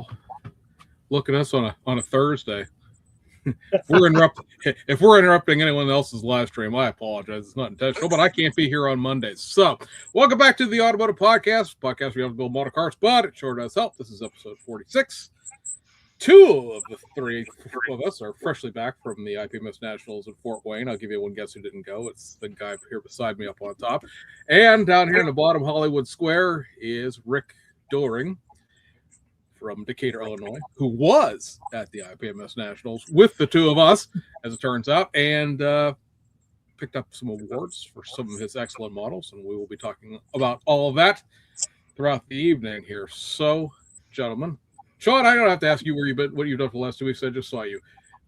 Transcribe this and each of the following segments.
Well, look at us on a Thursday. If we're interrupting anyone else's live stream, I apologize. It's not intentional, but I can't be here on Mondays. So, welcome back to the Automotive Podcast. Podcast we have to build motor cars, but it sure does help. This is episode 46. Two of the three of us are freshly back from the IPMS Nationals in Fort Wayne. I'll give you one guess who didn't go. It's the guy here beside me up on top. And down here in the bottom Hollywood Square is Rick Doering from Decatur, Illinois, who was at the IPMS Nationals with the two of us, as it turns out, and picked up some awards for some of his excellent models. And we will be talking about all of that throughout the evening here. So, gentlemen, Sean, I don't have to ask you where you've been, what you've done for the last 2 weeks. I just saw you.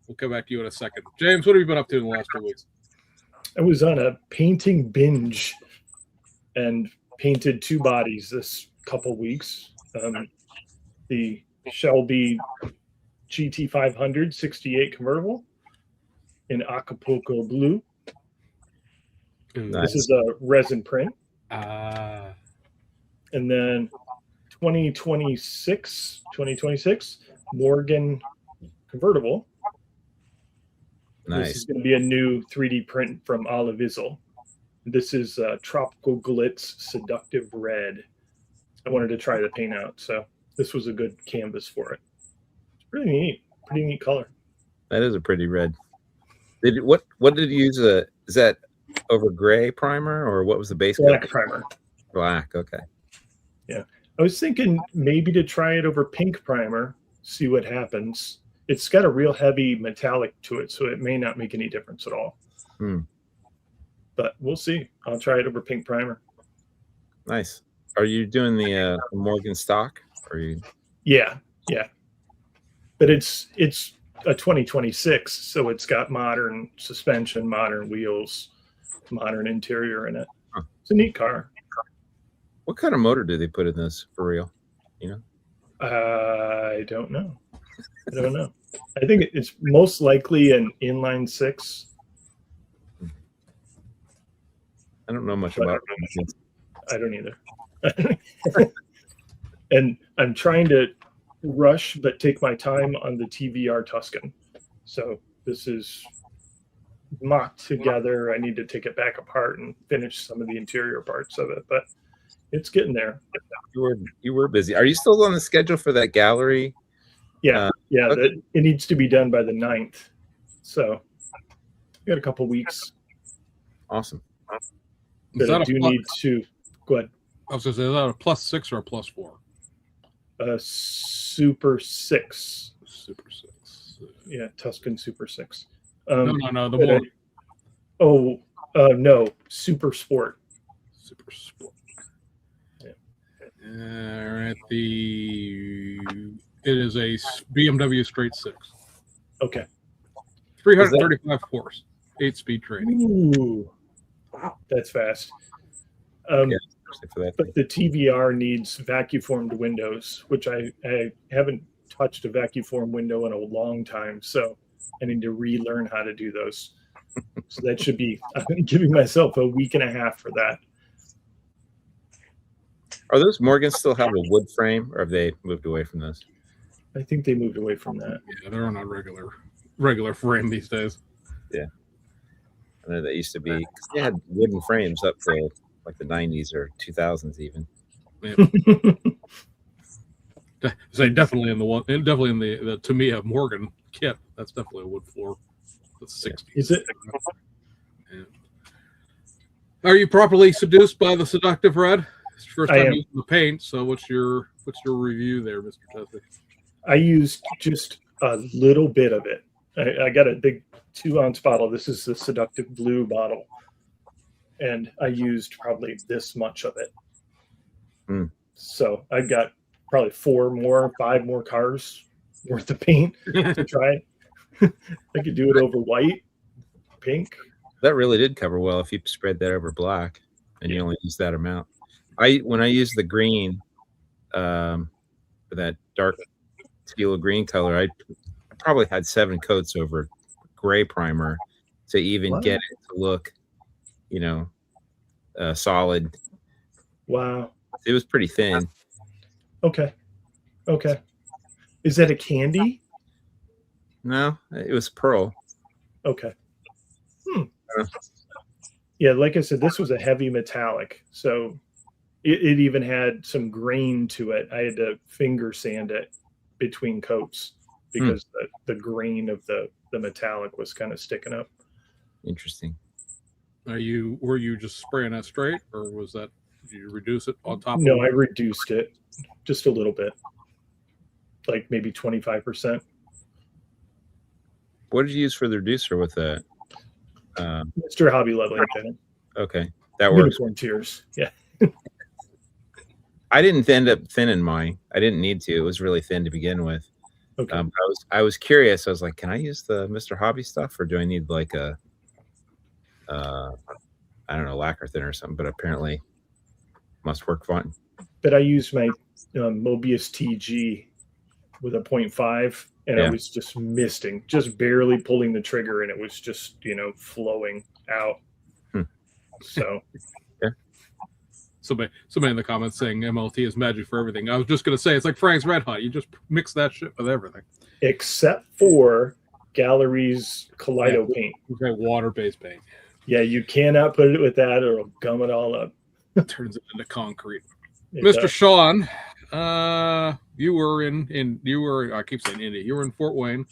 We'll come back to you in a second. James, what have you been up to in the last 2 weeks? I was on a painting binge and painted two bodies this couple weeks. The Shelby GT500 68 convertible in Acapulco blue. Nice. This is a resin print. Uh, And then 2026 Morgan convertible. Nice. This is going to be a new 3D print from Olivizel. This is Tropical Glitz Seductive Red. I wanted to try the paint out, so this was a good canvas for it. It's pretty neat color. That is a pretty red. What did you use? Is that over gray primer, or what was the base? Black primer. Black. Okay. Yeah, I was thinking maybe to try it over pink primer, see what happens. It's got a real heavy metallic to it, so it may not make any difference at all. But we'll see. I'll try it over pink primer. Nice. Are you doing the Morgan stock? Or you? Yeah. But it's a 2026, so it's got modern suspension, modern wheels, modern interior in it. Huh. It's a neat car. What kind of motor do they put in this for real? You know? I don't know. I think it's most likely an inline six. I don't know much about it. I don't either. And I'm trying to rush, but take my time on the TVR Tuscan. So this is mocked together. I need to take it back apart and finish some of the interior parts of it, but it's getting there. You were busy. Are you still on the schedule for that gallery? Yeah. Okay. It needs to be done by the 9th. So we got a couple weeks. Awesome. But I do need to go ahead. I was going to say, is that a +6 or a +4? Super 6. Super 6. Yeah, Tuscan Super 6. No. The more. No, Super Sport. Super Sport. Yeah. All right. It is a BMW straight 6. Okay. 335 horse, 8-speed training. Ooh, wow, that's fast. For that. But the TVR needs vacuum-formed windows, which I haven't touched a vacuum-formed window in a long time, so I need to relearn how to do those. So that should be, I'm giving myself a week and a half for that. Are those Morgans still have a wood frame, or have they moved away from this? I think they moved away from that. Yeah, they're on a regular frame these days. Yeah. I know that used to be, because they had wooden frames up till like the 90s or 2000s even. Yeah. Say definitely in the Tamiya Morgan kit. That's definitely a wood floor. The 60s. Is it? Yeah. Are you properly seduced by the seductive red? It's your first time using the paint, so what's your review there, Mr. Tessie? I used just a little bit of it. I got a big 2-ounce bottle. This is the Seductive Blue bottle. And I used probably this much of it. So I've got probably 5 more cars worth of paint to try it. I could do it over white, pink. That really did cover well if you spread that over black and you only use that amount. When I use the green, for that dark teal green color, I probably had 7 coats over gray primer to even get it to look, solid. Wow. It was pretty thin. Okay. Is that a candy? No, it was pearl. Okay. Yeah, like I said, this was a heavy metallic, so it even had some grain to it. I had to finger sand it between coats because the grain of the metallic was kind of sticking up. Interesting. Were you just spraying that straight, or was that, did you reduce it on top? No, I reduced it just a little bit, like maybe 25%. What did you use for the reducer with that? Mr. Hobby Leveling Thinner. Okay, that works. Unicorn tears. Yeah. I didn't end up thinning mine. I didn't need to. It was really thin to begin with. Okay. I was curious. I was like, can I use the Mr. Hobby stuff, or do I need like a I don't know, lacquer thinner or something? But apparently, must work fine. But I used my Mobius TG with a 0.5, and I was just misting, just barely pulling the trigger, and it was just flowing out. So. Somebody in the comments saying MLT is magic for everything. I was just going to say, it's like Frank's Red Hot. You just mix that shit with everything. Except for Gallery's Kaleido paint. Okay, water-based paint. Yeah, you cannot put it with that or it'll gum it all up. It turns it into concrete. Mr. Sean, you were I keep saying Indy. You were in Fort Wayne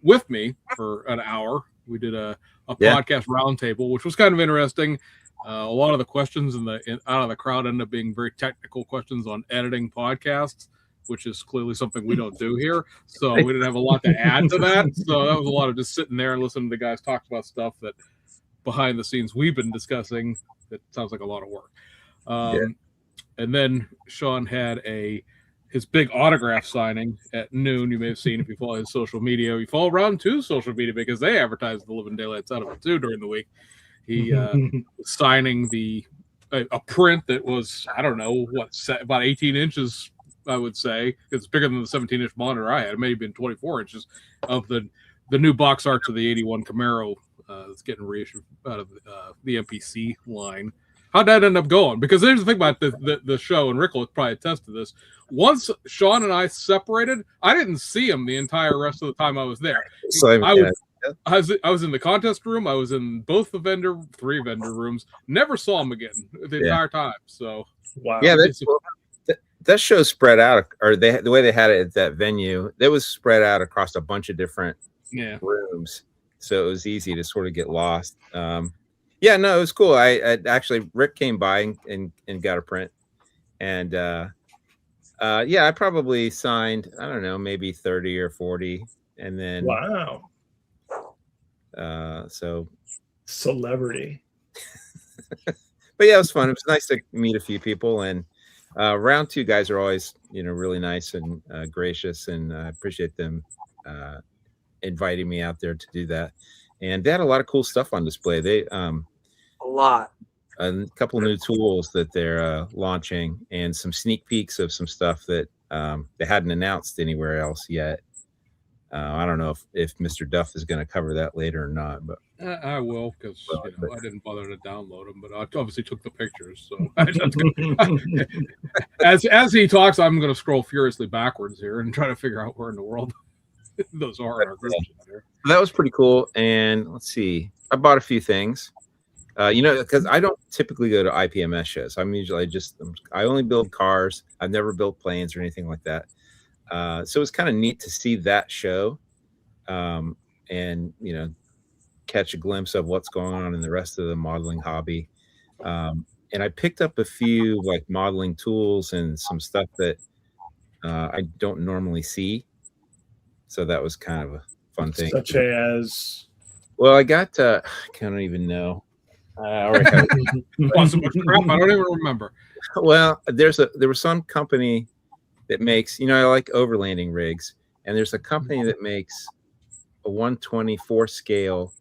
with me for an hour. We did a podcast roundtable, which was kind of interesting. A lot of the questions out of the crowd ended up being very technical questions on editing podcasts, which is clearly something we don't do here. So we didn't have a lot to add to that. So that was a lot of just sitting there and listening to the guys talk about stuff that behind the scenes we've been discussing. That sounds like a lot of work. And then Sean had his big autograph signing at noon. You may have seen if you follow his social media. You follow Round 2 social media because they advertise the living daylights out of it too during the week. He signing a print that was, I don't know, about 18 inches, I would say. It's bigger than the 17-inch monitor I had. It may have been 24 inches of the new box art to the 81 Camaro that's getting reissued out of the MPC line. How'd that end up going? Because there's the thing about the show, and Rick will probably attest to this. Once Sean and I separated, I didn't see him the entire rest of the time I was there. I was in the contest room. I was in both the three vendor rooms. Never saw him again the entire time. So wow. Yeah, that show spread out, or the way they had it at that venue, that was spread out across a bunch of different rooms. So it was easy to sort of get lost. Yeah, no, it was cool. I actually, Rick came by and got a print, and I probably signed, I don't know, maybe 30 or 40, and then wow. So celebrity. But yeah, it was fun. It was nice to meet a few people, and Round 2 guys are always really nice and gracious, and I appreciate them inviting me out there to do that. And they had a lot of cool stuff on display. They a couple of new tools that they're launching, and some sneak peeks of some stuff that they hadn't announced anywhere else yet. I don't know if Mr. Duff is going to cover that later or not, but I will, because I didn't bother to download them, but I obviously took the pictures. So as he talks, I'm going to scroll furiously backwards here and try to figure out where in the world those are in our group. That was pretty cool. And let's see, I bought a few things. Because I don't typically go to IPMS shows. I'm usually I only build cars. I've never built planes or anything like that. So it's kind of neat to see that show, and catch a glimpse of what's going on in the rest of the modeling hobby. And I picked up a few like modeling tools and some stuff that I don't normally see. So that was kind of a fun thing. Such as, well, I got I can't even know. I already have so much crap, I don't even remember. Well, there was some company that makes, I like overlanding rigs, and there's a company that makes a 1/24 scale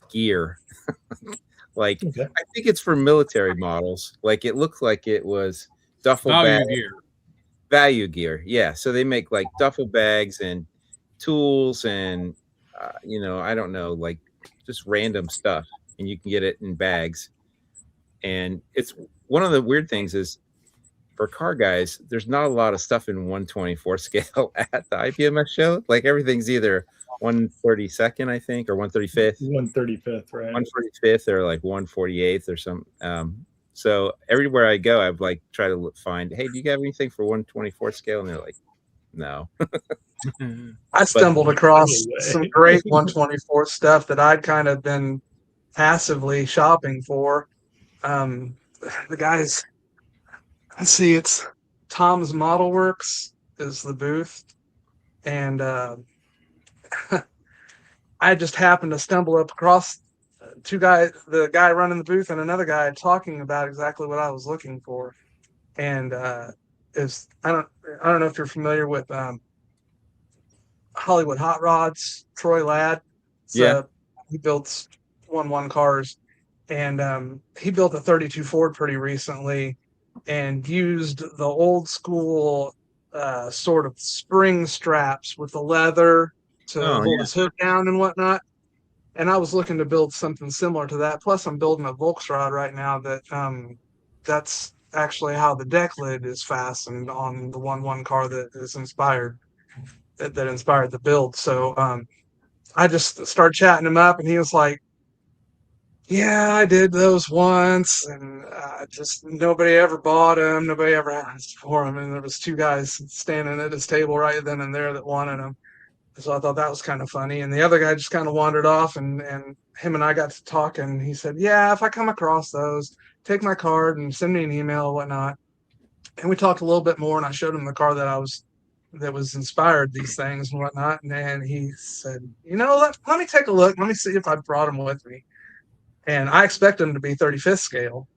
gear. I think it's for military models. Like, it looked like it was duffel bag value gear. Yeah, so they make like duffel bags and tools and I don't know, like just random stuff, and you can get it in bags. And it's one of the weird things is for car guys, there's not a lot of stuff in 124 scale at the IPMS show. Like everything's either 132nd, I think, or 135th, 135th, right? 145th, or like 148th or some. So everywhere I go, I've like try to find, hey, do you have anything for 124 scale? And they're like, no. I stumbled across Anyway. some great 124 stuff that I'd kind of been passively shopping for. The guys, let's see, it's Tom's Model Works is the booth, and I just happened to stumble up across two guys, the guy running the booth and another guy talking about exactly what I was looking for. And is I don't know if you're familiar with Hollywood Hot Rods, Troy Ladd. Yeah. He builds 1-1 cars, and he built a 32 Ford pretty recently and used the old school sort of spring straps with the leather to hold his hood down and whatnot. And I was looking to build something similar to that. Plus, I'm building a Volksrad right now that that's actually how the deck lid is fastened on the 1-1 car that is inspired, that inspired the build. So I just started chatting him up, and he was like, yeah, I did those once, and just nobody ever bought them. Nobody ever asked for them. And there was two guys standing at his table right then and there that wanted them. So I thought that was kind of funny. And the other guy just kind of wandered off, and him and I got to talking. He said, yeah, if I come across those, take my card and send me an email or whatnot. And we talked a little bit more, and I showed him the car that was inspired these things and whatnot. And then he said, let me take a look. Let me see if I brought them with me. And I expected them to be 35th scale.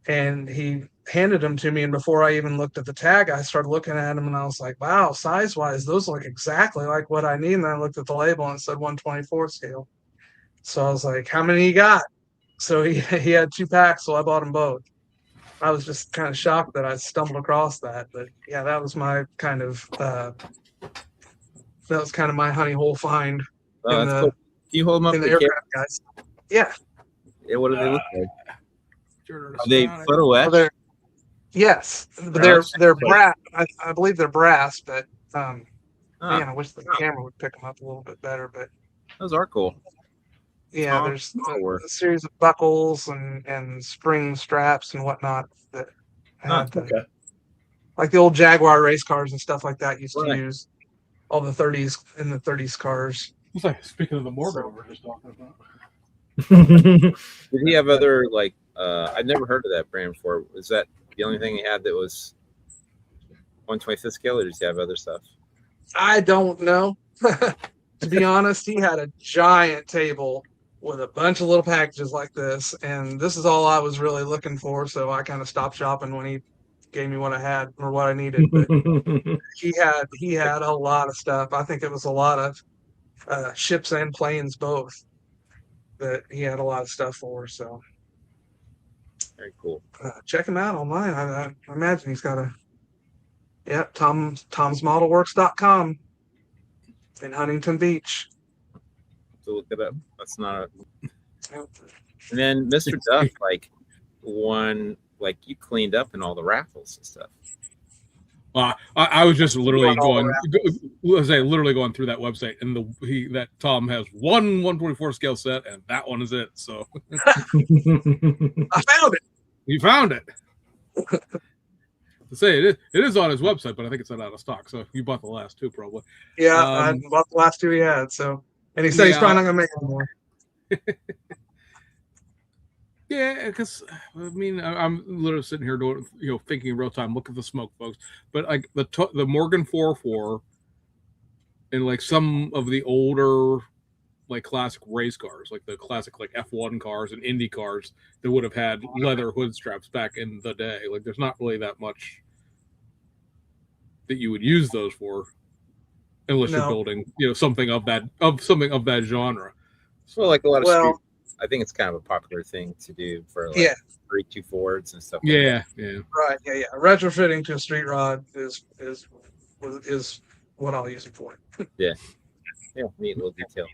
And he handed them to me, and before I even looked at the tag, I started looking at them, and I was like, wow, size-wise, those look exactly like what I need. And then I looked at the label, and it said 124 scale. So I was like, how many you got? So he had 2 packs, so I bought them both. I was just kind of shocked that I stumbled across that. But yeah, that was my kind of my honey hole find. Oh, that's cool. Can you hold them up in to the the camera? aircraft, guys? Yeah. Yeah, what do they look like? Are they photo etched? Well, yes, but they're brass. I believe they're brass, but man, I wish the camera would pick them up a little bit better. But those are cool. yeah, there's a series of buckles and spring straps and whatnot that have like the old Jaguar race cars and stuff like that used to use all the 30s cars. It's like, speaking of the Morgan we were just talking about. Did he have other I'd never heard of that brand before. Was that the only thing he had that was 125th scale, or does he have other stuff? I don't know. To be honest, he had a giant table with a bunch of little packages like this, and this is all I was really looking for. So I kind of stopped shopping when he gave me what I had or what I needed. But he had a lot of stuff. I think it was a lot of ships and planes both that he had a lot of stuff for. So very cool. Check him out online. I imagine he's got tomsmodelworks.com in Huntington Beach. So look it up. That's not and then Mr. Duff, you cleaned up in all the raffles and stuff. I was just literally going through that website, and that Tom has one 124 scale set, and that one is it. So I found it. You found it. To say it is on his website, but I think it's not out of stock. So you bought the last 2 probably. Yeah, I bought the last 2 he had. So, and he said he's probably not gonna make any more. Yeah, because I mean, I'm literally sitting here doing, thinking in real time. Look at the smoke, folks. But like the Morgan 404 and like some of the older, like classic race cars, like the classic like F1 cars and Indy cars that would have had leather hood straps back in the day. Like, there's not really that much that you would use those for, unless you're building, something of that genre. So like a lot of street, I think it's kind of a popular thing to do for 32 Fords and stuff. Yeah. Right. Yeah. Retrofitting to a street rod is what I'll use it for. Yeah. Neat little detail.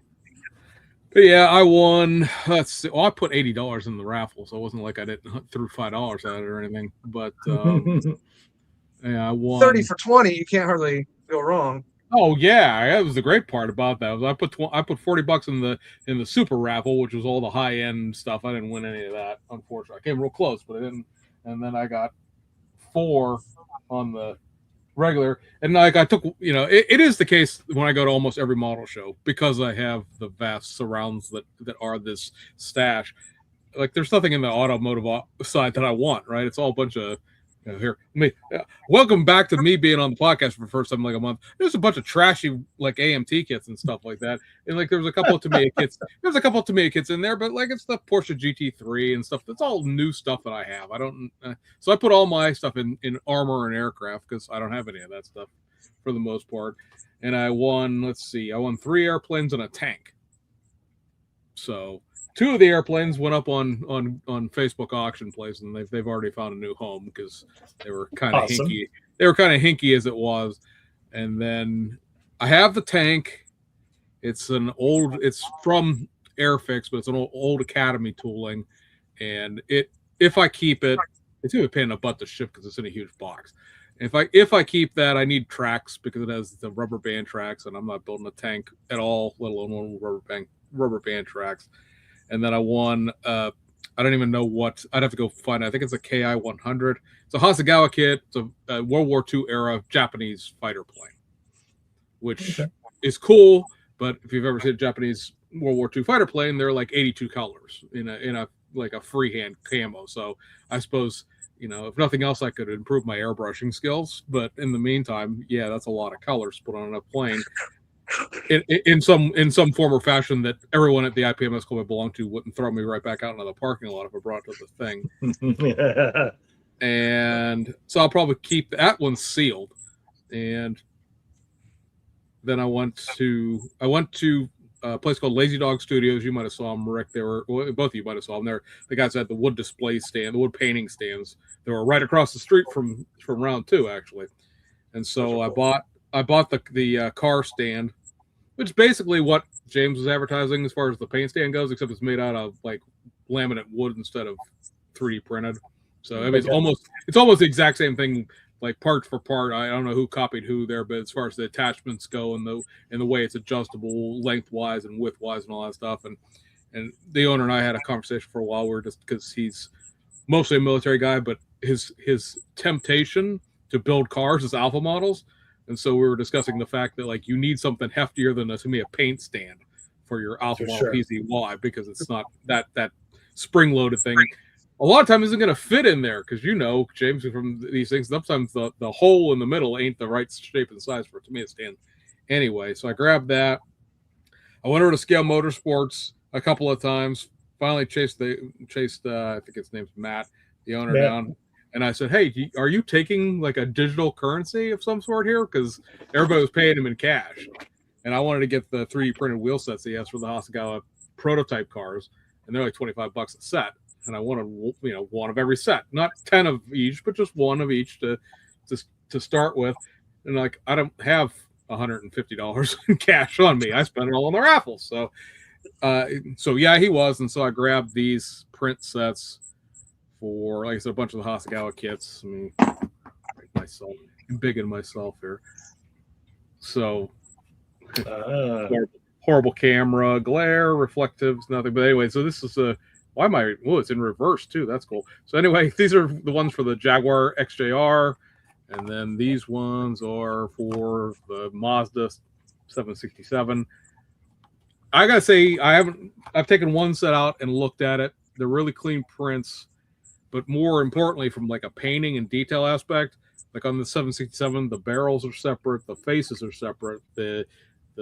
But yeah, I won. I put $80 in the raffle, so it wasn't like I didn't threw $5 at it or anything. But Yeah, I won 30 for 20. You can't hardly go wrong. Oh yeah, that was the great part about that. I put $40 in the super raffle, which was all the high end stuff. I didn't win any of that, unfortunately. I came real close, but I didn't. And then I got 4 on the regular. And like I took, it is the case when I go to almost every model show because I have the vast surrounds that are this stash. Like there's nothing in the automotive side that I want, right? It's all a bunch of here. Welcome back to me being on the podcast for the first time in like a month. There's a bunch of trashy like AMT kits and stuff like that, and like there was a couple of Tamiya kits. There's a couple of Tamiya kits in there, but like it's the Porsche GT3 and stuff. That's all new stuff that I have. I don't. So I put all my stuff in armor and aircraft because I don't have any of that stuff for the most part. And I won. Let's see. I won 3 airplanes and a tank. So 2 of the airplanes went up on Facebook auction place, and they've already found a new home because they were kind of hinky. They were kind of hinky as it was. And then I have the tank. It's from Airfix, but it's an old Academy tooling. And if I keep it, it's gonna be a pain in the butt to ship because it's in a huge box. If I keep that, I need tracks because it has the rubber band tracks, and I'm not building a tank at all, let alone one rubber band tracks. And then I won. I don't even know what. I'd have to go find it. I think it's a KI 100. It's a Hasegawa kit. It's a World War II era Japanese fighter plane, which is cool. But if you've ever seen a Japanese World War II fighter plane, they're like 82 colors in a like a freehand camo. So I suppose if nothing else, I could improve my airbrushing skills. But in the meantime, yeah, that's a lot of colors put on a plane. In some form or fashion that everyone at the IPMS club I belong to wouldn't throw me right back out into the parking lot if I brought it to the thing. And so I'll probably keep that one sealed. And then I went to a place called Lazy Dog Studios. You might have saw them, Rick. Both of you might have saw them. They're the guys that had the wood display stand, the wood painting stands. They were right across the street from round 2, actually. And so I bought the car stand, which is basically what James was advertising as far as the paint stand goes, except it's made out of like laminate wood instead of 3D printed. So I mean, it's almost the exact same thing, like part for part. I don't know who copied who there, but as far as the attachments go and the way it's adjustable lengthwise and widthwise and all that stuff, and the owner and I had a conversation for a while. We're just because he's mostly a military guy, but his temptation to build cars is alpha models. And so we were discussing the fact that like you need something heftier than a paint stand for your alpha model PCY because it's not that spring loaded thing. A lot of times isn't going to fit in there because James, from these things, sometimes the hole in the middle ain't the right shape and size for it to me to stand. Anyway, so I grabbed that. I went over to Scale Motorsports a couple of times. Finally chased I think his name's Matt, the owner down. And I said, hey, are you taking like a digital currency of some sort here? Because everybody was paying him in cash. And I wanted to get the 3D printed wheel sets he has for the Hasegawa prototype cars. And they're like $25 a set. And I wanted, one of every set. Not 10 of each, but just one of each to start with. And like, I don't have $150 in cash on me. I spent it all on the raffles. So yeah, he was. And so I grabbed these print sets for, like I said, a bunch of the Hasegawa kits. I mean, I'm big in myself here. So, horrible camera, glare, reflectives, nothing. But anyway, so this is it's in reverse too. That's cool. So anyway, these are the ones for the Jaguar XJR. And then these ones are for the Mazda 767. I gotta say, I've taken one set out and looked at it. They're really clean prints. But more importantly, from like a painting and detail aspect, like on the 767, the barrels are separate, the faces are separate, the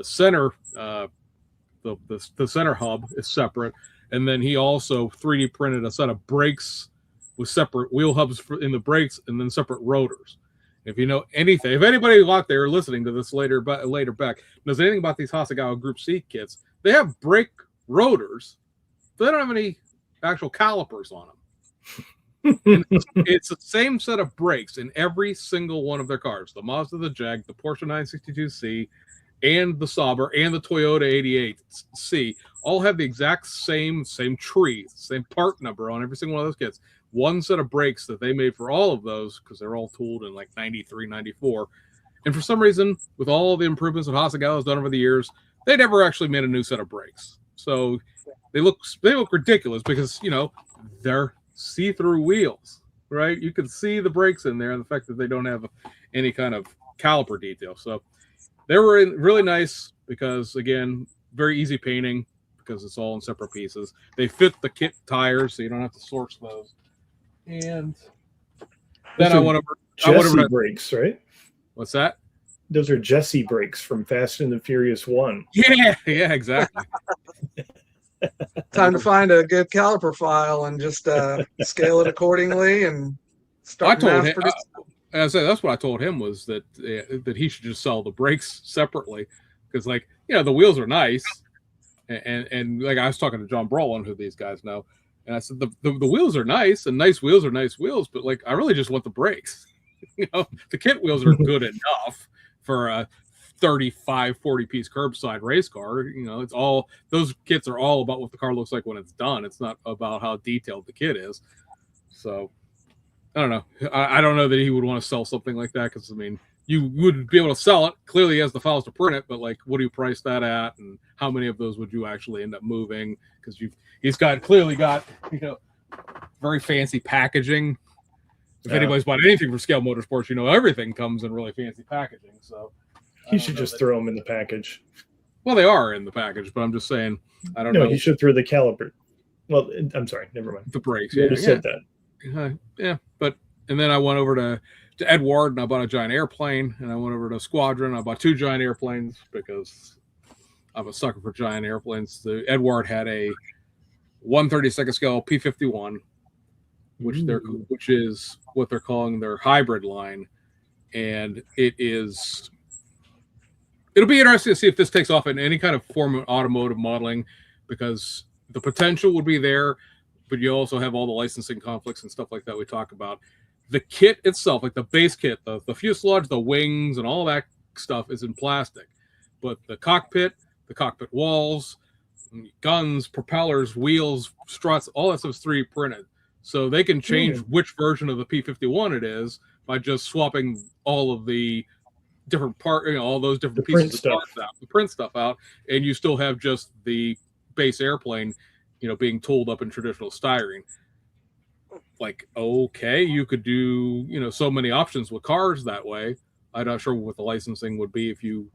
center the center hub is separate, and then he also 3D printed a set of brakes with separate wheel hubs in the brakes and then separate rotors. If you know anything, if anybody out there listening to this later back knows anything about these Hasegawa Group C kits, they have brake rotors, but they don't have any actual calipers on them. It's the same set of brakes in every single one of their cars. The Mazda, the Jag, the Porsche 962C, and the Sauber, and the Toyota 88C all have the exact same tree, same part number on every single one of those kits. one set of brakes that they made for all of those, because they're all tooled in like 93, 94. And for some reason, with all the improvements that Hasegawa has done over the years, they never actually made a new set of brakes. So they look ridiculous because, you know, they're see-through wheels, right? You can see the brakes in there and the fact that they don't have any kind of caliper detail. So they were really nice because, again, very easy painting because it's all in separate pieces. They fit the kit tires, so you don't have to source those. And then I went over Jesse brakes, right? What's that? Those are Jesse brakes from Fast and the Furious 1. Yeah, exactly. Time to find a good caliper file and just scale it accordingly and start mass producing. I said that's what I told him was that he should just sell the brakes separately because, like, you know, the wheels are nice, and like I was talking to John Brolin, who these guys know, and I said the wheels are nice, and nice wheels are nice wheels, but like I really just want the brakes. You know, the kit wheels are good enough for a 35, 40 piece curbside race car. You know, it's all, those kits are all about what the car looks like when it's done. It's not about how detailed the kit is. So I don't know. I don't know that he would want to sell something like that because, I mean, you would be able to sell it. Clearly, he has the files to print it, but like, what do you price that at, and how many of those would you actually end up moving? Because he's clearly got, you know, very fancy packaging. If anybody's bought anything from Scale Motorsports, you know everything comes in really fancy packaging. So he should just throw them in the package. Well, they are in the package, but I'm just saying, I don't know. No, he should throw the caliper. Well, I'm sorry, never mind. The brakes. You already said that. Yeah, but and then I went over to Edward and I bought a giant airplane, and I went over to Squadron. I bought 2 giant airplanes because I'm a sucker for giant airplanes. The Edward had a 1/32 scale P-51, which is what they're calling their hybrid line, and it'll be interesting to see if this takes off in any kind of form of automotive modeling, because the potential would be there, but you also have all the licensing conflicts and stuff like that we talk about. The kit itself, like the base kit, the fuselage, the wings, and all that stuff is in plastic, but the cockpit walls, guns, propellers, wheels, struts, all that stuff is 3D printed. So they can change which version of the P-51 it is by just swapping all of the different all those different pieces of parts out, the print stuff out, and you still have just the base airplane, you know, being tooled up in traditional styrene. Like, okay, you could do, you know, so many options with cars that way. I'm not sure what the licensing would be if you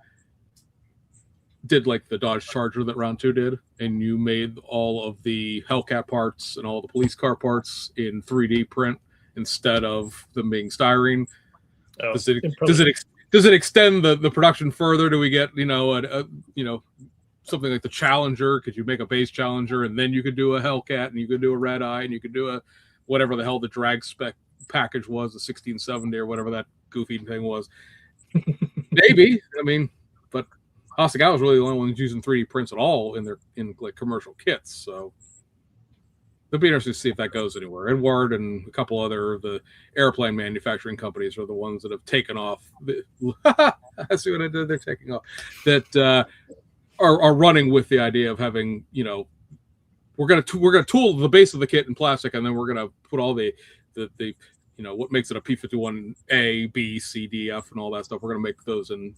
did like the Dodge Charger that Round 2 did, and you made all of the Hellcat parts and all the police car parts in 3D print instead of them being styrene. Does it extend the production further? Do we get, you know, something like the Challenger? Could you make a base Challenger and then you could do a Hellcat and you could do a Red Eye and you could do a whatever the hell the drag spec package was, the 1670 or whatever that goofy thing was? Maybe. I mean, but Hasegawa was really the only one using 3D prints at all in like commercial kits. So it'll be interesting to see if that goes anywhere. Edward and a couple other of the airplane manufacturing companies are the ones that have taken off. I see what I did. They're taking off. That are running with the idea of having, you know, we're gonna tool the base of the kit in plastic, and then we're gonna put all the you know, what makes it a P-51 A, B, C, D, F, and all that stuff. We're gonna make those in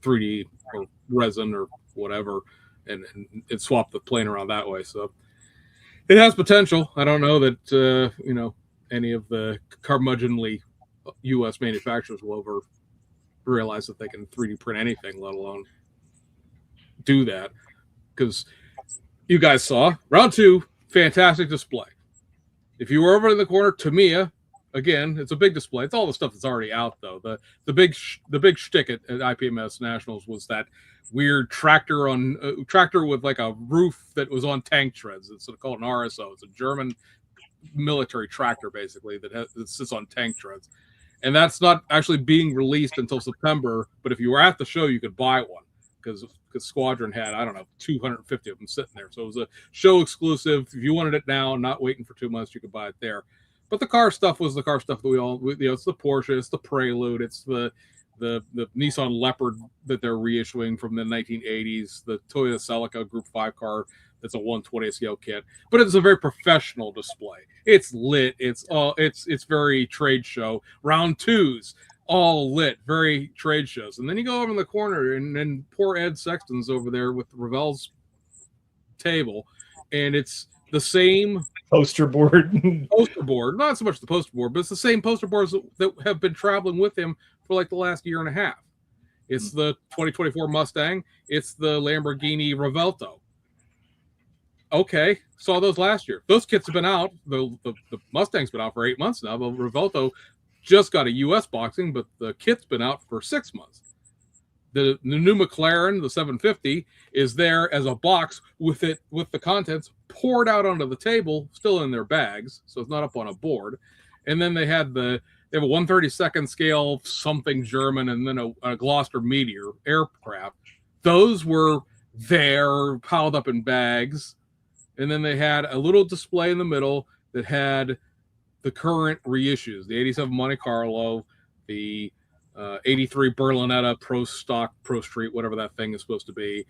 3D or resin or whatever, and swap the plane around that way. So it has potential. I don't know that you know, any of the curmudgeonly U.S. manufacturers will ever realize that they can 3D print anything, let alone do that. Because you guys saw Round 2, fantastic display. If you were over in the corner, Tamiya, again, it's a big display. It's all the stuff that's already out, though. The big shtick at IPMS Nationals was that weird tractor with like a roof that was on tank treads. It's called an RSO. It's a German military tractor, basically, that sits on tank treads. And that's not actually being released until September. But if you were at the show, you could buy one because Squadron had, I don't know, 250 of them sitting there. So it was a show exclusive. If you wanted it now, not waiting for 2 months, you could buy it there. But the car stuff was the car stuff that we all, you know, it's the Porsche, it's the Prelude, it's the Nissan Leopard that they're reissuing from the 1980s, the Toyota Celica Group 5 car that's a 1/20 scale kit, but it's a very professional display. It's lit. It's very trade show. Round twos, all lit, very trade shows. And then you go over in the corner, and poor Ed Sexton's over there with Ravel's table, and it's the same poster board. Not so much the poster board, but it's the same poster boards that have been traveling with him for like the last year and a half. It's the 2024 Mustang. It's the Lamborghini Revelto. Okay, saw those last year. Those kits have been out. The Mustang's been out for 8 months now. The Revelto just got a U.S. boxing, but the kit's been out for 6 months. The new McLaren, the 750, is there as a box with the contents poured out onto the table, still in their bags, so it's not up on a board. And then they have a 1/32 scale something German, and then a Gloucester Meteor aircraft. Those were there, piled up in bags. And then they had a little display in the middle that had the current reissues, the 87 Monte Carlo, the 83 Berlinetta Pro Stock, Pro Street, whatever that thing is supposed to be.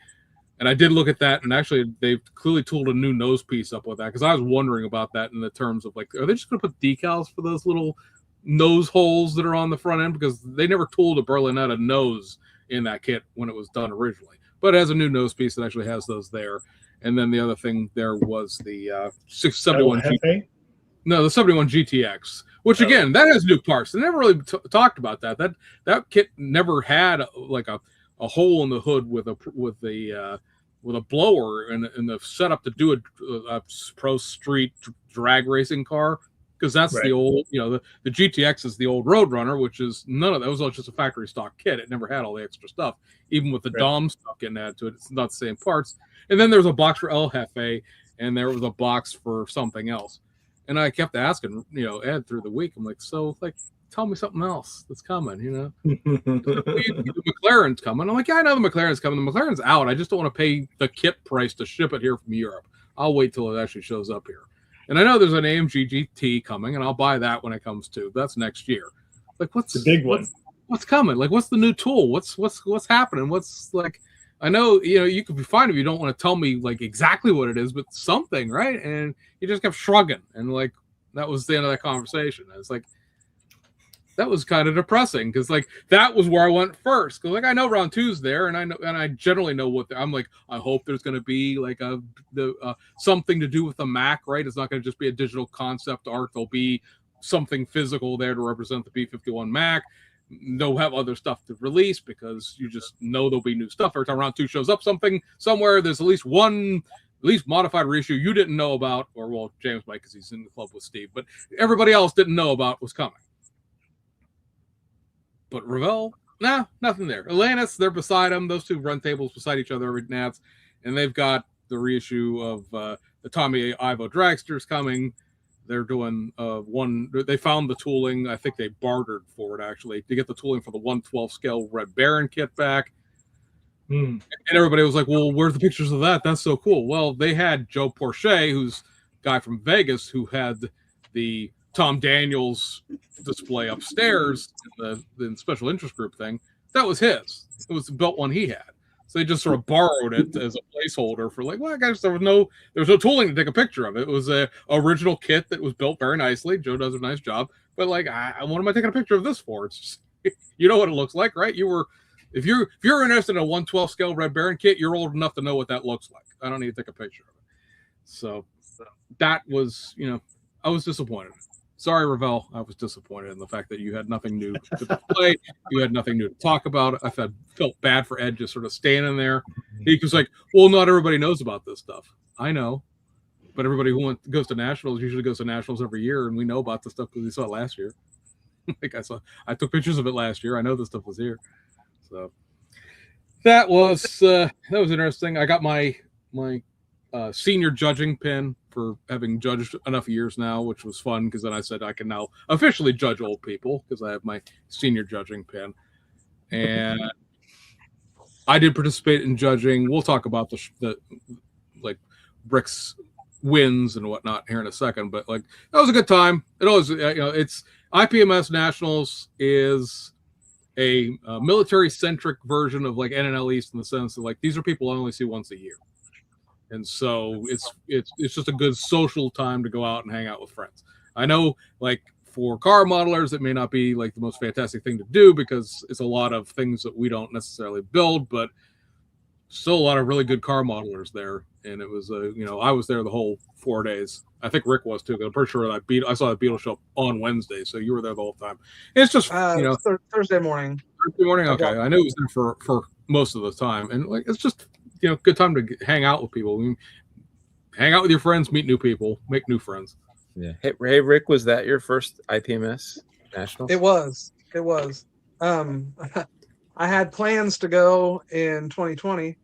And I did look at that, and actually they've clearly tooled a new nose piece up with that, because I was wondering about that in the terms of, like, are they just going to put decals for those little nose holes that are on the front end? Because they never tooled a Berlinetta nose in that kit when it was done originally. But it has a new nose piece that actually has those there. And then the other thing there was the 671 GTX. No, the 71 GTX, which again, that has new parts. They never really talked about that. That kit never had like a hole in the hood with a blower and the setup to do a pro street drag racing car, because that's the old, the GTX is the old Roadrunner, which is none of that. It was just a factory stock kit. It never had all the extra stuff, even with the DOM stuff getting added to it. It's not the same parts. And then there's a box for El Jefe, and there was a box for something else. And I kept asking, Ed, through the week, I'm like, so, like, tell me something else that's coming, The McLaren's coming. I'm like, yeah, I know the McLaren's coming. The McLaren's out. I just don't want to pay the kit price to ship it here from Europe. I'll wait till it actually shows up here. And I know there's an AMG GT coming, and I'll buy that when it comes too. That's next year. Like, what's the big one? What's coming? Like, what's the new tool? What's happening? What's, like, I know, you could be fine if you don't want to tell me, like, exactly what it is, but something, right? And you just kept shrugging, and, like, that was the end of that conversation. I was like, that was kind of depressing, because, like, that was where I went first. Because, like, I know round two's there, and I generally know what I'm like. I hope there's going to be like something to do with the Mac, right? It's not going to just be a digital concept art. There'll be something physical there to represent the B51 Mac. They'll have other stuff to release, because you just know there'll be new stuff every time round two shows up. Something somewhere, there's at least one modified reissue you didn't know about, or, well, James might, because he's in the club with Steve, but everybody else didn't know about was coming. But Revell, nothing there. Atlantis, they're beside them. Those two run tables beside each other every nats, and they've got the reissue of the Tommy Ivo Dragsters coming. They're doing they found the tooling. I think they bartered for it, actually, to get the tooling for the 1/12 scale Red Baron kit back. And everybody was like, well, where's the pictures of that? That's so cool. Well, they had Joe Porche, who's a guy from Vegas, who had the Tom Daniels display upstairs in the special interest group thing. That was his. It was the built one he had. So they just sort of borrowed it as a placeholder for, like, well, I guess there was no tooling to take a picture of it. It was a original kit that was built very nicely. Joe does a nice job, but, like, what am I taking a picture of this for? It's just, you know what it looks like, right? If you're interested in a 1/12 scale Red Baron kit, you're old enough to know what that looks like. I don't need to take a picture of it. So that was, I was disappointed. Sorry, Revell. I was disappointed in the fact that you had nothing new to display. You had nothing new to talk about. I felt bad for Ed just sort of standing there. He was like, well, not everybody knows about this stuff. I know. But everybody who goes to Nationals usually goes to Nationals every year, and we know about this stuff because we saw it last year. Like, I took pictures of it last year. I know this stuff was here. So that was interesting. I got my senior judging pin for having judged enough years now, which was fun, because then I said I can now officially judge old people because I have my senior judging pin. And I did participate in judging. We'll talk about the like Rick's wins and whatnot here in a second, but, like, that was a good time. It always, it's IPMS Nationals is a military centric version of, like, NNL East, in the sense that, like, these are people I only see once a year. and so it's just a good social time to go out and hang out with friends. I know, like for car modelers, it may not be like the most fantastic thing to do because it's a lot of things that we don't necessarily build, but still a lot of really good car modelers there. And it was I was there the whole 4 days. I think Rick was too, because I'm pretty sure that I saw that Beetle show up on Wednesday, so you were there the whole time. It's just Thursday morning. Thursday morning. Okay, I knew it was there for most of the time, and like it's just good time to hang out with people. I mean, hang out with your friends, meet new people, make new friends. Yeah. Hey, Rick, was that your first IPMS Nationals? It was. I had plans to go in 2020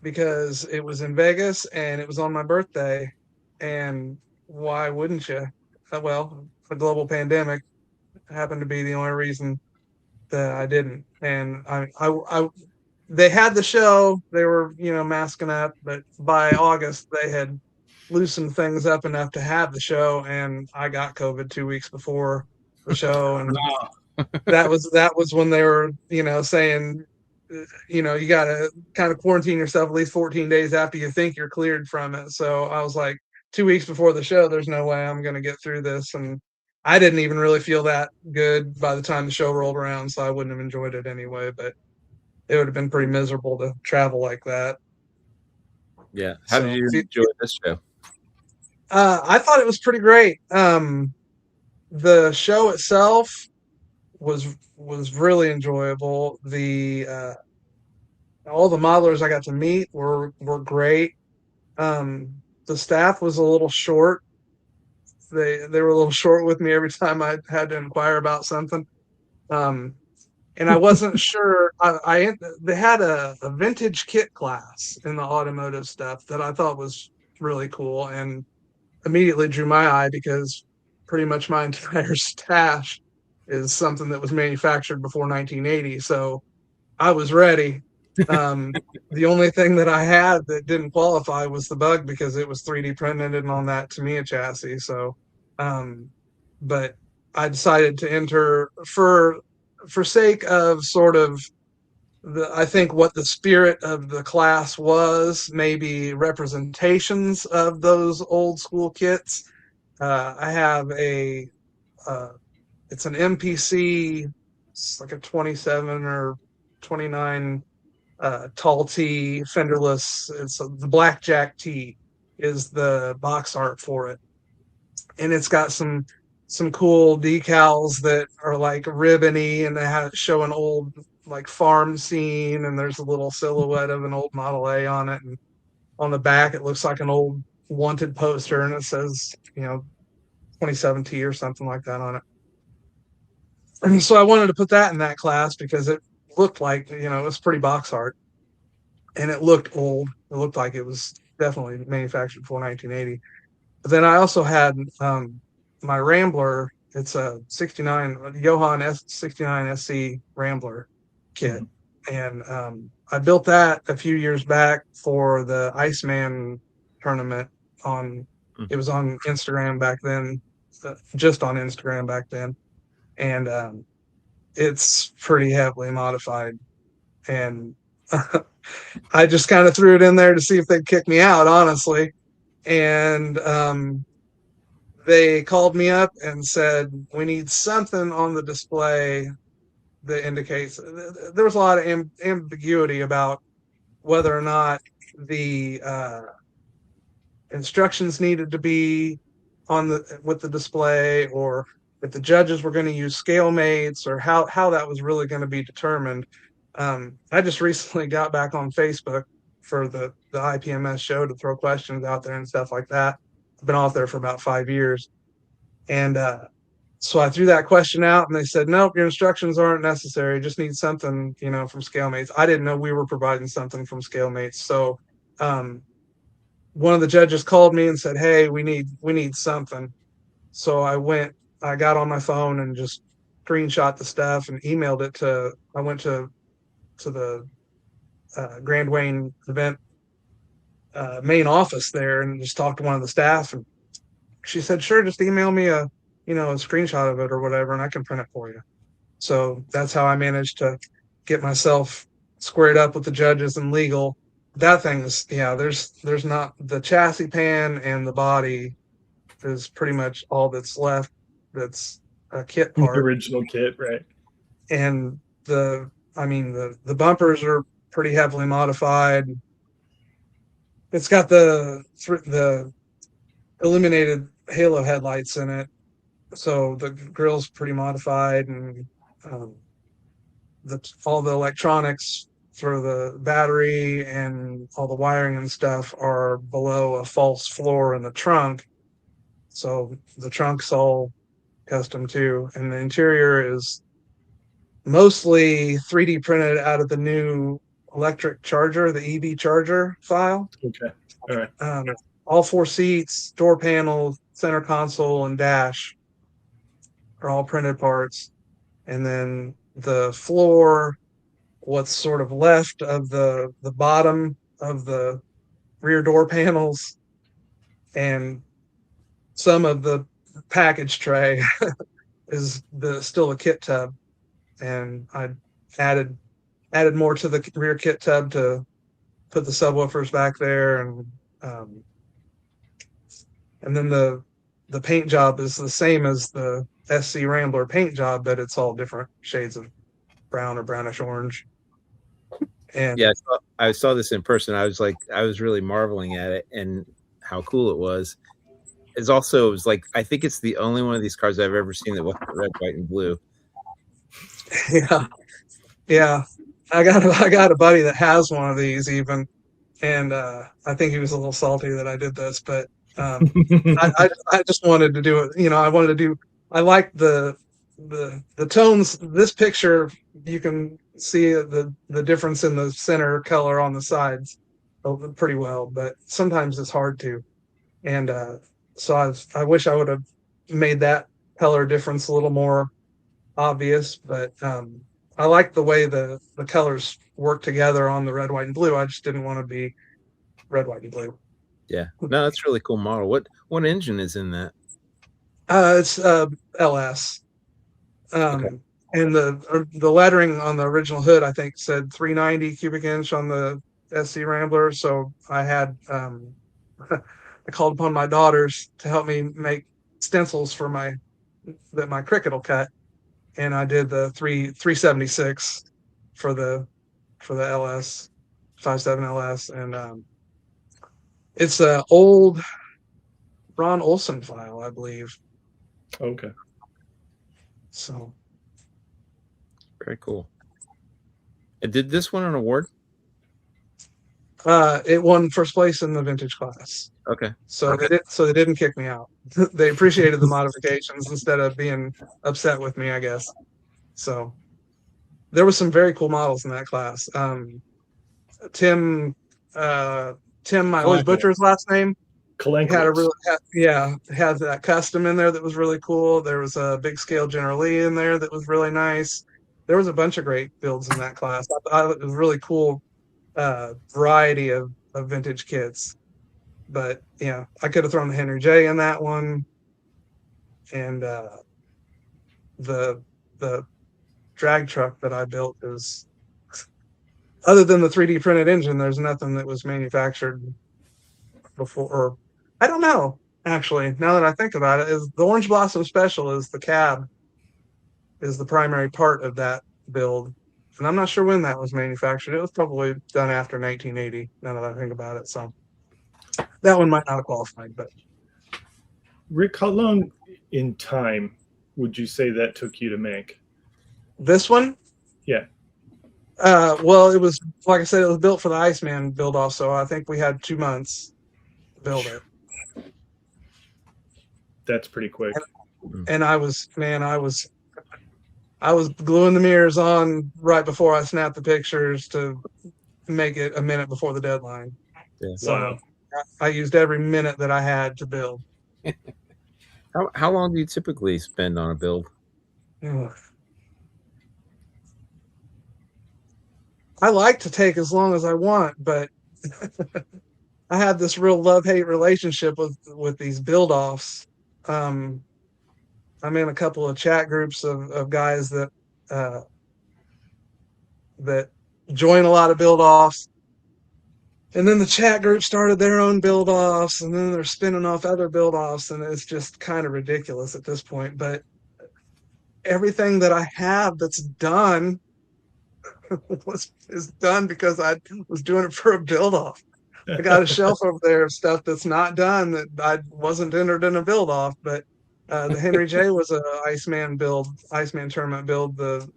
because it was in Vegas and it was on my birthday. And why wouldn't you? Well, the global pandemic happened to be the only reason that I didn't. And they had the show. They were, masking up, but by August they had loosened things up enough to have the show, and I got COVID 2 weeks before the show, and that was when they were, saying, you got to kind of quarantine yourself at least 14 days after you think you're cleared from it. So I was like, 2 weeks before the show, there's no way I'm going to get through this, and I didn't even really feel that good by the time the show rolled around, so I wouldn't have enjoyed it anyway. But it would have been pretty miserable to travel like that. Yeah. How did you enjoy this show? I thought it was pretty great. The show itself was really enjoyable. All the modelers I got to meet were great. The staff was a little short. They were a little short with me every time I had to inquire about something. And I wasn't sure. They had a vintage kit class in the automotive stuff that I thought was really cool, and immediately drew my eye because pretty much my entire stash is something that was manufactured before 1980. So I was ready. The only thing that I had that didn't qualify was the Bug because it was 3D printed and on that Tamiya chassis. So, but I decided to enter for sake of sort of I think what the spirit of the class was, maybe representations of those old school kits. I have it's an MPC, it's like a 27 or 29 tall T, fenderless. The Blackjack T is the box art for it. And it's got some cool decals that are like ribbony, and they show an old like farm scene, and there's a little silhouette of an old Model A on it, and on the back it looks like an old wanted poster, and it says 27T or something like that on it. And so I wanted to put that in that class because it looked like it was pretty box art, and it looked old. It looked like it was definitely manufactured before 1980. But then I also had my Rambler. It's a 69 Johann S69 SC Rambler kit, and I built that a few years back for the Iceman tournament. It was on Instagram back then, just on Instagram back then, and it's pretty heavily modified, and I just kind of threw it in there to see if they'd kick me out, honestly. And they called me up and said, we need something on the display that indicates. There was a lot of ambiguity about whether or not the instructions needed to be with the display, or if the judges were going to use scale mates, or how that was really going to be determined. I just recently got back on Facebook for the IPMS show to throw questions out there and stuff like that. I've been off there for about 5 years. And so I threw that question out, and they said, nope, your instructions aren't necessary. Just need something, from ScaleMates. I didn't know we were providing something from ScaleMates. So one of the judges called me and said, hey, we need something. So I got on my phone and just screenshot the stuff and emailed it I went to the Grand Wayne event main office there and just talked to one of the staff, and she said, sure, just email me a screenshot of it or whatever, and I can print it for you. So that's how I managed to get myself squared up with the judges and legal that thing's, yeah, there's not, the chassis pan and the body is pretty much all that's left. That's a kit The part. original kit, right? And the bumpers are pretty heavily modified. It's got the illuminated halo headlights in it, so the grill's pretty modified, and um, all the electronics for the battery and all the wiring and stuff are below a false floor in the trunk. So the trunk's all custom too, and the interior is mostly 3D printed out of the new electric charger, the EV charger file. Okay. All right. All 4 seats, door panel, center console, and dash are all printed parts. And then the floor, what's sort of left of the bottom of the rear door panels, and some of the package tray is still a kit tub. And I added more to the rear kit tub to put the subwoofers back there, and then the paint job is the same as the SC Rambler paint job, but it's all different shades of brown or brownish orange. And Yeah, I saw this in person. I was really marveling at it and how cool it was. It was like, I think it's the only one of these cars I've ever seen that wasn't red, white, and blue. yeah. I got a buddy that has one of these even, and I think he was a little salty that I did this, but I just wanted to do it. I like the tones. This picture, you can see the difference in the center color on the sides pretty well, but sometimes it's hard to. And so I wish I would have made that color difference a little more obvious, but I like the way the colors work together on the red, white, and blue. I just didn't want to be red, white, and blue. Yeah, no, that's a really cool model. What engine is in that? It's LS. Okay. And the lettering on the original hood, I think, said 390 cubic inch on the SC Rambler. So I had I called upon my daughters to help me make stencils for that my Cricket will cut, and I did the 376 for the LS 57 LS, and it's an old Ron Olson file, I believe. Okay. So Very cool. And did this win an award? it won first place in the vintage class. Okay. So they didn't kick me out. They appreciated the modifications instead of being upset with me, I guess. So there was some very cool models in that class. Tim, I always butcher his last name. Had that custom in there that was really cool. There was a big scale General Lee in there that was really nice. There was a bunch of great builds in that class. I thought it was a really cool variety of vintage kits. But yeah, I could have thrown the Henry J in that one, and the drag truck that I built is, other than the 3D printed engine, there's nothing that was manufactured before. Or I don't know, actually. Now that I think about it, is the Orange Blossom Special is the cab, is the primary part of that build, and I'm not sure when that was manufactured. It was probably done after 1980. Now that I think about it, so that one might not have qualified. But Rick, how long in time would you say that took you to make? This one? Yeah. Well, it was, like I said, it was built for the Iceman build off, so I think we had 2 months to build it. That's pretty quick. And I was gluing the mirrors on right before I snapped the pictures to make it a minute before the deadline. Yeah. So Wow. I used every minute that I had to build. How long do you typically spend on a build? Ugh. I like to take as long as I want, but I have this real love-hate relationship with these build-offs. I'm in a couple of chat groups of guys that join a lot of build-offs, And then the chat group started their own build offs, and then they're spinning off other build offs, and it's just kind of ridiculous at this point. But everything that I have that's done is done because I was doing it for a build off. I got a shelf over there of stuff that's not done that I wasn't entered in a build off, but the Henry J was a Iceman tournament build. The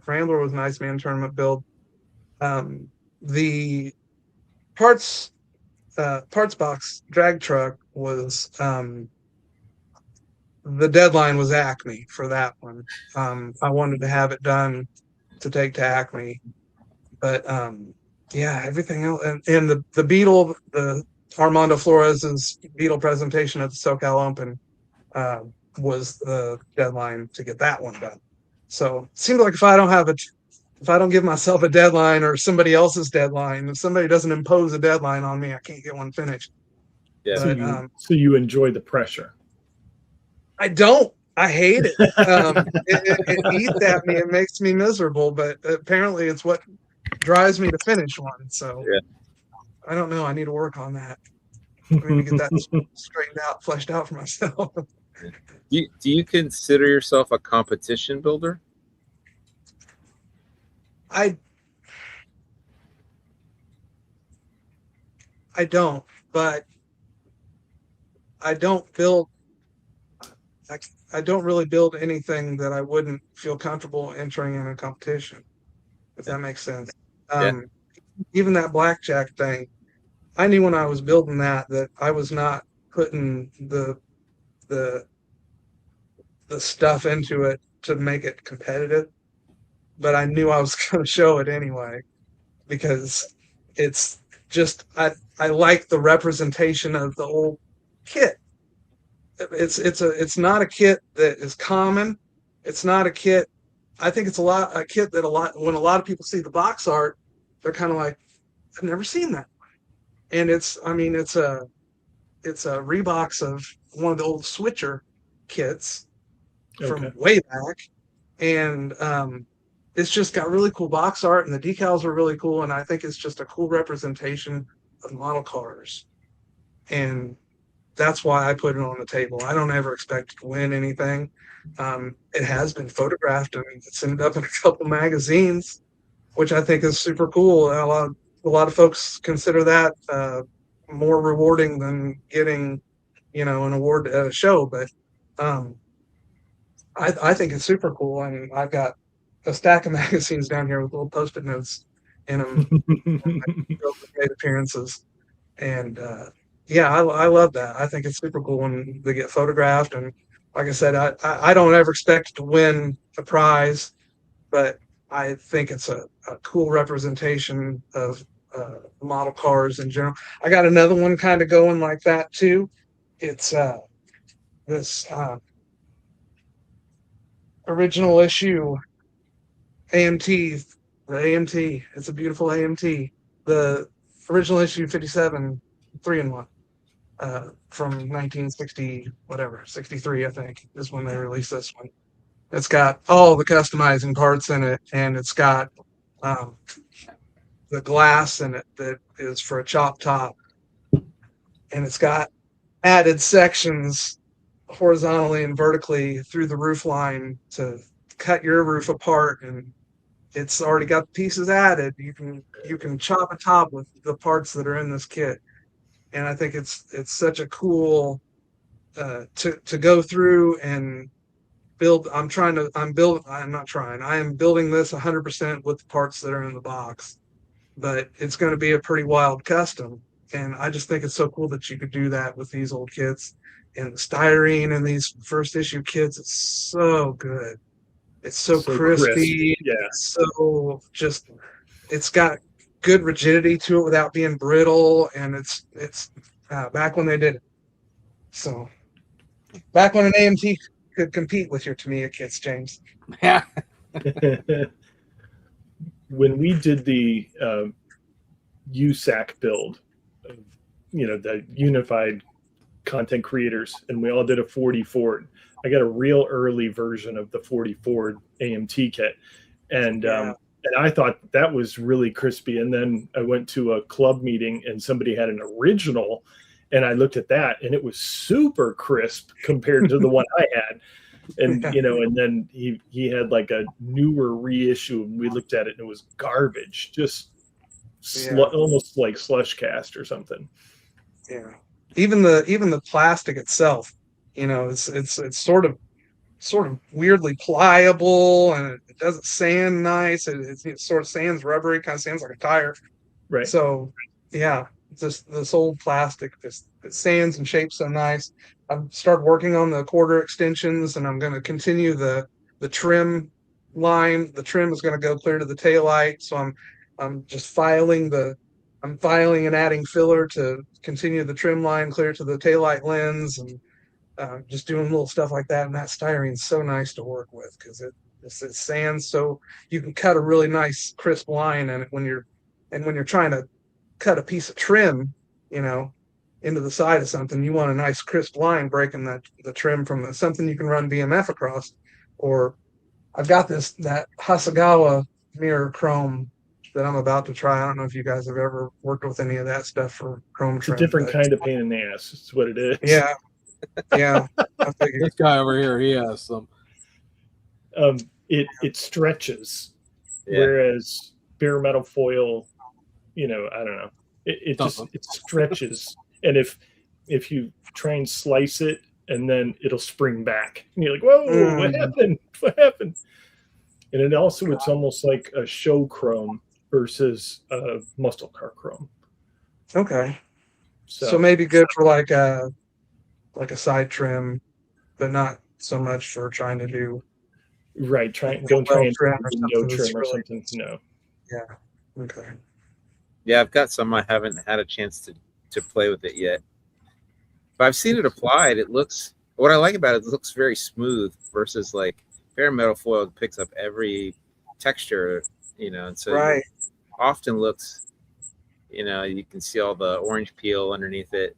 Rambler was an Iceman tournament build. The parts box drag truck was the deadline was Acme for that one. I wanted to have it done to take to Acme, but yeah, everything else and the Beetle, the Armando Flores's Beetle presentation at the SoCal Open was the deadline to get that one done. So it seems like if I don't give myself a deadline or somebody else's deadline, if somebody doesn't impose a deadline on me, I can't get one finished. Yeah. But, so you enjoy the pressure? I don't. I hate it. It eats at me. It makes me miserable. But apparently, it's what drives me to finish one. So Yeah. I don't know. I need to work on that. I need to get that straightened out, fleshed out for myself. Do you consider yourself a competition builder? I don't, but I don't build. I don't really build anything that I wouldn't feel comfortable entering in a competition, if that makes sense. Even that blackjack thing, I knew when I was building that I was not putting the stuff into it to make it competitive, but I knew I was going to show it anyway because it's just I like the representation of the old kit. It's not a kit that is common. It's not a kit. I think it's a kit that when a lot of people see the box art, they're kind of like, I've never seen that. And it's a rebox of one of the old switcher kits from way back, and it's just got really cool box art, and the decals are really cool, and I think it's just a cool representation of model cars, and that's why I put it on the table. I don't ever expect it to win anything. It has been photographed and it's ended up in a couple magazines, which I think is super cool. A lot of folks consider that more rewarding than getting, an award at a show. But I think it's super cool. I mean, I've got a stack of magazines down here with little Post-it notes in them. Made appearances, and yeah, I love that. I think it's super cool when they get photographed. And like I said, I don't ever expect to win a prize, but I think it's a cool representation of model cars in general. I got another one kind of going like that too. It's this original issue AMT, the AMT. It's a beautiful AMT. The original issue 57 3-in-1 from 1960, 63, I think, is when they released this one. It's got all the customizing parts in it, and it's got the glass in it that is for a chop top, and it's got added sections horizontally and vertically through the roof line to cut your roof apart, and it's already got pieces added. You can chop a top with the parts that are in this kit, and I think it's such a cool to go through and build. I am building this 100% with the parts that are in the box, but it's going to be a pretty wild custom, and I just think it's so cool that you could do that with these old kits. And the styrene in these first issue kits, it's so good. It's so crispy. Yeah. So just, it's got good rigidity to it without being brittle, and it's back when they did it. So back when an AMT could compete with your Tamiya kits, James. Yeah. When we did the USAC build, the Unified Content Creators, and we all did a 40 Ford. I got a real early version of the 40 Ford AMT kit, and And I thought that was really crispy. And then I went to a club meeting and somebody had an original, and I looked at that and it was super crisp compared to the one I had. And and then he had like a newer reissue, and we looked at it and it was garbage, just almost like slush cast or something. Yeah, even the plastic itself, it's sort of weirdly pliable, and it doesn't sand nice. It sort of sands rubbery, kind of sands like a tire. Right. So yeah, this old plastic, it sands and shapes so nice. I've started working on the quarter extensions, and I'm going to continue the trim line. The trim is going to go clear to the taillight, so I'm just filing and adding filler to continue the trim line clear to the taillight lens, and just doing little stuff like that. And that styrene is so nice to work with because it sands, so you can cut a really nice crisp line in it when you're trying to cut a piece of trim, into the side of something. You want a nice crisp line breaking the trim from something you can run BMF across. Or I've got that Hasegawa mirror chrome that I'm about to try. I don't know if you guys have ever worked with any of that stuff for chrome trim. It's a different kind of pain in the ass. It's what it is. Yeah. This guy over here, he has some. It stretches, whereas bare metal foil, I don't know. It stretches, and if you try and slice it, and then it'll spring back, and you're like, whoa, what happened? What happened? And it's almost like a show chrome versus a muscle car chrome. Okay. So maybe good for like a side trim, but not so much for trying to do don't try and trim window trim or something. No. Yeah. Okay. Yeah, I've got some. I haven't had a chance to play with it yet, but I've seen it applied. What I like about it looks very smooth versus like bare metal foil picks up every texture, and so it often looks, you can see all the orange peel underneath it.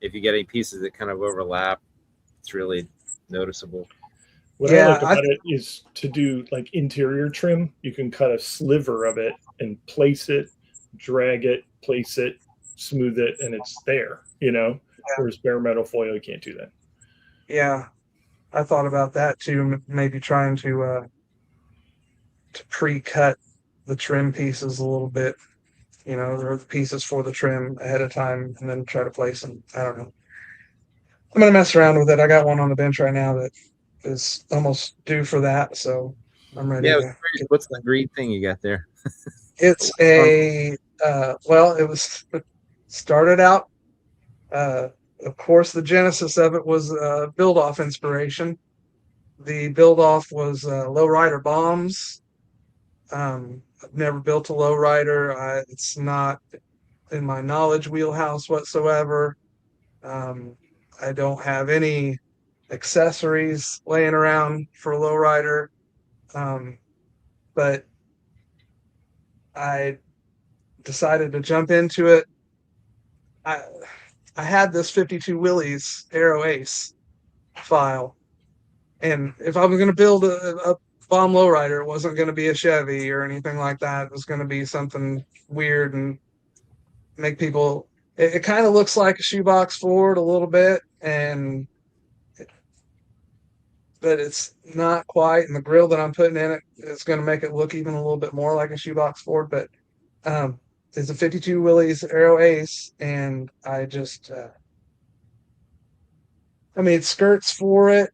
If you get any pieces that kind of overlap, it's really noticeable. What I like about it is to do like interior trim. You can cut a sliver of it and place it, drag it, place it, smooth it, and it's there, whereas bare metal foil, you can't do that. Yeah. I thought about that too, maybe trying to pre-cut the trim pieces a little bit, or the pieces for the trim ahead of time, and then try to place them. I don't know. I'm going to mess around with it. I got one on the bench right now that is almost due for that, so I'm ready. Yeah, what's the green thing you got there? It's it started out, of course, the genesis of it was build-off inspiration. The build-off was lowrider bombs. I've never built a lowrider. It's not in my knowledge wheelhouse whatsoever. I don't have any accessories laying around for a lowrider, but I decided to jump into it. I had this 52 Willys Aero Ace file, and if I was going to build a bomb lowrider, it wasn't going to be a Chevy or anything like that. It was going to be something weird and make people. It kind of looks like a shoebox Ford a little bit, but it's not quite. And the grill that I'm putting in it is going to make it look even a little bit more like a shoebox Ford. But it's a 52 Willys Aero Ace, and I just I made skirts for it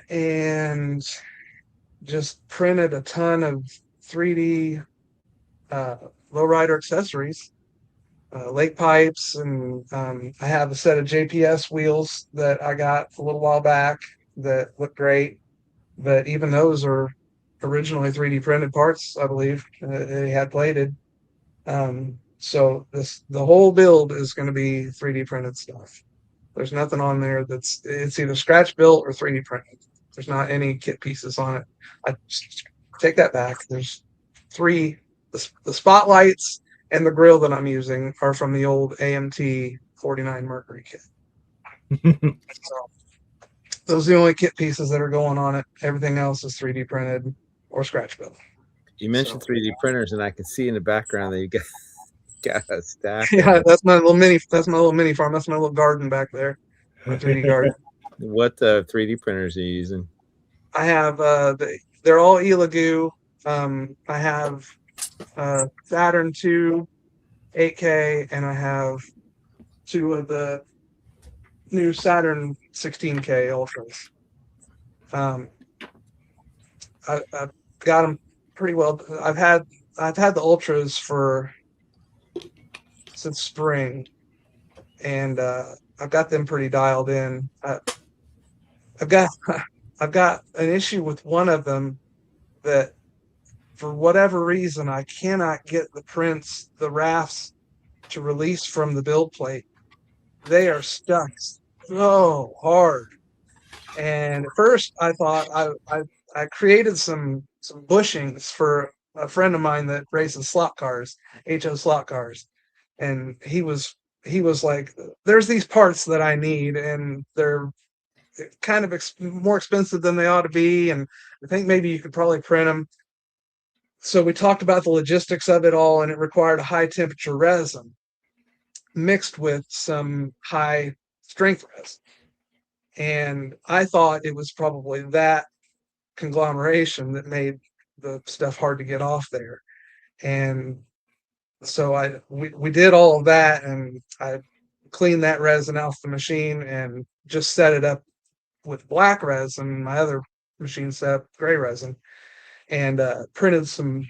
and just printed a ton of 3D lowrider accessories. Lake pipes, and I have a set of JPS wheels that I got a little while back that look great, but even those are originally 3D printed parts, I believe. They had plated. So the whole build is going to be 3D printed stuff. There's nothing on there it's either scratch built or 3D printed. There's not any kit pieces on it. I take that back. There's three. The spotlights and the grill that I'm using are from the old AMT 49 Mercury kit. So those are the only kit pieces that are going on it. Everything else is 3D printed or scratch built. You mentioned 3D printers, and I can see in the background that you got a stack. Yeah, that's my little mini farm. That's my little garden back there. My 3D garden. What 3D printers are you using? I have they're all Elegoo. I have Saturn 2 8K, and I have 2 of the new Saturn 16K Ultras. I've got them pretty well. I've had the Ultras since spring, and I've got them pretty dialed in. I've got I've got an issue with one of them that, for whatever reason, I cannot get the rafts to release from the build plate. They are stuck so hard. And at first I thought I created some bushings for a friend of mine that races slot cars, HO slot cars. And he was like, there's these parts that I need, and they're kind of more expensive than they ought to be, and I think maybe you could probably print them. So we talked about the logistics of it all, and it required a high temperature resin mixed with some high strength resin. And I thought it was probably that conglomeration that made the stuff hard to get off there. And so we did all of that, and I cleaned that resin off the machine and just set it up with black resin. My other machine set up gray resin, and printed some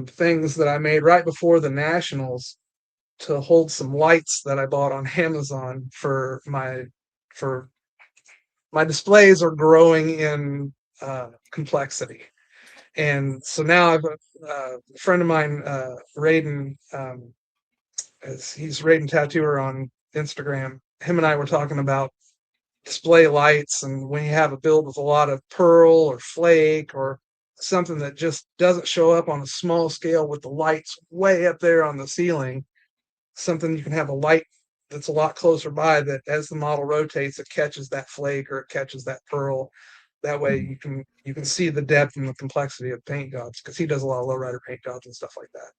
things that I made right before the Nationals to hold some lights that I bought on Amazon for my displays are growing in complexity. And so now I've a friend of mine, Raiden, he's Raiden Tattooer on Instagram. Him and I were talking about display lights, and when you have a build with a lot of pearl or flake or something that just doesn't show up on a small scale with the lights way up there on the ceiling, something you can have a light that's a lot closer by, that as the model rotates, it catches that flake or it catches that pearl. That way you can see the depth and the complexity of paint jobs, because he does a lot of lowrider paint jobs and stuff like that.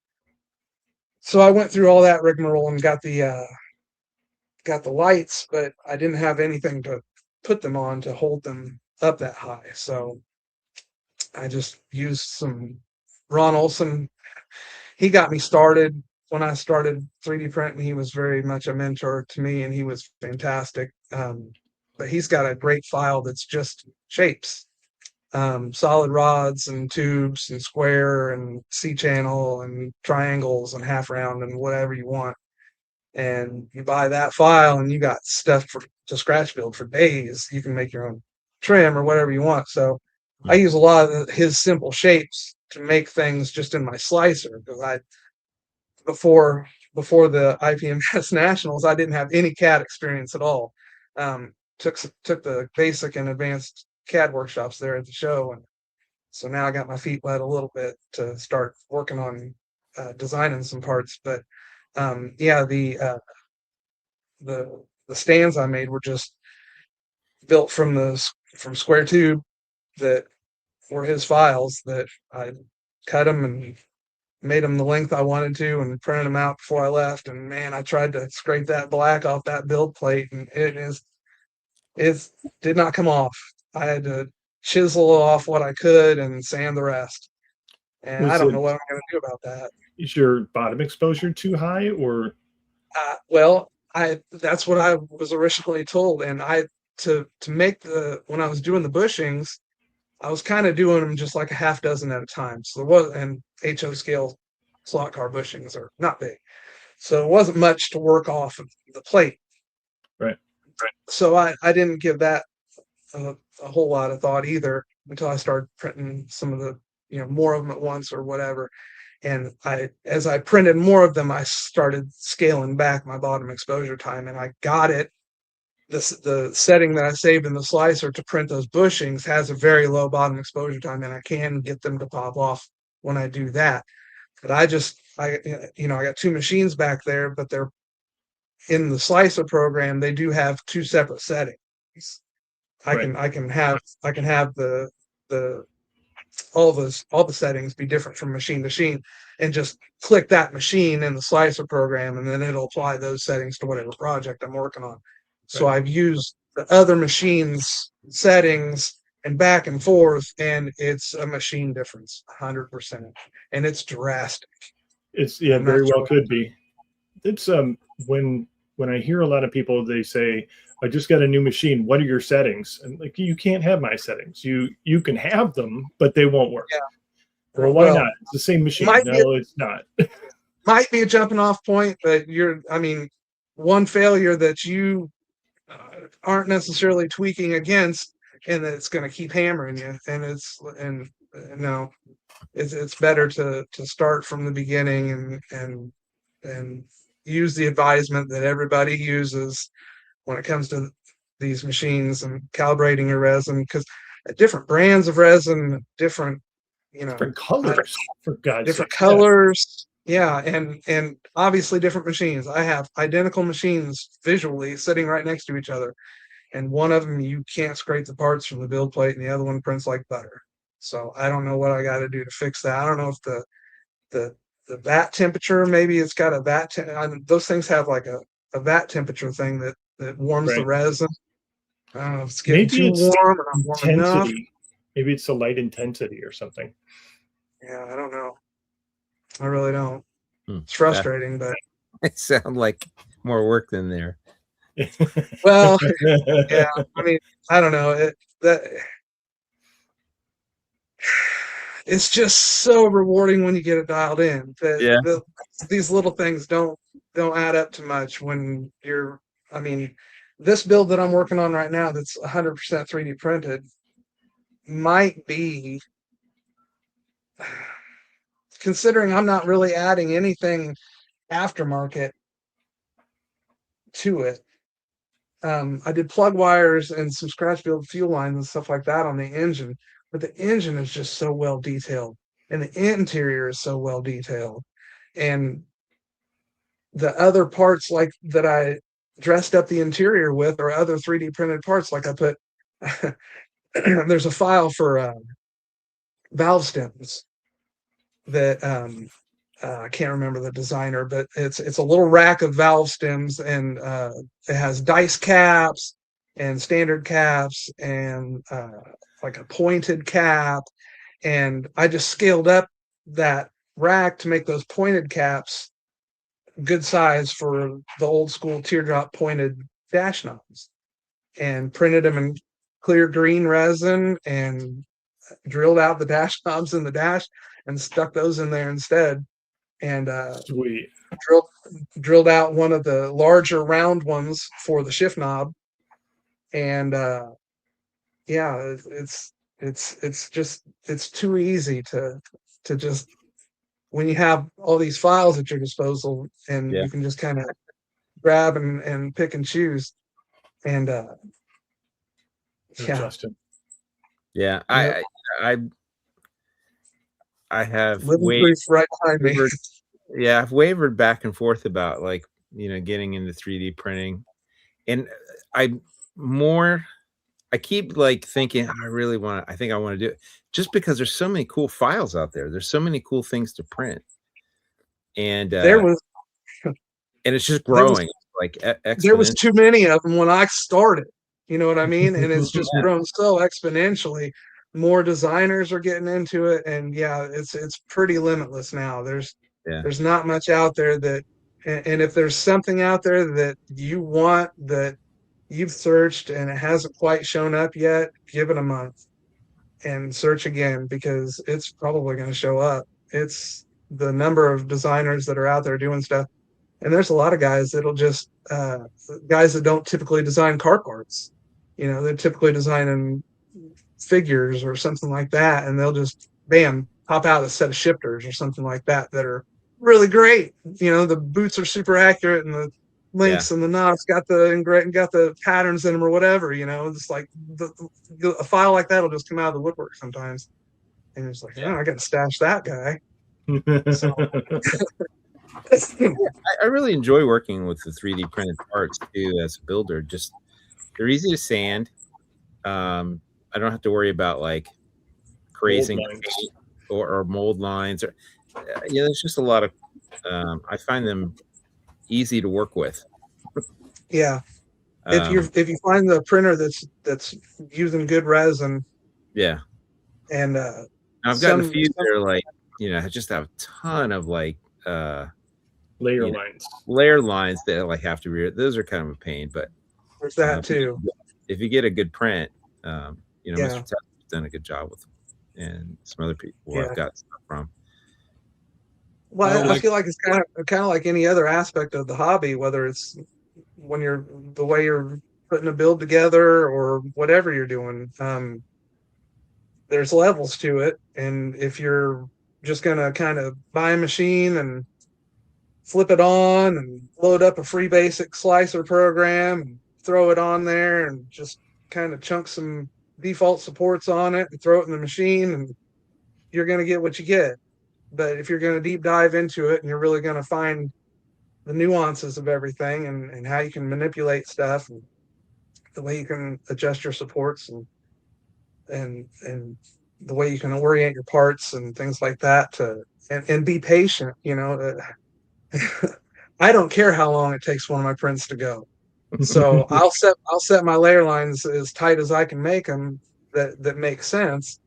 So I went through all that rigmarole and got the lights, but I didn't have anything to put them on to hold them up that high. So I just used some Ron Olson. He got me started when I started 3D printing. He was very much a mentor to me, and he was fantastic. But he's got a great file that's just shapes, solid rods and tubes and square and C-channel and triangles and half round and whatever you want. And you buy that file, and you got stuff to scratch build for days. You can make your own trim or whatever you want. So I use a lot of his simple shapes to make things just in my slicer, because before the IPMS Nationals, I didn't have any CAD experience at all. Took the basic and advanced CAD workshops there at the show, and so now I got my feet wet a little bit to start working on designing some parts. But yeah, the stands I made were just built from square tube that were his files, that I cut them and made them the length I wanted to and printed them out before I left. And man, I tried to scrape that black off that build plate, and it did not come off. I had to chisel off what I could and sand the rest. And I don't know what I'm going to do about that. Is your bottom exposure too high, or? Well, that's what I was originally told. And to make when I was doing the bushings, I was kind of doing them just like a half dozen at a time. So and HO scale slot car bushings are not big. So it wasn't much to work off of the plate. Right. So I didn't give that a whole lot of thought either until I started printing some of the, more of them at once or whatever. And as I printed more of them, I started scaling back my bottom exposure time, and I got it. The setting that I saved in the slicer to print those bushings has a very low bottom exposure time, and I can get them to pop off when I do that. But I got 2 machines back there, but they're in the slicer program. They do have 2 separate settings. I can have the all the settings be different from machine to machine, and just click that machine in the slicer program, and then it'll apply those settings to whatever project I'm working on. So Right. I've used the other machines settings and back and forth, and it's a machine difference, 100%, and it's drastic. It's I'm not very well sure. could be. It's when I hear a lot of people, they say, I just got a new machine. What are your settings? And like, you can't have my settings. You can have them, but they won't work. Yeah. Well, why Well, not? It's the same machine. might be No, it's not. might be a jumping off point, but one failure that you aren't necessarily tweaking against, and it's going to keep hammering you. And no, it's better to start from the beginning and use the advisement that everybody uses when it comes to these machines and calibrating your resin, because different brands of resin, different Different colors, for God's different sake. colors. Yeah, and obviously different machines. I have identical machines visually sitting right next to each other, and one of them you can't scrape the parts from the build plate, and the other one prints like butter. So I don't know what I got to do to fix that. I don't know if the vat temperature, maybe it's got a vat. Those things have like a vat temperature thing that warms the Right. resin. I don't know if it's getting Maybe too it's warm or not warm enough. intensity. Maybe it's a light intensity or something. Yeah, I don't know. I really don't. Hmm. It's frustrating, but It sounds like more work than there. well, yeah. I mean, I don't know. It's just so rewarding when you get it dialed in. Yeah. These little things don't add up to much when you're. I mean, this build that I'm working on right now, that's 100% 3D printed, might be, considering I'm not really adding anything aftermarket to it. I did plug wires and some scratch build fuel lines and stuff like that on the engine, but the engine is just so well detailed, and the interior is so well detailed, and the other parts like that I dressed up the interior with are other 3D printed parts. Like I put, there's a file for valve stems that I can't remember the designer, but it's a little rack of valve stems, and it has dice caps and standard caps and like a pointed cap. And I just scaled up that rack to make those pointed caps good size for the old school teardrop pointed dash knobs, and printed them in clear green resin and drilled out the dash knobs in the dash and stuck those in there instead. And Sweet. drilled out one of the larger round ones for the shift knob. And yeah, it's too easy to just, when you have all these files at your disposal, and Yeah. you can just kind of grab and pick and choose. And yeah, Justin. Yeah. Yep. I have living proof right behind me. wavered, yeah, I've wavered back and forth about like, getting into 3D printing. And I keep like thinking, I think I want to do it, just because there's so many cool files out there. There's so many cool things to print. And There was and it's just growing like there was exponentially. too many of them when I started. You know what I mean? And it's just grown so exponentially. More designers are getting into it, and yeah, it's pretty limitless now. There's not much out there that, and if there's something out there that you want, that you've searched and it hasn't quite shown up yet, give it a month and search again, because it's probably going to show up. It's the number of designers that are out there doing stuff. And there's a lot of guys that'll just guys that don't typically design car parts. They're typically designing figures or something like that, and they'll just bam pop out a set of shifters or something like that are really great. The boots are super accurate, and the links and the knobs got the patterns in them or whatever. It's like a file like that will just come out of the woodwork sometimes, and it's like, oh, I got to stash that guy. So. I really enjoy working with the 3D printed parts too as a builder. Just they're easy to sand. I don't have to worry about like crazing Mold lines. or mold lines, or there's just a lot of. I find them easy to work with. Yeah. If you find the printer that's using good resin yeah, and I've gotten a few that are like just have a ton of like Layer lines. layer lines that like have to be. Those are kind of a pain, but there's that too. if you get a good print, Mr. Yeah. Ted's done a good job with them, and some other people Yeah. I've got stuff from. Well, Well, I feel like it's kind of like any other aspect of the hobby, whether it's when you're the way you're putting a build together or whatever you're doing. There's levels to it, and if you're just gonna kind of buy a machine and flip it on and load up a free basic slicer program and throw it on there and just kind of chunk some default supports on it and throw it in the machine, and you're going to get what you get. But if you're going to deep dive into it and you're really going to find the nuances of everything and how you can manipulate stuff and the way you can adjust your supports and the way you can orient your parts and things like that and be patient, I don't care how long it takes one of my prints to go. So I'll set my layer lines as tight as I can make them that make sense,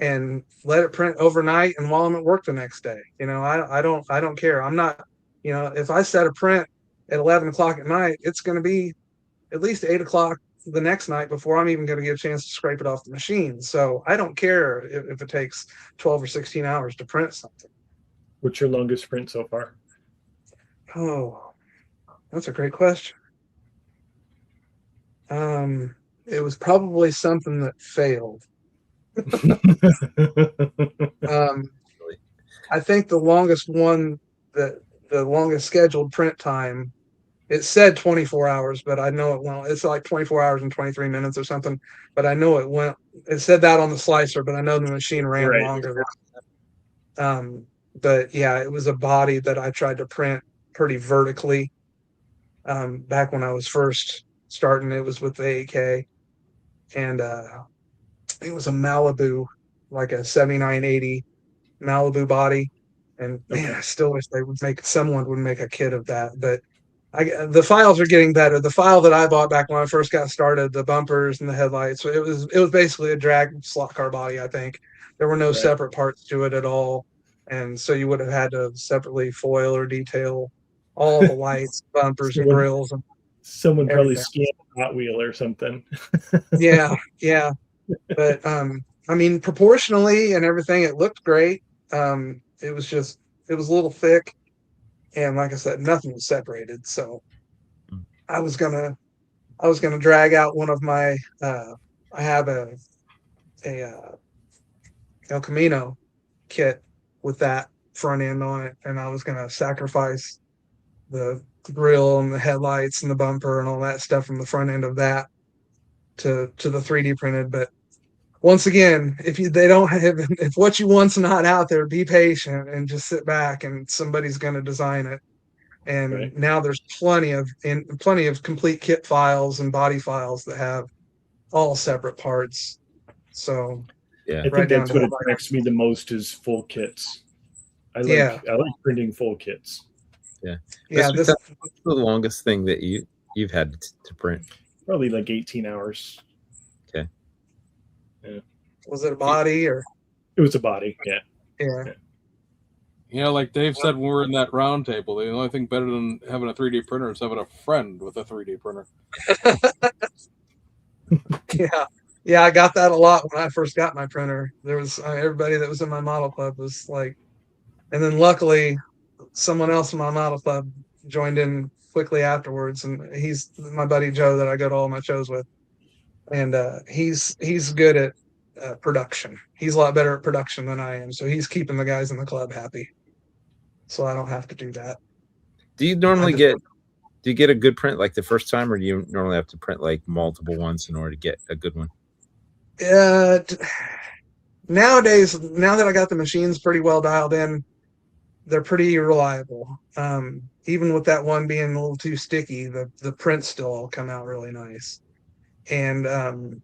and let it print overnight and while I'm at work the next day. I don't care. I'm not, if I set a print at 11 o'clock at night, it's going to be at least 8 o'clock the next night before I'm even going to get a chance to scrape it off the machine. So I don't care if it takes 12 or 16 hours to print something. What's your longest print so far? Oh, that's a great question. It was probably something that failed. I think the longest scheduled print time, it said 24 hours, but I know it's like 24 hours and 23 minutes or something, but I know it said that on the slicer, but I know the machine ran Right. longer than that. But yeah, it was a body that I tried to print pretty vertically. Back when I was first starting, it was with the 8K, and it was a Malibu, like a 7980 Malibu body. And man, I still wish someone would make a kit of that. But the files are getting better. The file that I bought back when I first got started, the bumpers and the headlights, it was basically a drag slot car body. I think there were no separate parts to it at all, and so you would have had to separately foil or detail all the lights, bumpers, and grills. And someone probably scanned a Hot Wheel or something. Yeah. But I mean, proportionally and everything, it looked great. It was a little thick, and like I said, nothing was separated. So I was gonna drag out one of my. I have a El Camino kit with that front end on it, and I was gonna sacrifice the grill and the headlights and the bumper and all that stuff from the front end of that to the 3D printed. But once again, if what you want's not out there, be patient and just sit back, and somebody's going to design it. And now there's plenty of complete kit files and body files that have all separate parts. So yeah, I think that's what attracts me the most is full kits. I like printing full kits. Yeah. What's the longest thing that you've had to print? Probably like 18 hours. Okay. Yeah. Was it a body or? It was a body. Yeah. Yeah, like Dave said when we were in that round table, the only thing better than having a 3D printer is having a friend with a 3D printer. Yeah, I got that a lot when I first got my printer. There was everybody that was in my model club was like, and then luckily someone else in my model club joined in quickly afterwards, and he's my buddy Joe that I go to all my shows with, and he's good at production. He's a lot better at production than I am, so he's keeping the guys in the club happy. So I don't have to do that. Do you normally get a good print like the first time, or do you normally have to print like multiple ones in order to get a good one? Nowadays, now that I got the machines pretty well dialed in, they're pretty reliable. Even with that one being a little too sticky, the prints still all come out really nice. And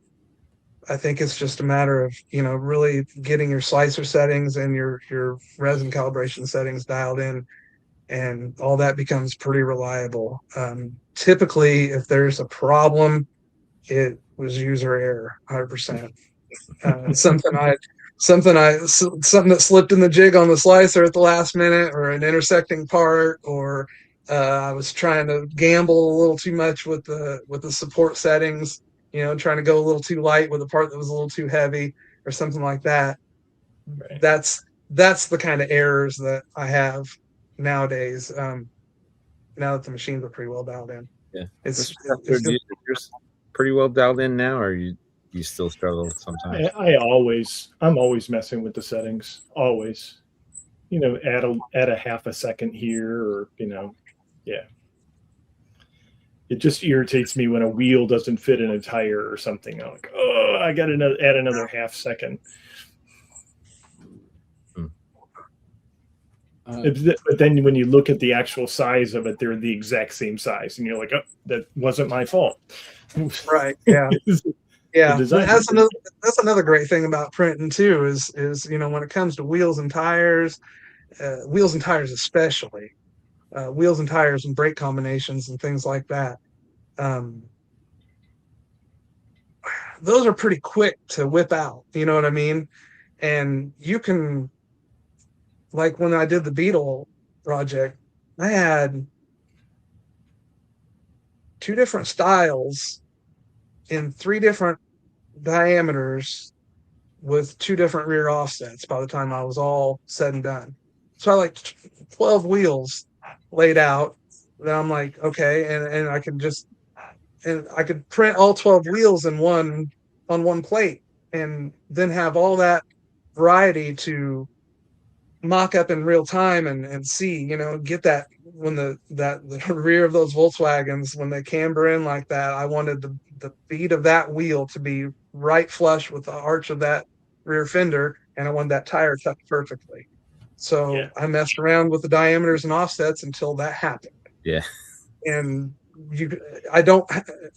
I think it's just a matter of, really getting your slicer settings and your resin calibration settings dialed in, and all that becomes pretty reliable. Typically, if there's a problem, it was user error, 100%. Something that slipped in the jig on the slicer at the last minute, or an intersecting part, or I was trying to gamble a little too much with the support settings, trying to go a little too light with a part that was a little too heavy, or something like that. Right. That's the kind of errors that I have nowadays. Now that the machines are pretty well dialed in. Yeah. It's Yours pretty well dialed in now, or you still struggle sometimes? I'm always messing with the settings. Always, add a half a second here, or yeah. It just irritates me when a wheel doesn't fit in a tire or something. I'm like, oh, I got to add another half second. But then when you look at the actual size of it, they're the exact same size, and you're like, oh, that wasn't my fault. Right. Yeah. Yeah. That's another great thing about printing too, is when it comes to wheels and tires especially, wheels and tires and brake combinations and things like that. Those are pretty quick to whip out. You know what I mean? And you can, like when I did the Beetle project, I had 2 different styles in 3 different diameters with 2 different rear offsets by the time I was all said and done. So I like 12 wheels laid out. Then I'm like, okay, and I could print all 12 wheels on one plate, and then have all that variety to mock up in real time and see, get that when the rear of those Volkswagens, when they camber in like that, I wanted the bead of that wheel to be right flush with the arch of that rear fender, and I wanted that tire tucked perfectly. So yeah. I messed around with the diameters and offsets until that happened. Yeah. And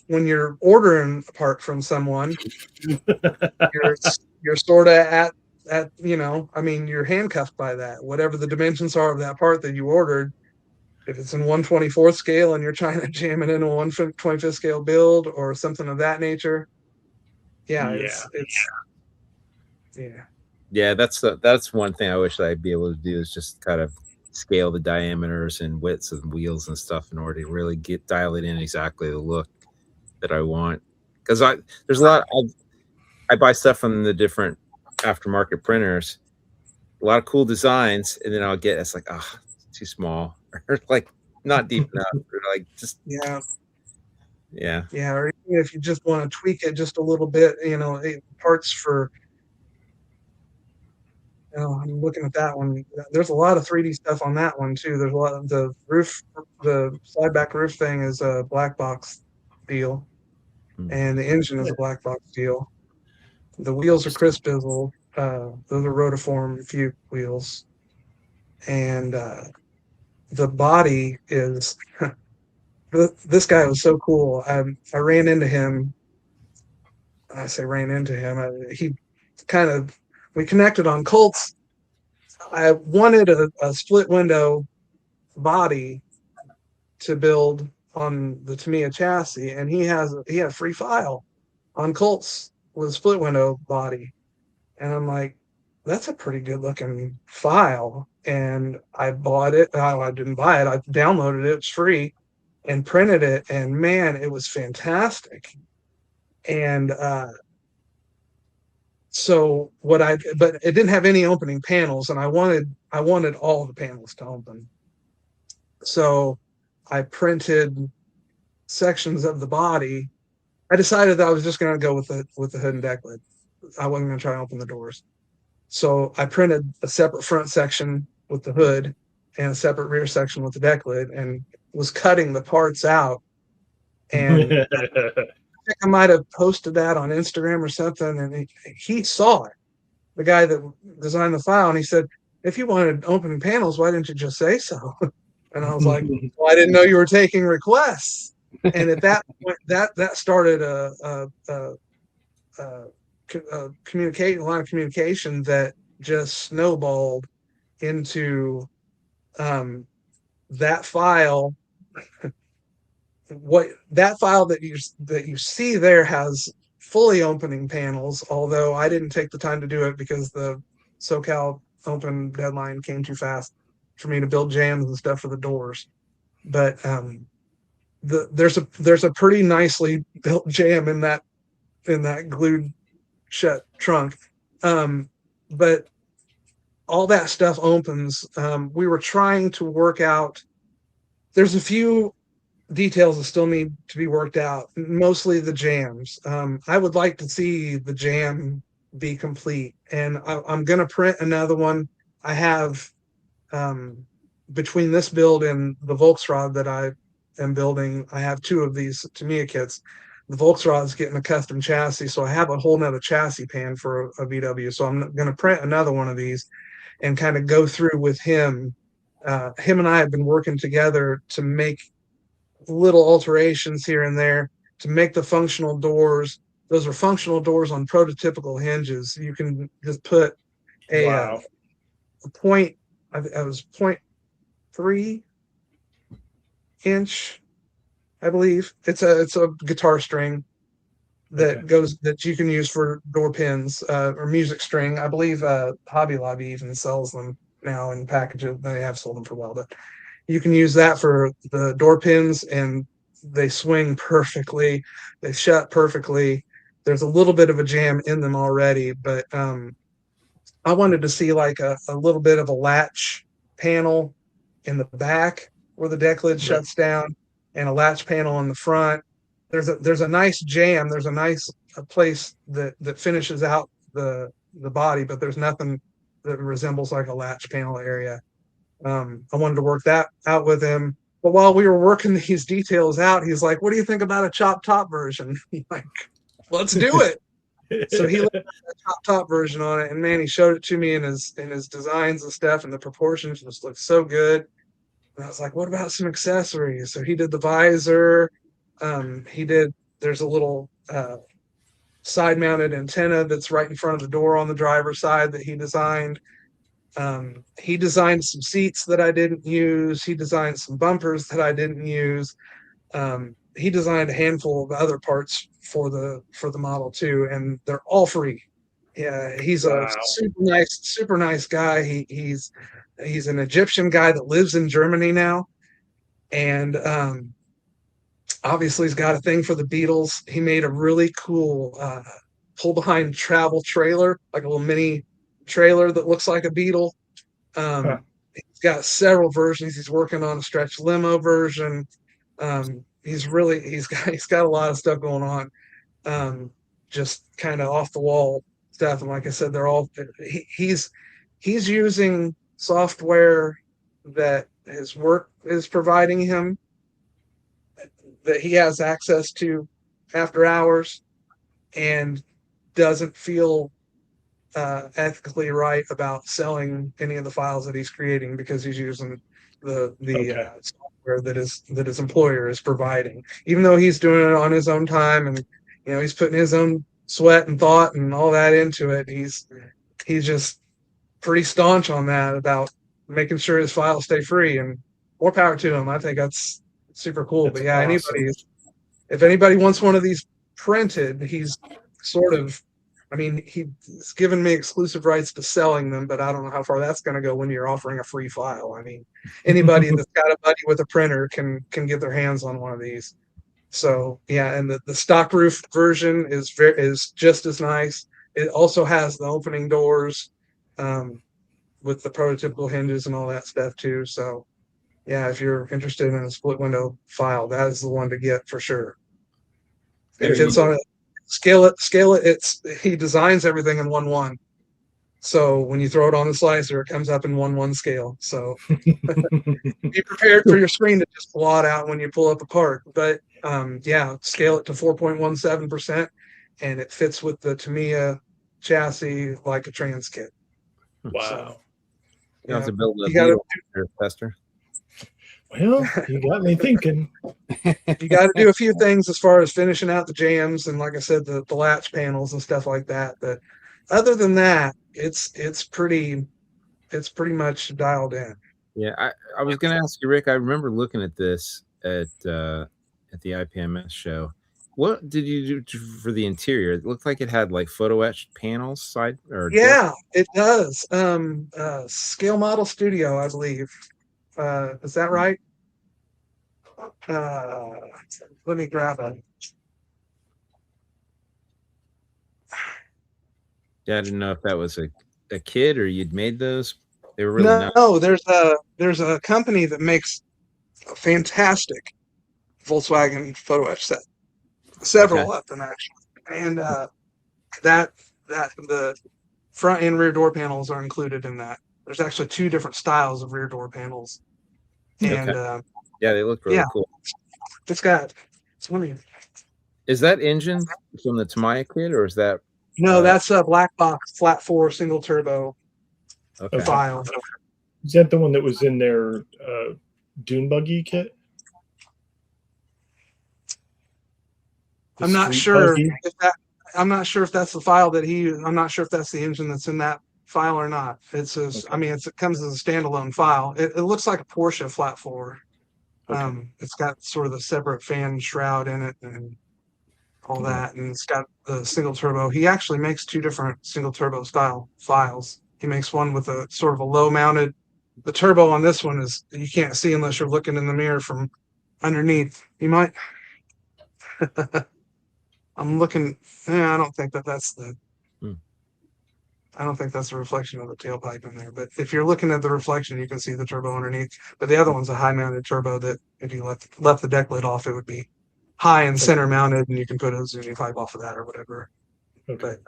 when you're ordering a part from someone, you're sort of at you're handcuffed by that. Whatever the dimensions are of that part that you ordered, if it's in 1/24th scale and you're trying to jam it into a 1/25th scale build or something of that nature, yeah, that's one thing I wish I'd be able to do, is just kind of scale the diameters and widths of the wheels and stuff in order to really dial it in exactly the look that I want. Because there's a lot. I buy stuff from the different aftermarket printers, a lot of cool designs, and then I'll get, it's like, oh, it's too small, or like not deep enough, or like just yeah. Or even if you just want to tweak it just a little bit, parts for. I'm looking at that one. There's a lot of 3D stuff on that one too. There's a lot of the slide back roof thing is a black box deal, and the engine is a black box deal. The wheels are Chris Bizzle. Those are rotiform Fuke wheels, and the body is. This guy was so cool. I ran into him. I say ran into him. We connected on Colts. I wanted a split window body to build on the Tamiya chassis, and he had a free file on Colts with a split window body, and I'm like, that's a pretty good looking file, and I bought it. I didn't buy it. I downloaded it. It's free, and printed it, and man, it was fantastic. And but it didn't have any opening panels, and I wanted all the panels to open. So I printed sections of the body. I decided that I was just going to go with the hood and deck lid. I wasn't going to try and open the doors. So I printed a separate front section with the hood and a separate rear section with the deck lid, and was cutting the parts out. And I think I might have posted that on Instagram or something, and he saw it, the guy that designed the file, and he said, if you wanted opening panels, why didn't you just say so? And I was like, well, I didn't know you were taking requests. And at that point, that started a line of communication that just snowballed into that file. What that file that you see there has fully opening panels, although I didn't take the time to do it because the SoCal Open deadline came too fast for me to build jams and stuff for the doors. But there's a pretty nicely built jam in that glued shut trunk. But all that stuff opens. We were trying to work out. There's a few details that still need to be worked out, mostly the jams. I would like to see the jam be complete, and I'm going to print another one. I have, between this build and the Volksrad that I am building, I have two of these Tamiya kits. The Volksrad's getting a custom chassis, so I have a whole nother chassis pan for a VW. So I'm going to print another one of these and kind of go through with him. Him and I have been working together to make little alterations here and there to make the functional doors. Those are functional doors on prototypical hinges. You can just put a point. I was 0.3 inch, I believe. It's a guitar string that goes that you can use for door pins or music string. I believe Hobby Lobby even sells them now in packages. They have sold them for a while, but you can use that for the door pins, and they swing perfectly. They shut perfectly. There's a little bit of a jam in them already, but I wanted to see like a little bit of a latch panel in the back where the deck lid shuts down, and a latch panel in the front. There's a nice jam. There's a nice place that finishes out the body, but there's nothing that resembles like a latch panel area. I wanted to work that out with him. But while we were working these details out, he's like, "What do you think about a chop top version?" I'm like, "Let's do it." So he looked at the top version on it, and man, he showed it to me in his designs and stuff, and the proportions just looked so good. And I was like, "What about some accessories?" So he did the visor. There's a little side-mounted antenna that's right in front of the door on the driver's side that he designed. He designed some seats that I didn't use. He designed some bumpers that I didn't use. He designed a handful of other parts for the model too, and they're all free. Yeah, he's a super nice guy. He's an Egyptian guy that lives in Germany now, and obviously he's got a thing for the Beatles. He made a really cool pull behind travel trailer, like a little mini trailer that looks like a Beetle. He's got several versions. He's working on a stretch limo version. He's got a lot of stuff going on, just kind of off the wall stuff. And like I said, he's using software that his work is providing him, that he has access to after hours, and doesn't feel ethically right about selling any of the files that he's creating because he's using the software that his employer is providing, even though he's doing it on his own time, and he's putting his own sweat and thought and all that into it. He's just pretty staunch on that about making sure his files stay free, and more power to him. I think that's super cool. But yeah, awesome. If anybody wants one of these printed, he's he's given me exclusive rights to selling them, but I don't know how far that's going to go when you're offering a free file. I mean, anybody that's got a buddy with a printer can get their hands on one of these. So yeah, and the stock roof version is just as nice. It also has the opening doors with the prototypical hinges and all that stuff too. So yeah, if you're interested in a split window file, that is the one to get for sure. If it's on it, scale it. He designs everything in 1:1. So when you throw it on the slicer, it comes up in 1:1 scale. So be prepared for your screen to just blot out when you pull up a part. But scale it to 4.17%, and it fits with the Tamiya chassis like a trans kit. Wow. You have to build a Beetle tester. Well, you got me thinking. You got to do a few things as far as finishing out the jams and, like I said, the latch panels and stuff like that. But other than that, it's pretty much dialed in. Yeah, I was going to ask you, Rick. I remember looking at this at the IPMS show. What did you do for the interior? It looked like it had like photo etched panels side or Yeah, it does. Scale Model Studio, I believe. Is that right? Let me grab it. Yeah, I didn't know if that was a kid or you'd made those. They were really nice. No, there's a company that makes a fantastic Volkswagen photo etch set. Several of them actually, and that the front and rear door panels are included in that. There's actually two different styles of rear door panels, and yeah, they look really cool. It's got. Let me. Is that engine from the Tamiya kit, or is that? No, that's a black box flat 4 single turbo file. Is that the one that was in their dune buggy kit? I'm not sure if that. I'm not sure if that's the file that he used. I'm not sure if that's the engine that's in that file or not. It's I mean, it comes as a standalone file. It looks like a Porsche flat 4. It's got sort of the separate fan shroud in it and all that, and it's got the single turbo. He actually makes two different single turbo style files. He makes one with a sort of a low mounted. The turbo on this one is you can't see unless you're looking in the mirror from underneath. You might. I'm looking. I don't think that's the. I don't think that's a reflection of the tailpipe in there. But if you're looking at the reflection, you can see the turbo underneath. But the other one's a high-mounted turbo that if you left the deck lid off, it would be high and center mounted, and you can put a Zuni pipe off of that or whatever. But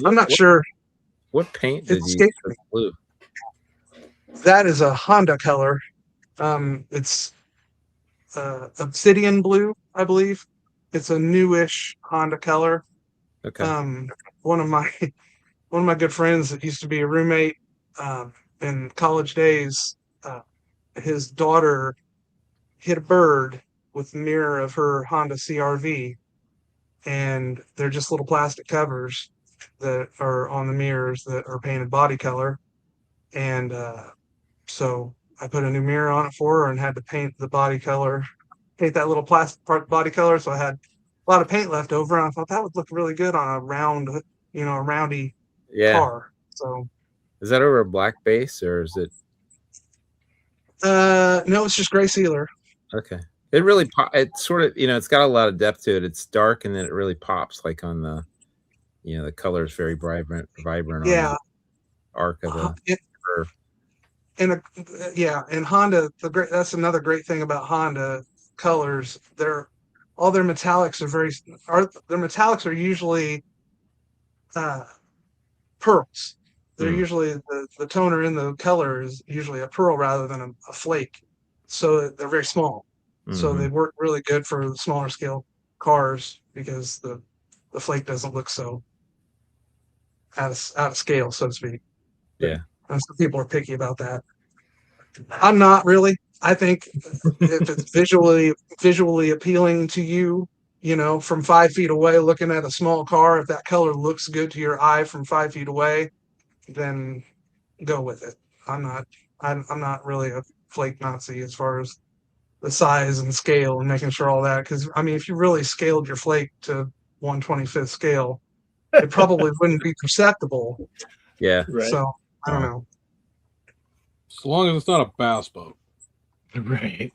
I'm not sure. What paint did you use for blue? That is a Honda color. It's obsidian blue, I believe. It's a newish Honda color. Okay. One of my good friends that used to be a roommate in college days, his daughter hit a bird with the mirror of her Honda CRV, and they're just little plastic covers that are on the mirrors that are painted body color. And so I put a new mirror on it for her and had to paint that little plastic part body color. So I had a lot of paint left over, and I thought that would look really good on a roundy car. So is that over a black base or is it? No, it's just gray sealer. Okay. It really it's sort of, it's got a lot of depth to it. It's dark and then it really pops like on the, the color is very vibrant on the arc of the curve. And Honda, that's another great thing about Honda colors. All their metallics are usually pearls. They're usually the toner in the color is usually a pearl rather than a flake. So they're very small. So they work really good for the smaller scale cars because the flake doesn't look so out of scale, so to speak. Yeah. And some people are picky about that. I'm not really. I think if it's visually appealing to you, from 5 feet away, looking at a small car, if that color looks good to your eye from 5 feet away, then go with it. I'm not really a flake Nazi as far as the size and scale and making sure all that. Because I mean, if you really scaled your flake to 1/25th scale, it probably wouldn't be perceptible. Yeah. Right. So I don't know. As long as it's not a bass boat. Right.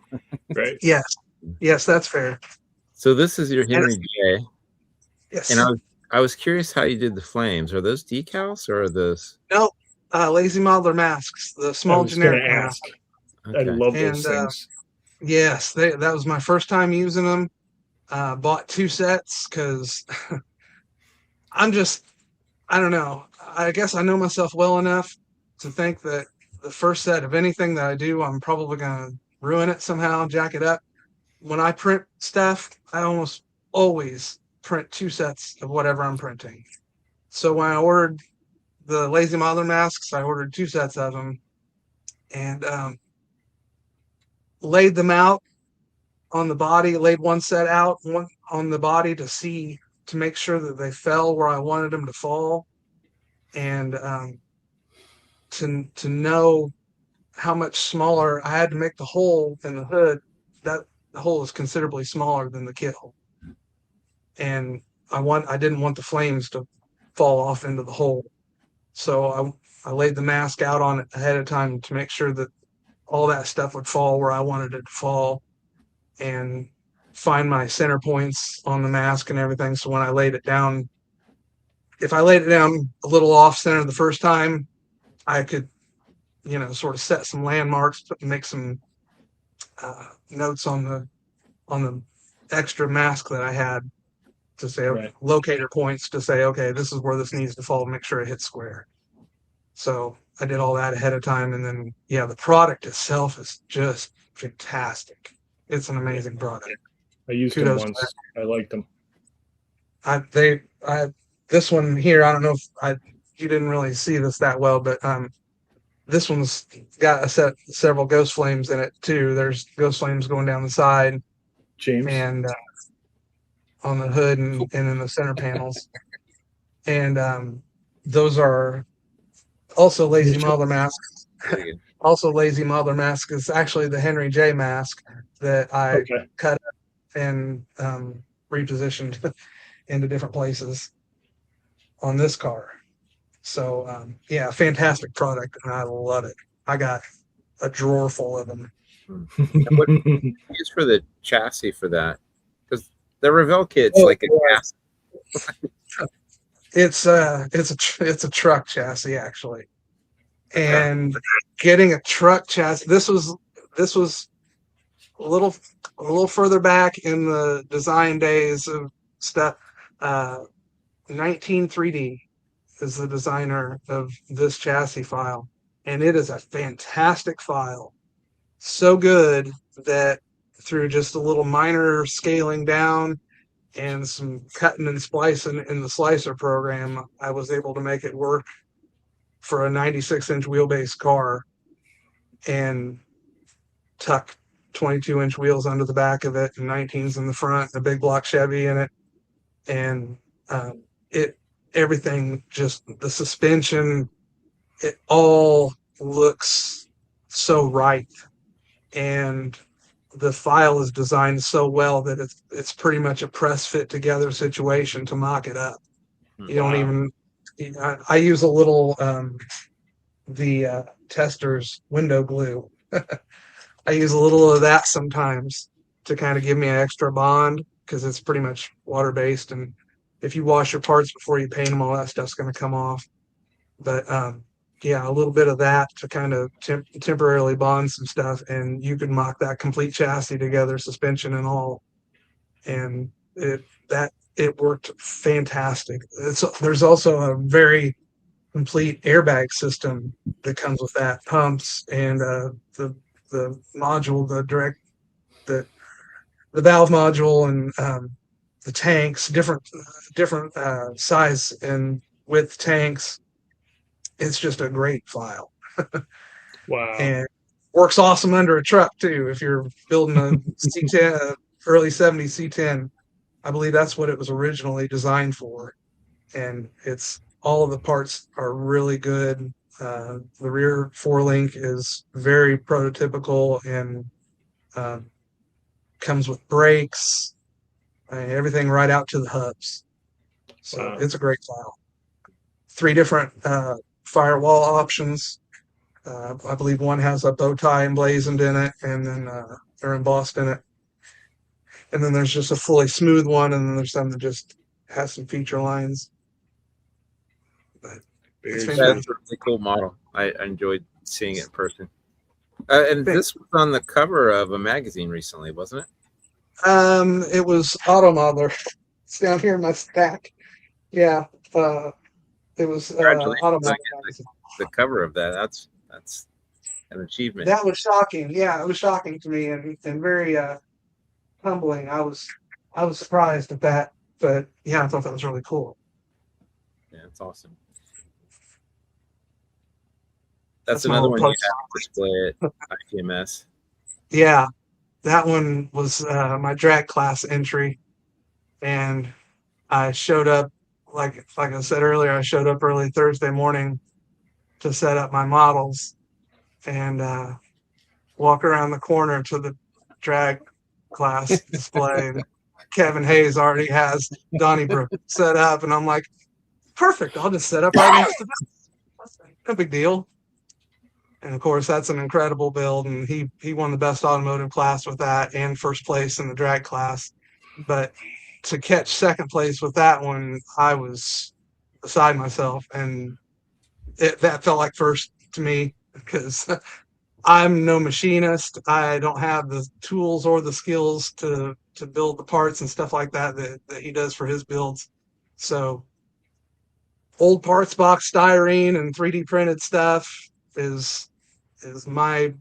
Right. Yes, that's fair. So this is your Henry J. Yes. And I was curious how you did the flames. Are those decals or are those? No, Lazy Modeler masks, the small generic mask. Okay. I love those things. Yes, that was my first time using them. Bought 2 sets because I don't know. I guess I know myself well enough to think that the first set of anything that I do, I'm probably going to ruin it somehow, jack it up. When I print stuff, I almost always print 2 sets of whatever I'm printing. So when I ordered the Lazy Modeler masks, I ordered 2 sets of them. And laid them out on the body, laid one set out one on the body to make sure that they fell where I wanted them to fall, and to know how much smaller I had to make the hole in the hood. That hole is considerably smaller than the kit hole, and I didn't want the flames to fall off into the hole, so I laid the mask out on it ahead of time to make sure that all that stuff would fall where I wanted it to fall, and find my center points on the mask and everything. So when I laid it down, if I laid it down a little off center the first time, I could, sort of set some landmarks, make some notes on the extra mask that I had to say, Right. locator points to say, okay, this is where this needs to fall. Make sure it hits square. So I did all that ahead of time, and then the product itself is just fantastic. It's an amazing product. I used them once. I liked them. This one here, I don't know if you didn't really see this that well, but this one's got several ghost flames in it too. There's ghost flames going down the side, James, and on the hood and in the center panels, and those are also lazy modeler masks. Also, lazy modeler mask is actually the Henry J mask that I cut up and repositioned into different places on this car. So fantastic product, and I love it. I got a drawer full of them. What do you use for the chassis for that? Because the Revell kit's like a gas. It's a truck chassis actually, and getting a truck chassis. This was a little further back in the design days of stuff. 19-3D is the designer of this chassis file, and it is a fantastic file. So good that through just a little minor scaling down and some cutting and splicing in the slicer program, I was able to make it work for a 96-inch wheelbase car and tuck 22-inch wheels under the back of it and 19s in the front, a big block Chevy in it, and everything, just the suspension, it all looks so right, and the file is designed so well that it's pretty much a press fit together situation to mock it up. You don't even. I use a little the tester's window glue. I use a little of that sometimes to kind of give me an extra bond, because it's pretty much water based, and if you wash your parts before you paint them, all that stuff's going to come off. But a little bit of that to kind of temporarily bond some stuff, and you can mock that complete chassis together, suspension and all, and it worked fantastic. There's also a very complete airbag system that comes with that, pumps and the module, the valve module, and the tanks, different size and width tanks. It's just a great file. Wow. And works awesome under a truck too. If you're building a C10, early 70s C10, I believe that's what it was originally designed for. And all of the parts are really good. The rear four-link is very prototypical and comes with brakes, everything right out to the hubs. So It's a great file. 3 different firewall options. I believe one has a bow tie emblazoned in it, and then they're embossed in it. And then there's just a fully smooth one, and then there's some that just has some feature lines. But That's a really cool model. I enjoyed seeing it in person. And this was on the cover of a magazine recently, wasn't it? It was Automotive. It's down here in my stack. Yeah. It was Automotive. The cover of that. That's an achievement. That was shocking. Yeah, it was shocking to me and very humbling. I was surprised at that, but I thought that was really cool. Yeah, it's awesome. That's another one you have to display at IPMS. Yeah, that one was my drag class entry, and I showed up like I said earlier. I showed up early Thursday morning to set up my models and walk around the corner to the drag class display, and Kevin Hayes already has Donnybrook set up, and I'm like, perfect. I'll just set up right next to this. No big deal. And of course, that's an incredible build, and he won the best automotive class with that, and first place in the drag class. But to catch second place with that one, I was beside myself, and that felt like first to me because I'm no machinist. I don't have the tools or the skills to build the parts and stuff like that he does for his builds. So old parts box styrene and 3D printed stuff is my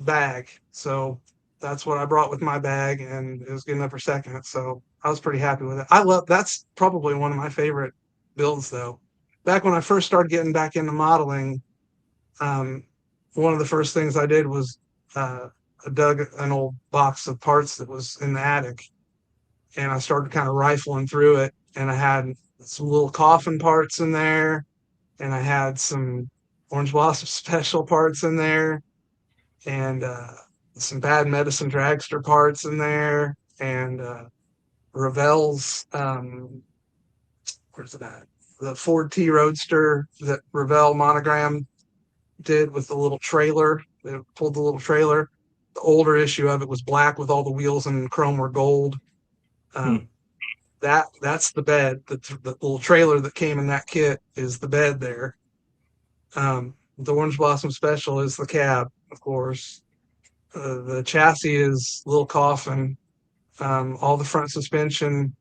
bag. So that's what I brought with my bag, and it was good enough for second. So I was pretty happy with it. That's probably one of my favorite builds though. Back when I first started getting back into modeling, one of the first things I did was I dug an old box of parts that was in the attic, and I started kind of rifling through it, and I had some little coffin parts in there, and I had some Orange Blossom special parts in there, and some Bad Medicine Dragster parts in there, and Ravel's where's it at? The Ford T Roadster that Ravel monogram did with the little trailer. They pulled the little trailer. The older issue of it was black with all the wheels and chrome were gold. That's the bed. The little trailer that came in that kit is the bed there. The Orange Blossom Special is the cab, of course. The chassis is little coffin. All the front suspension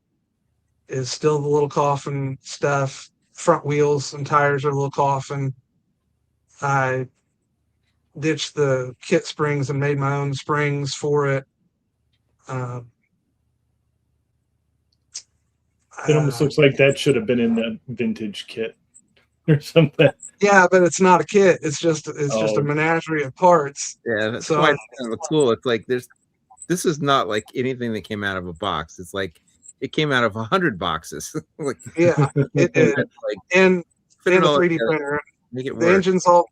is still the little coffin stuff. Front wheels and tires are little coffin. I ditched the kit springs and made my own springs for it. It almost looks like that should have been in the vintage kit or something. Yeah, but it's not a kit. It's just a menagerie of parts. Yeah, that's So why it's kind of cool. It's like this is not like anything that came out of a box. It's like it came out of 100 boxes. Like, yeah, it did. like And fit in it the all 3D together, printer, make it the work. engine's all,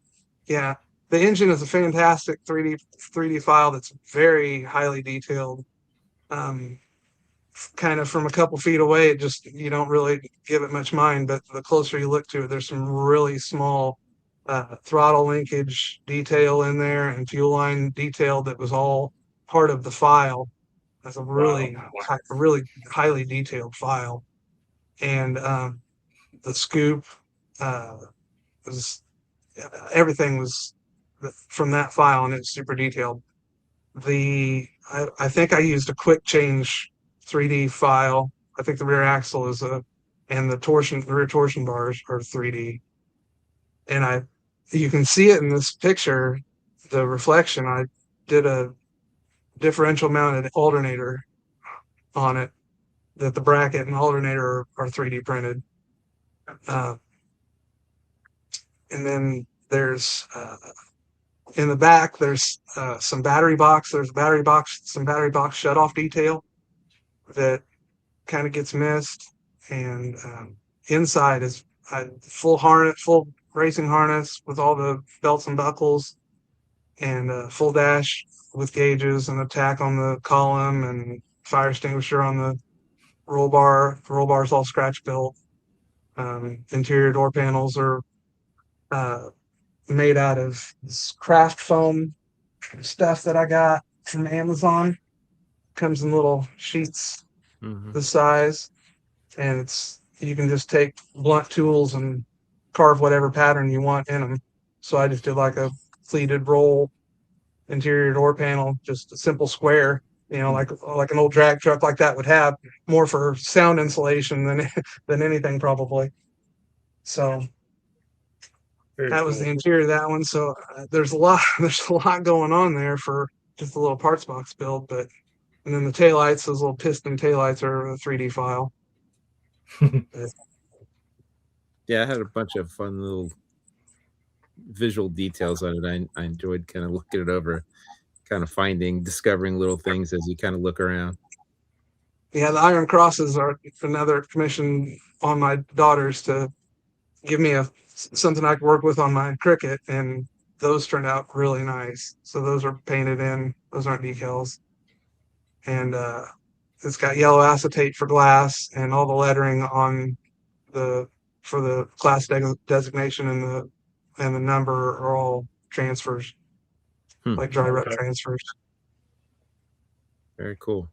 yeah, the engine is a fantastic 3D file that's very highly detailed. Kind of from a couple feet away, it just you don't really give it much mind, but the closer you look to it, there's some really small throttle linkage detail in there and fuel line detail that was all part of the file. That's a really really highly detailed file, and the scoop was everything was from that file, and it's super detailed. I think I used a quick change 3D file. I think the rear axle is and the rear torsion bars are 3D. And you can see it in this picture, the reflection. I did a differential mounted alternator on it, that the bracket and alternator are 3D printed. And then there's in the back, there's some battery box. There's some battery box shutoff detail that kind of gets missed. And inside is full racing harness with all the belts and buckles, and full dash with gauges and a tack on the column and fire extinguisher on the roll bar. The roll bar is all scratch built. Interior door panels are made out of this craft foam stuff that I got from Amazon. Comes in little sheets this size, and you can just take blunt tools and carve whatever pattern you want in them. So I just did like a pleated roll interior door panel, just a simple square, like an old drag truck like that would have, more for sound insulation than anything probably. So that was the interior of that one. So there's a lot going on there for just a little parts box build. But and then the taillights, those little piston taillights, are a 3D file. Yeah, I had a bunch of fun little visual details on it. I enjoyed kind of looking it over. kind of discovering little things as you kind of look around. Yeah, the Iron Crosses are another commission on my daughters to give me something I could work with on my Cricut, and those turned out really nice. So those are painted in; those aren't decals, and it's got yellow acetate for glass, and all the lettering on for the class designation and the number are all transfers, like dry rub transfers. Very cool.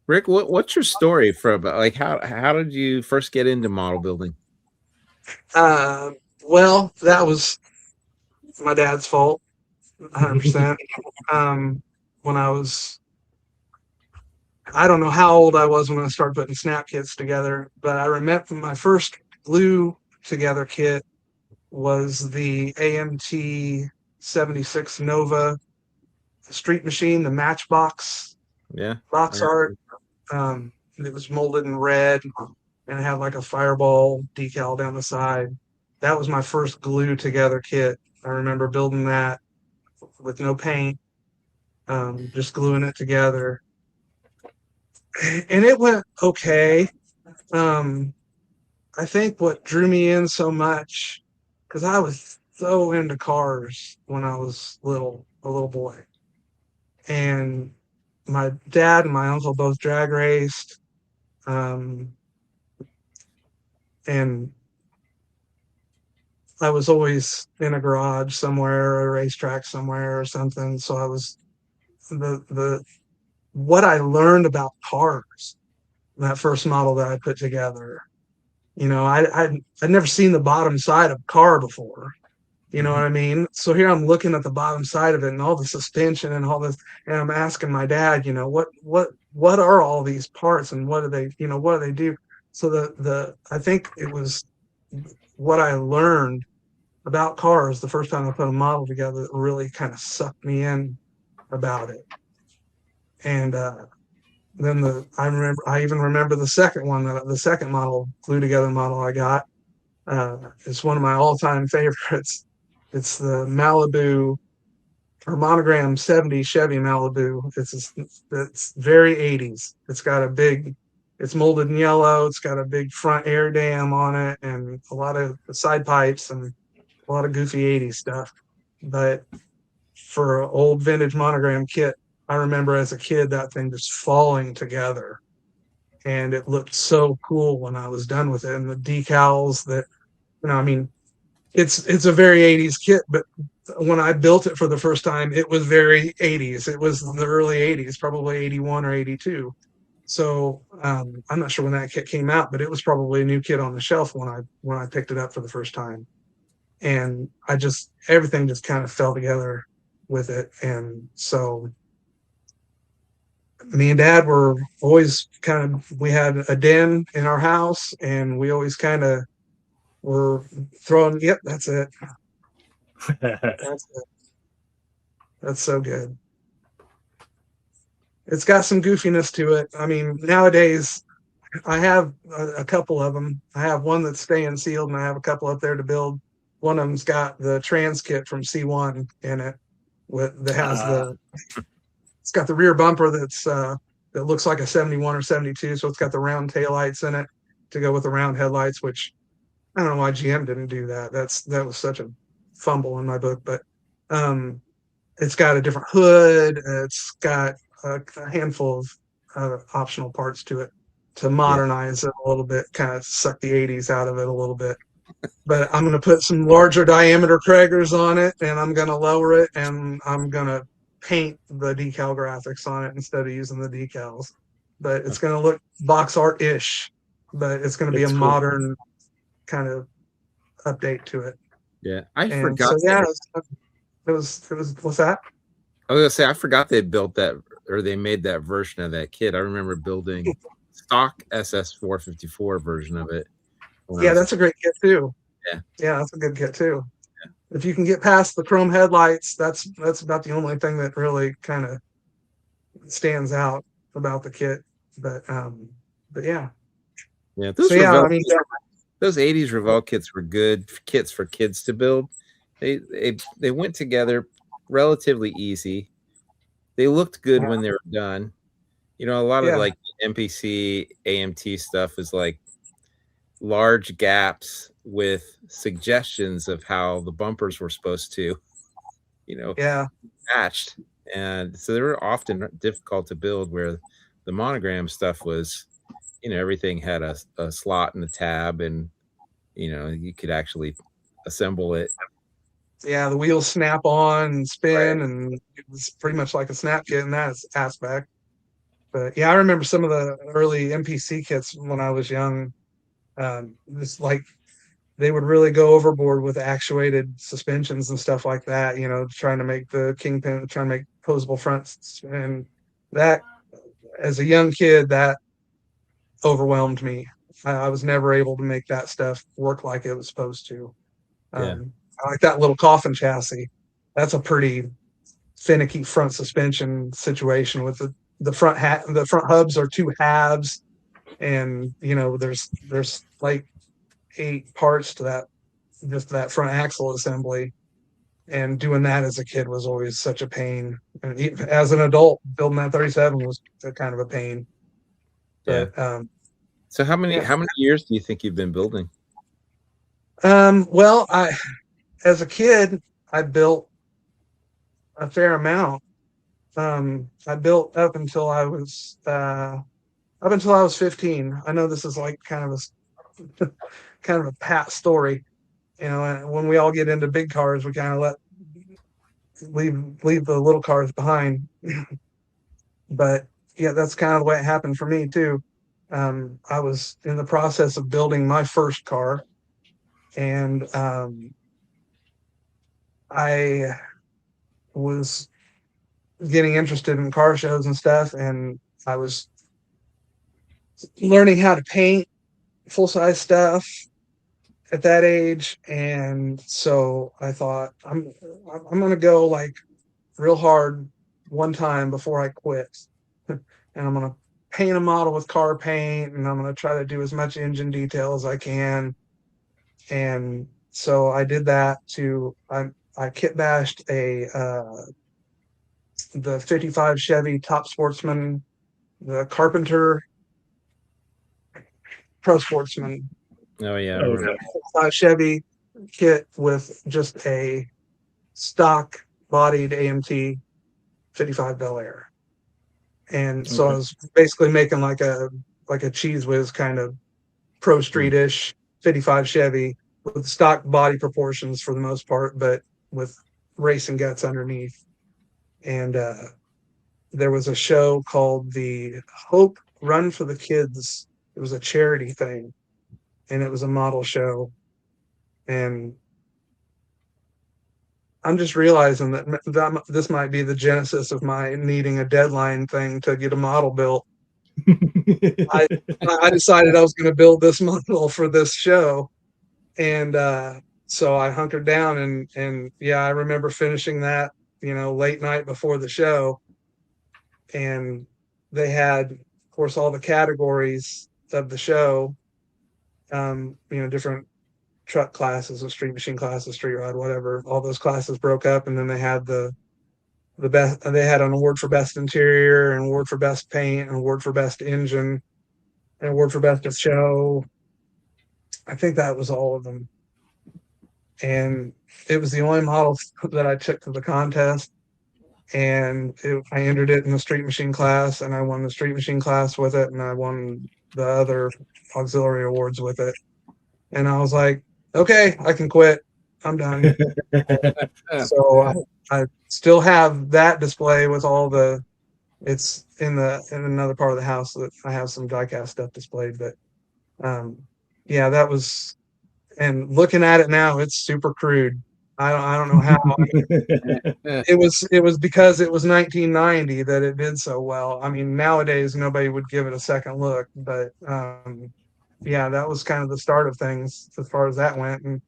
Rick, what's your story from, like, how did you first get into model building? Well, that was my dad's fault, 100%. When I don't know how old I was when I started putting snap kits together, but I remember my first glue together kit was the AMT 76 Nova street machine, the Matchbox box art. It was molded in red and it had like a fireball decal down the side. That was my first glue together kit. I remember building that with no paint, just gluing it together. And it went okay. I think what drew me in so much, because I was so into cars when I was a little boy. And my dad and my uncle both drag raced. And I was always in a garage somewhere, or a racetrack somewhere or something. So I was what I learned about cars, that first model that I put together, I'd never seen the bottom side of a car before. You know what I mean? So here I'm looking at the bottom side of it and all the suspension and all this, and I'm asking my dad, what are all these parts and what do they do? So I think it was what I learned about cars the first time I put a model together that really kind of sucked me in about it. And then I even remember the second one, the second model, glue together model I got. It's one of my all-time favorites. It's the Malibu, or Monogram 70 Chevy Malibu. It's very 80s. It's molded in yellow. It's got a big front air dam on it and a lot of side pipes and a lot of goofy 80s stuff. But for an old vintage Monogram kit, I remember as a kid that thing just falling together, and it looked so cool when I was done with it. And the decals that, it's a very 80s kit, but when I built it for the first time, it was very 80s. It was the early 80s, probably 81 or 82. So I'm not sure when that kit came out, but it was probably a new kit on the shelf when I picked it up for the first time. And everything just kind of fell together with it. And so me and Dad were always we had a den in our house, and we always kind of were throwing, yep, that's it. That's it. That's so good. It's got some goofiness to it. I mean, nowadays I have a couple of them. I have one that's staying sealed, and I have a couple up there to build. One of them's got the trans kit from C1 in it, it's got the rear bumper that looks like a 71 or 72, so it's got the round taillights in it to go with the round headlights, which I don't know why GM didn't do that. That was such a fumble in my book, but it's got a different hood. It's got a handful of optional parts to it to modernize it a little bit, kind of suck the 80s out of it a little bit. But I'm going to put some larger diameter Kragers on it, and I'm going to lower it, and I'm going to paint the decal graphics on it instead of using the decals. But it's going to look box art-ish, but it's going to be a modern kind of update to it. Yeah, I forgot. So, it was. What's that? I was going to say, I forgot they built that, or they made that version of that kit. I remember building stock SS454 version of it. Yeah, that's a great kit too. Yeah, that's a good kit too. Yeah. If you can get past the chrome headlights, that's about the only thing that really kind of stands out about the kit. But yeah. Yeah, those those 80s Revell kits were good kits for kids to build. They went together relatively easy. They looked good when they were done. You know, a lot of Yeah. like NPC, AMT stuff is like large gaps with suggestions of how the bumpers were supposed to, you know, Yeah. matched. And so they were often difficult to build, where the monogram stuff was, you know, everything had a slot and a tab, and, you know, you could actually assemble it. Yeah, the wheels snap on and spin, Right. and it's pretty much like a snap kit in that aspect. But yeah, I remember some of the early NPC kits when I was young. Just like they would really go overboard with actuated suspensions and stuff like that. You know, trying to make the kingpin, trying to make posable fronts, and that as a young kid, that overwhelmed me. I was never able to make that stuff work like it was supposed to. Yeah. I like that little coffin chassis. That's a pretty finicky front suspension situation with the front hubs are two halves, and you know there's like 8 parts to that, just that front axle assembly. And doing that as a kid was always such a pain, and even as an adult building that 37 was a kind of a pain. Yeah. But So how many yeah. years do you think you've been building? Well, as a kid I built a fair amount. I built up until I was 15. I know this is like kind of a pat story, you know. And when we all get into big cars, we kind of leave the little cars behind. But yeah, that's kind of the way it happened for me too. I was in the process of building my first car, and I was getting interested in car shows and stuff, and I was learning how to paint full size stuff at that age. And so I thought I'm gonna go like real hard one time before I quit. And I'm gonna paint a model with car paint, and I'm gonna try to do as much engine detail as I can. And so I did that to I kit bashed the 55 Chevy Top Sportsman, the Carpenter Pro Sportsman. Oh yeah. I Oh, remember. okay. Chevy kit with just a stock bodied AMT 55 Bel Air. And so I was basically making like a cheese whiz kind of pro street-ish 55 Chevy with stock body proportions for the most part, but with racing guts underneath. And there was a show called the Hope Run for the Kids. It was a charity thing, and it was a model show. And I'm just realizing that this might be the genesis of my needing a deadline thing to get a model built. I decided I was going to build this model for this show, and so I hunkered down, and yeah, I remember finishing that, you know, late night before the show, and they had, of course, all the categories of the show, you know, different truck classes, a street machine class, a street rod, whatever. All those classes broke up, and then they had the best. They had an award for best interior, an award for best paint, an award for best engine, an award for best of show. I think that was all of them, and it was the only model that I took to the contest. And I entered it in the street machine class, and I won the street machine class with it, and I won the other auxiliary awards with it. And I was like, okay, I can quit. I'm done. So I still have that display with all the. It's in another part of the house that I have some diecast stuff displayed. But yeah, that was. And looking at it now, it's super crude. I don't know how. It was because it was 1990 that it did so well. I mean, nowadays nobody would give it a second look. But yeah, that was kind of the start of things as far as that went. And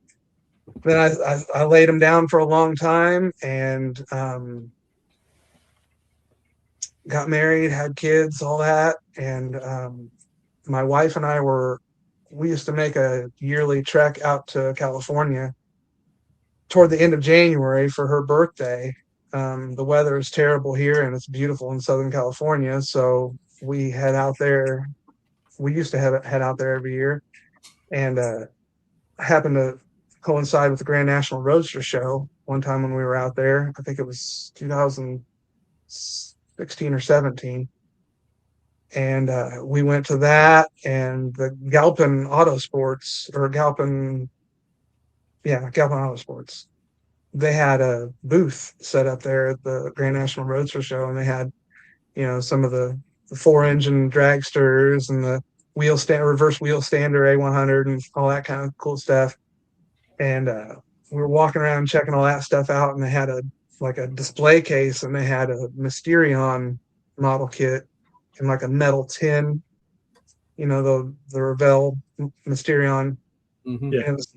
then I laid them down for a long time, and got married, had kids, all that. And my wife and we used to make a yearly trek out to California toward the end of January for her birthday. The weather is terrible here, and it's beautiful in Southern California. So we head out there. We used to head out there every year, and happened to coincide with the Grand National Roadster Show one time when we were out there. I think it was 2016 or 17. And we went to that, and the Galpin Autosports, or Galpin Autosports. They had a booth set up there at the Grand National Roadster Show, and they had, some of the 4-engine dragsters and the reverse wheel stander A100 and all that kind of cool stuff. And we were walking around checking all that stuff out, and they had a display case, and they had a Mysterion model kit in like a metal tin, the Revell Mysterion. Mm-hmm. Yeah. And it was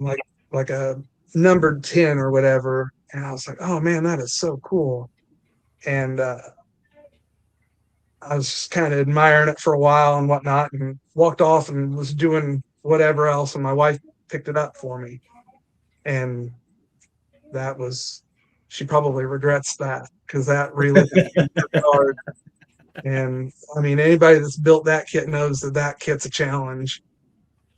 like a numbered 10 or whatever. And I was like, oh man, that is so cool. And I was just kind of admiring it for a while and whatnot, and walked off and was doing whatever else. And my wife picked it up for me. And she probably regrets that, because that really hard. And I mean, anybody that's built that kit knows that kit's a challenge.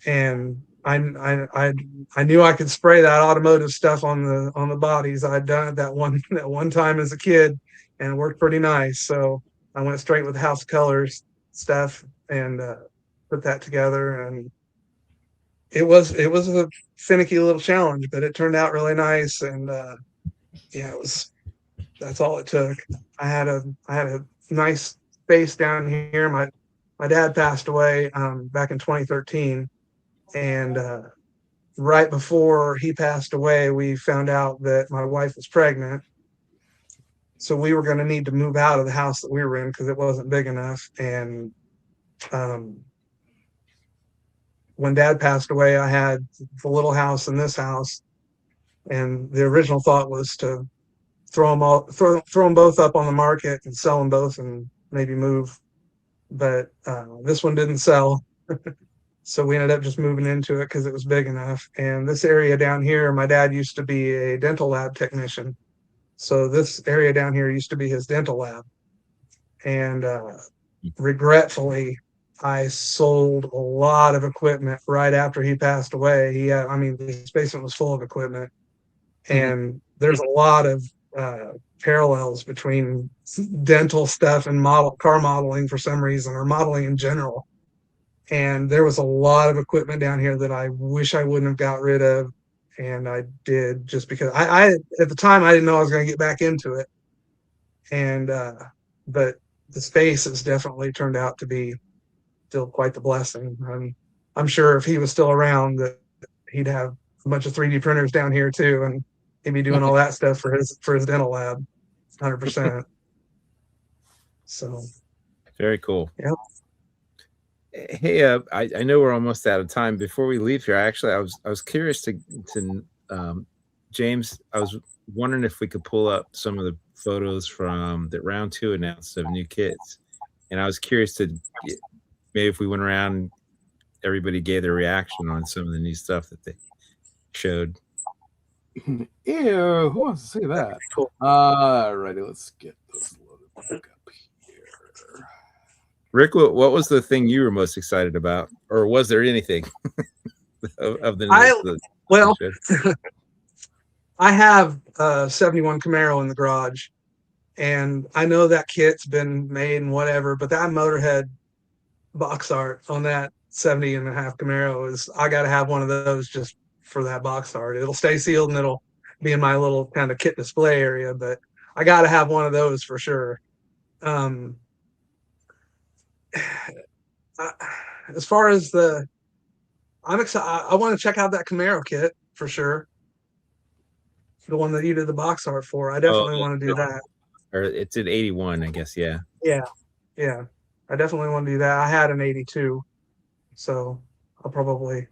And I knew I could spray that automotive stuff on the bodies. I'd done it that one time as a kid, and it worked pretty nice. So I went straight with house colors stuff and put that together. And it was a finicky little challenge, but it turned out really nice. And that's all it took. I had a nice space down here. My dad passed away back in 2013, and right before he passed away, we found out that my wife was pregnant. So we were going to need to move out of the house that we were in because it wasn't big enough. And when Dad passed away, I had the little house and this house, and the original thought was to throw them both up on the market and sell them both and maybe move. But this one didn't sell. So we ended up just moving into it because it was big enough. And this area down here, my dad used to be a dental lab technician. So this area down here used to be his dental lab. And regretfully, I sold a lot of equipment right after he passed away. His basement was full of equipment. And there's a lot of parallels between dental stuff and car modeling for some reason, or modeling in general. And there was a lot of equipment down here that I wish I wouldn't have got rid of, and I did, just because I at the time I didn't know I was going to get back into it. And but the space has definitely turned out to be still quite the blessing. I'm sure if he was still around, that he'd have a bunch of 3D printers down here too, and he'd be doing all that stuff for his dental lab, 100%. So very cool. Yeah. Hey, I know we're almost out of time. Before we leave here, actually, I was curious to James. I was wondering if we could pull up some of the photos from that round 2 announced of new kits, and I was curious to maybe if we went around, everybody gave their reaction on some of the new stuff that they showed. Ew, who wants to see that? Cool. Alrighty, let's get this loaded back up here. Rick, what was the thing you were most excited about, or was there anything of the? I have a 71 Camaro in the garage, and I know that kit's been made and whatever, but that Motorhead box art on that 70.5 Camaro I got to have one of those just for that box art. It'll stay sealed and it'll be in my little kind of kit display area, but I got to have one of those for sure. As far as I'm excited. I want to check out that Camaro kit for sure. The one that you did the box art for. I definitely want to do that. Or it's an 81, I guess. Yeah. Yeah. I definitely want to do that. I had an 82, so I'll probably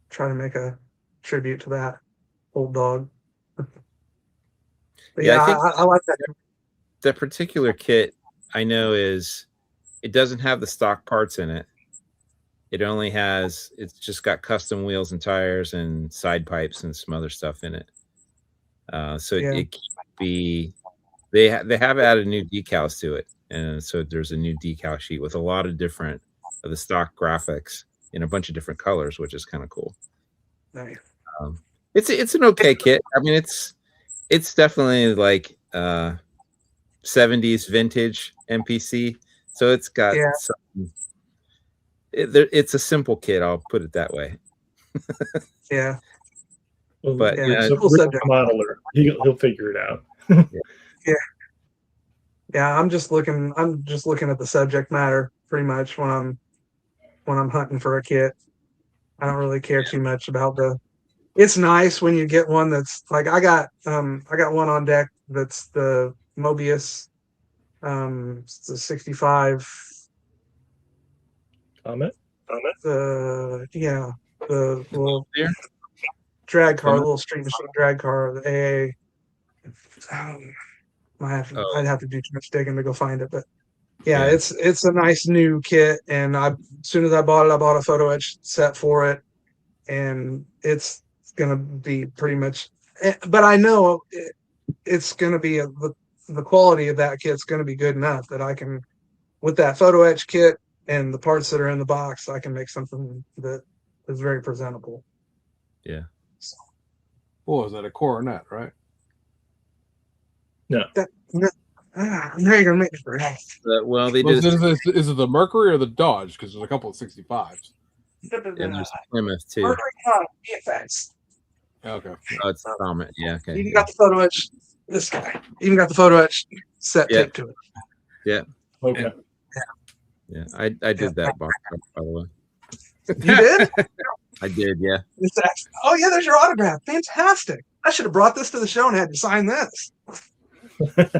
try to make a tribute to that old dog. But yeah, I like that. That particular kit, I know, it doesn't have the stock parts in it. It's just got custom wheels and tires and side pipes and some other stuff in it. So it can't be They have added new decals to it, and so there's a new decal sheet with a lot of different of the stock graphics in a bunch of different colors, which is kind of cool. Nice. It's an okay kit. I mean, it's definitely like 70s vintage MPC, so it's got Yeah. some, it's a simple kit. I'll put it that way. Yeah. Well, But, Yeah. yeah, so Cool Rick subject. Modeler, he'll figure it out. Yeah, I'm just looking at the subject matter pretty much when I'm hunting for a kit. I don't really care too much about the. It's nice when you get one that's like I got one on deck that's the Mobius, it's the 65, Comment? the little there. drag car, Plymouth? little street machine drag car, the AA. Oh. I'd have to do too much digging to go find it, but yeah, Yeah. it's a nice new kit, and as soon as I bought it, I bought a photo etch set for it, and it's gonna be pretty much. But I know it's gonna be the quality of that kit's gonna be good enough that I can, with that photo etch kit and the parts that are in the box, I can make something that is very presentable. Yeah. What was that? A coronet, right? No. Now you're gonna make me forget. Well, they Well, did. is it the Mercury or the Dodge? Because there's a couple of 65s. And there's Plymouth too. Mercury Con VFX. Okay. Oh, it's Comet. Yeah. Okay. Even got the photo etch. This guy even got the photo etch set Yeah. taped to it. Yeah. Okay. Yeah. I did that box art, by the way. You did? I did. Yeah. It's actually, oh yeah, there's your autograph. Fantastic. I should have brought this to the show and had you sign this. That'd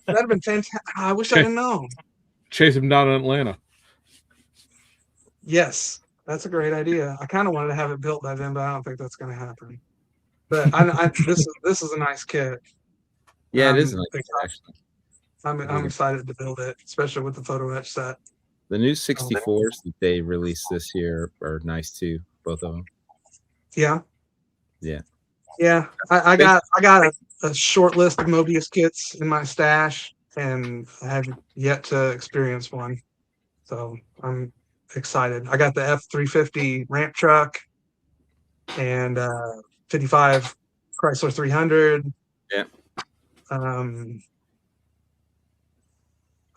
have been fantastic. I wish I didn't know. Chase him down in Atlanta. Yes, that's a great idea. I kind of wanted to have it built by then, but I don't think that's going to happen. But this is a nice kit. Yeah, it is Um, nice, actually. I'm excited to build it, especially with the photo etch set. The new 64s that they released this year are nice too, both of them. Yeah. Yeah. Yeah. I got a short list of Mobius kits in my stash, and I have yet to experience one. So I'm excited. I got the F350 ramp truck and 55 Chrysler 300. Yeah.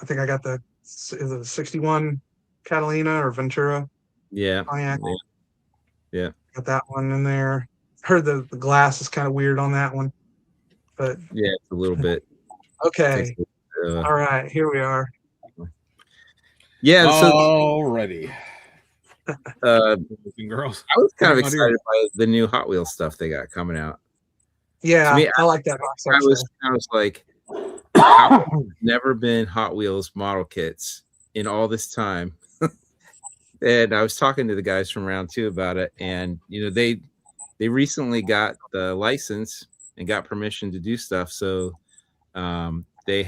I think I got the 61 Catalina or Ventura. Yeah. Pontiac. Yeah. Got that one in there. Heard the glass is kind of weird on that one, but Yeah, it's a little bit. okay. All right, here we are. Yeah. So Alrighty. Girls. I was kind of excited by the new Hot Wheels stuff they got coming out. Yeah, To me, I like that box. I was like, how have never been Hot Wheels model kits in all this time? And I was talking to the guys from round 2 about it, and they recently got the license and got permission to do stuff. So they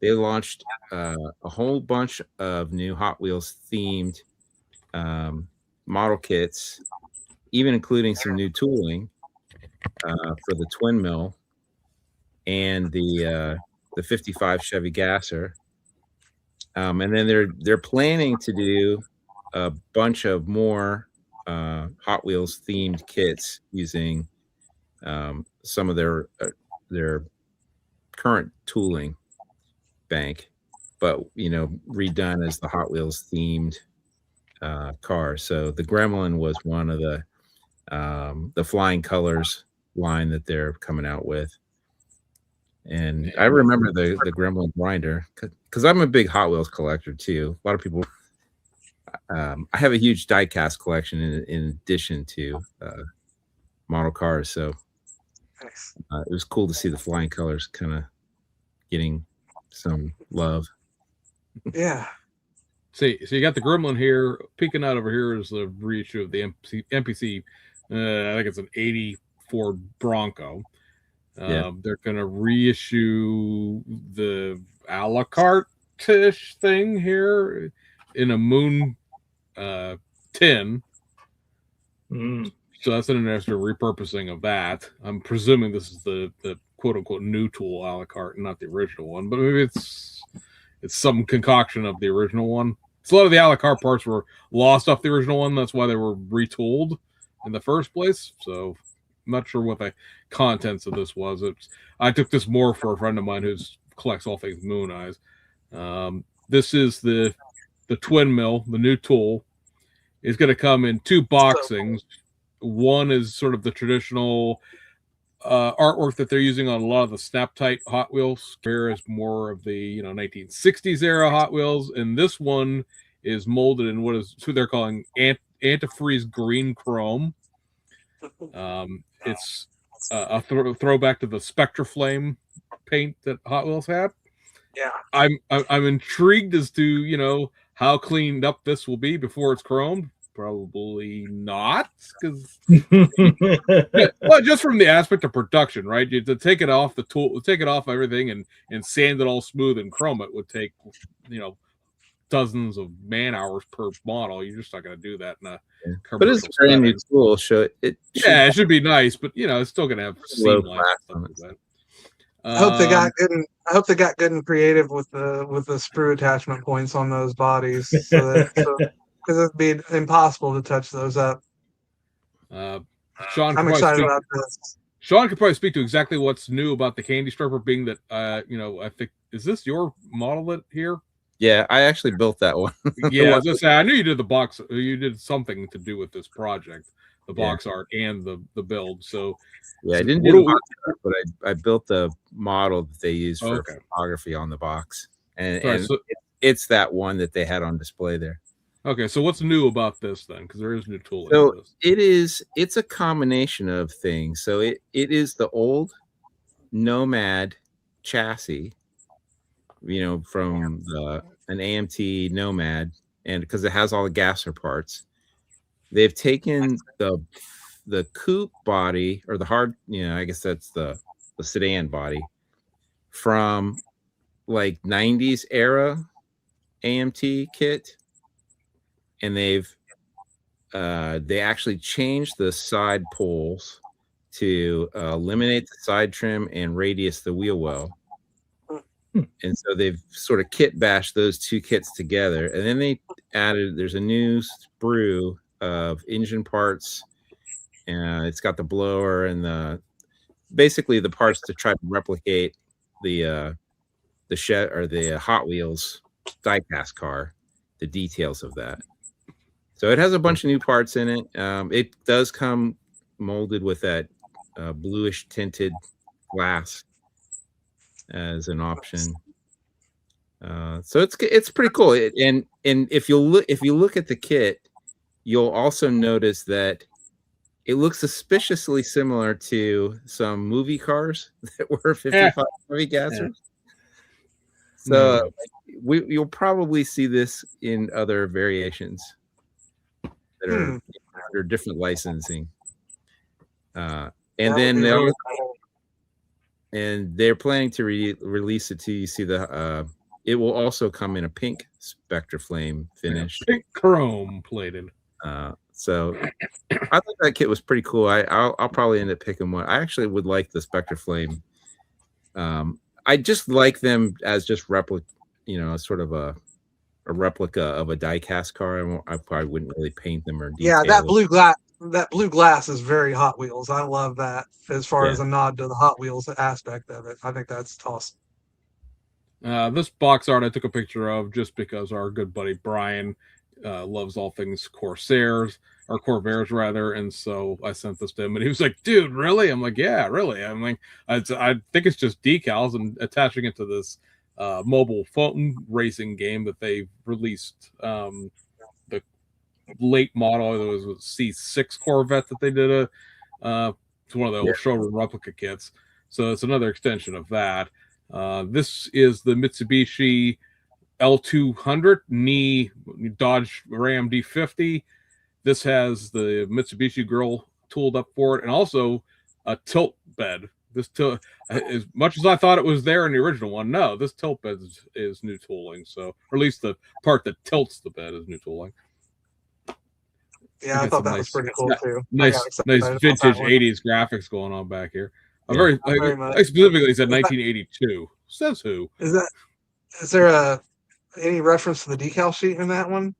launched a whole bunch of new Hot Wheels themed model kits, even including some new tooling for the twin mill and the 55 Chevy Gasser. And then they're planning to do a bunch of more Hot Wheels themed kits using some of their current tooling bank, but redone as the Hot Wheels themed car. So the Gremlin was one of the Flying Colors line that they're coming out with. And I remember the Gremlin grinder because I'm a big Hot Wheels collector too. A lot of people. I have a huge diecast collection in addition to model cars, so it was cool to see the Flying Colors kind of getting some love. Yeah. See, so you got the Gremlin here. Peeking out over here is the reissue of the MPC. I think it's an '84 Bronco. They're going to reissue the a la carte-ish thing here in a moon tin. So that's an international repurposing of that. I'm presuming this is the quote unquote new tool a la carte, not the original one. But maybe it's some concoction of the original one. So a lot of the a la carte parts were lost off the original one. That's why they were retooled in the first place. So I'm not sure what the contents of this was. I took this more for a friend of mine who collects all things Moon Eyes. This is the twin mill, the new tool. It's going to come in 2 boxings. One is sort of the traditional artwork that they're using on a lot of the Snap-Tight Hot Wheels. Here is more of the 1960s era Hot Wheels, and this one is molded in what they're calling antifreeze green chrome. It's a throwback to the Spectra Flame paint that Hot Wheels had. Yeah, I'm intrigued as to how cleaned up this will be before it's chromed. Probably not, because well, just from the aspect of production, right? To take it off the tool, take it off everything, and sand it all smooth and chrome it would take dozens of man hours per model. You're just not going to do that in a commercial. But it's a brand new tool. It should be nice, but it's still going to have seam lines and stuff like that. I hope they got good. I hope they got good and creative with the sprue attachment points on those bodies, because it'd be impossible to touch those up. Sean, I'm excited about this. Sean could probably speak to exactly what's new about the candy stripper, being that I think, is this your model here? Yeah, I actually built that one. Yeah, I was gonna say, I knew you did the box. You did something to do with this project, the box art and the build. So yeah, I didn't do the box art, but I built the model that they use for photography on the box, and it's that one that they had on display there. Okay, so what's new about this then? Because there is new tooling. So it's a combination of things. So it is the old Nomad chassis, from an AMT Nomad, and because it has all the gasser parts, they've taken the coupe body, or the hard, I guess that's the sedan body, from like 90s era AMT kit, and they actually changed the side poles to eliminate the side trim and radius the wheel well. And so they've sort of kit bashed those 2 kits together, and then they there's a new sprue of engine parts, and it's got the blower and basically the parts to try to replicate the shed or the Hot Wheels diecast car, the details of that. So it has a bunch of new parts in it. It does come molded with that bluish tinted glass as an option. So it's pretty cool. And if you look at the kit, you'll also notice that it looks suspiciously similar to some movie cars that were 55 heavy gassers. So you'll probably see this in other variations that are under different licensing. And then they're planning to release it to you. See it will also come in a pink Spectra Flame finish, pink chrome plated. So I thought that kit was pretty cool. I'll probably end up picking one. I actually would like the Spectra Flame. I just like them as just sort of a replica of a die-cast car. I probably wouldn't really paint them or detail. Yeah, that blue glass is very Hot Wheels. I love that as far as a nod to the Hot Wheels aspect of it. I think that's awesome. This box art I took a picture of just because our good buddy Brian loves all things Corsairs, or Corvairs rather, and so I sent this to him, and he was like, "Dude, really?" I'm like, "Yeah, really." I'm like, I think it's just decals and attaching it to this mobile phone racing game that they released. The late model, it was a C6 Corvette that they did it's one of the old showroom replica kits. So it's another extension of that. This is the Mitsubishi L200 Dodge Ram D50. This has the Mitsubishi grill tooled up for it, and also a tilt bed. This as much as I thought it was there in the original one, no, this tilt bed is new tooling. So, or at least the part that tilts the bed is new tooling. Yeah, I thought that was pretty cool too. Nice vintage '80s graphics going on back here. I'm Yeah. very, Very much. I specifically said 1982. Says who? Is there any reference to the decal sheet in that one?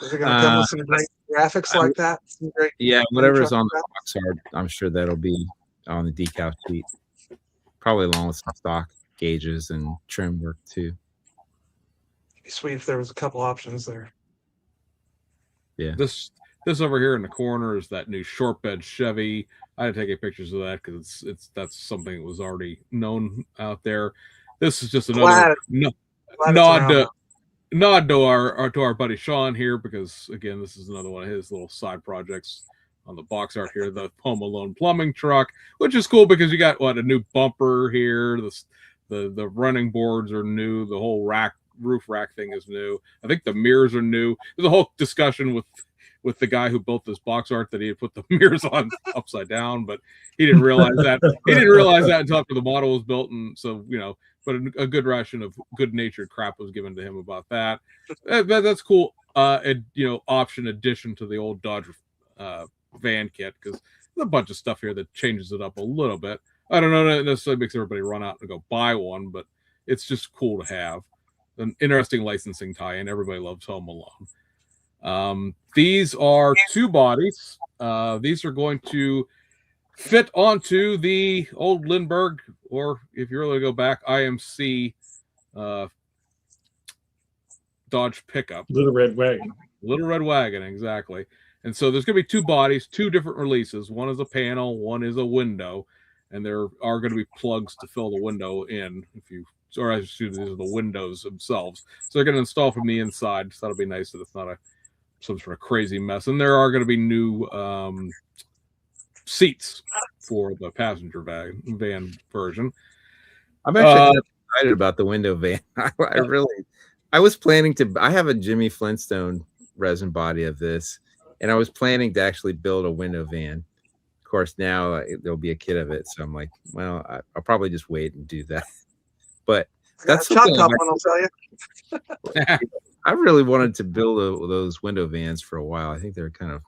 Is it going to come with some great graphics like that? Some great Yeah, mini whatever's truck on the graphics? box art, I'm sure that'll be on the decal sheet. Probably along with some stock gauges and trim work too. It'd be sweet if there was a couple options there. Yeah. This over here in the corner is that new short bed Chevy. I had to take pictures of that because that's something that was already known out there. This is just another Glad nod it's around to our buddy Sean here, because again, this is another one of his little side projects on the box art here, the Home Alone plumbing truck, which is cool because you got a new bumper here, the running boards are new, the whole roof rack thing is new. I think the mirrors are new. There's a whole discussion with the guy who built this box art that he had put the mirrors on upside down, but he didn't realize that. He didn't realize that until after the model was built, and so but a good ration of good-natured crap was given to him about that. That's cool. Option addition to the old Dodge van kit, because there's a bunch of stuff here that changes it up a little bit. I don't know that necessarily makes everybody run out and go buy one, but it's just cool to have an interesting licensing tie-in. Everybody loves Home Alone. These are two bodies. These are going to fit onto the old Lindbergh, or if you really go back, IMC Dodge pickup. Little Red Wagon, exactly. And so there's going to be two bodies, two different releases. One is a panel, one is a window, and there are going to be plugs to fill the window in. These are the windows themselves. So they're going to install from the inside. So that'll be nice that it's not some sort of crazy mess. And there are going to be new seats for the passenger van version. I'm actually excited about the window van. I was planning to. I have a Jimmy Flintstone resin body of this, and I was planning to actually build a window van. Of course, now there'll be a kit of it, so I'm like, well, I'll probably just wait and do that. But that's Chop Top one, I'll tell you. I really wanted to build those window vans for a while. I think they're kind of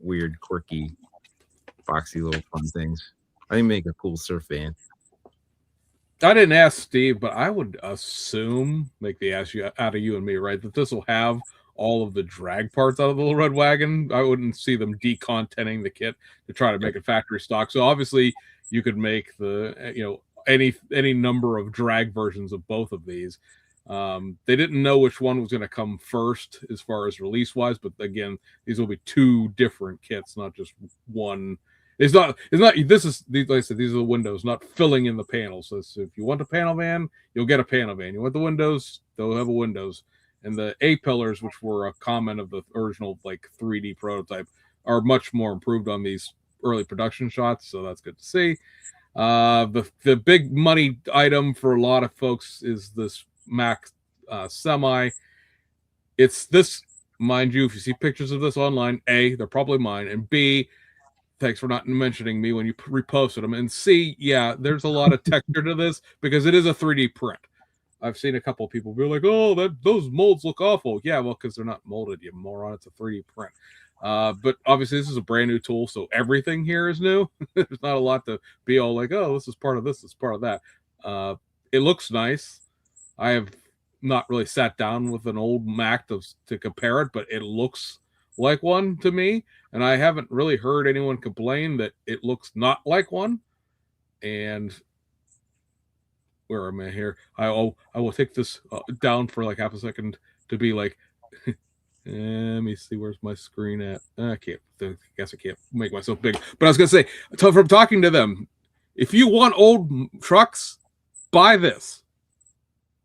weird, quirky, boxy little fun things. I think make a cool surf van. I didn't ask Steve, but I would assume, make the ass out of you and me, right, that this will have all of the drag parts out of the Little Red Wagon. I wouldn't see them decontenting the kit to try to make it factory stock. So obviously you could make any number of drag versions of both of these. They didn't know which one was going to come first as far as release wise, but again, these will be two different kits, not just one. It's not, this is, like I said, these are the windows, not filling in the panels. So if you want a panel van, you'll get a panel van. You want the windows, they'll have a windows. And the A-pillars, which were a comment of the original 3D prototype, are much more improved on these early production shots. So that's good to see. The big money item for a lot of folks is this Mac Semi. It's this, mind you, if you see pictures of this online, A, they're probably mine, and B, thanks for not mentioning me when you reposted them, and C, yeah, there's a lot of texture to this because it is a 3D print. I've seen a couple of people be like, oh, those molds look awful. Yeah, well, because they're not molded, you moron. It's a 3D print. But obviously this is a brand new tool, so everything here is new. There's not a lot to be all like, oh, this is part of this, this is part of that. It looks nice. I have not really sat down with an old Mac to compare it, but it looks like one to me, and I haven't really heard anyone complain that it looks not like one. And where am I here? I will take this down for half a second to be like, let me see, where's my screen at? I guess I can't make myself big. But I was gonna say, from talking to them, if you want old trucks, buy this.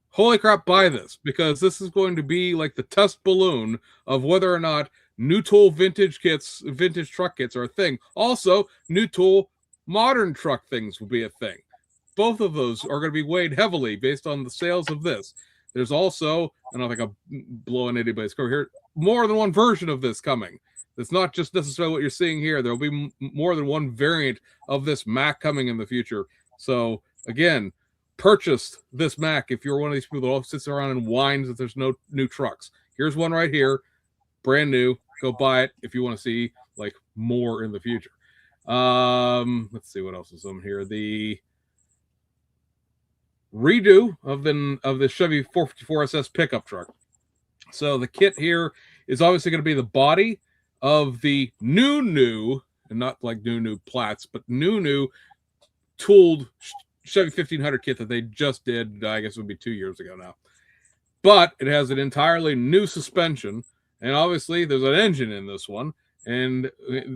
Holy crap, buy this, because this is going to be like the test balloon of whether or not new tool vintage truck kits are a thing. Also, new tool modern truck things will be a thing. Both of those are going to be weighed heavily based on the sales of this. There's also, I don't think I'm blowing anybody's cover here, more than one version of this coming. It's not just necessarily what you're seeing here. There will be more than one variant of this Mac coming in the future. So again, purchase this Mac if you're one of these people that all sits around and whines that there's no new trucks. Here's one right here, brand new. Go buy it if you want to see more in the future. Let's see what else is on here. The redo of the Chevy 454 SS pickup truck. So the kit here is obviously going to be the body of the new, and not like new Platts, but new tooled Chevy 1500 kit that they just did. I guess it would be 2 years ago now. But it has an entirely new suspension, and obviously there's an engine in this one. And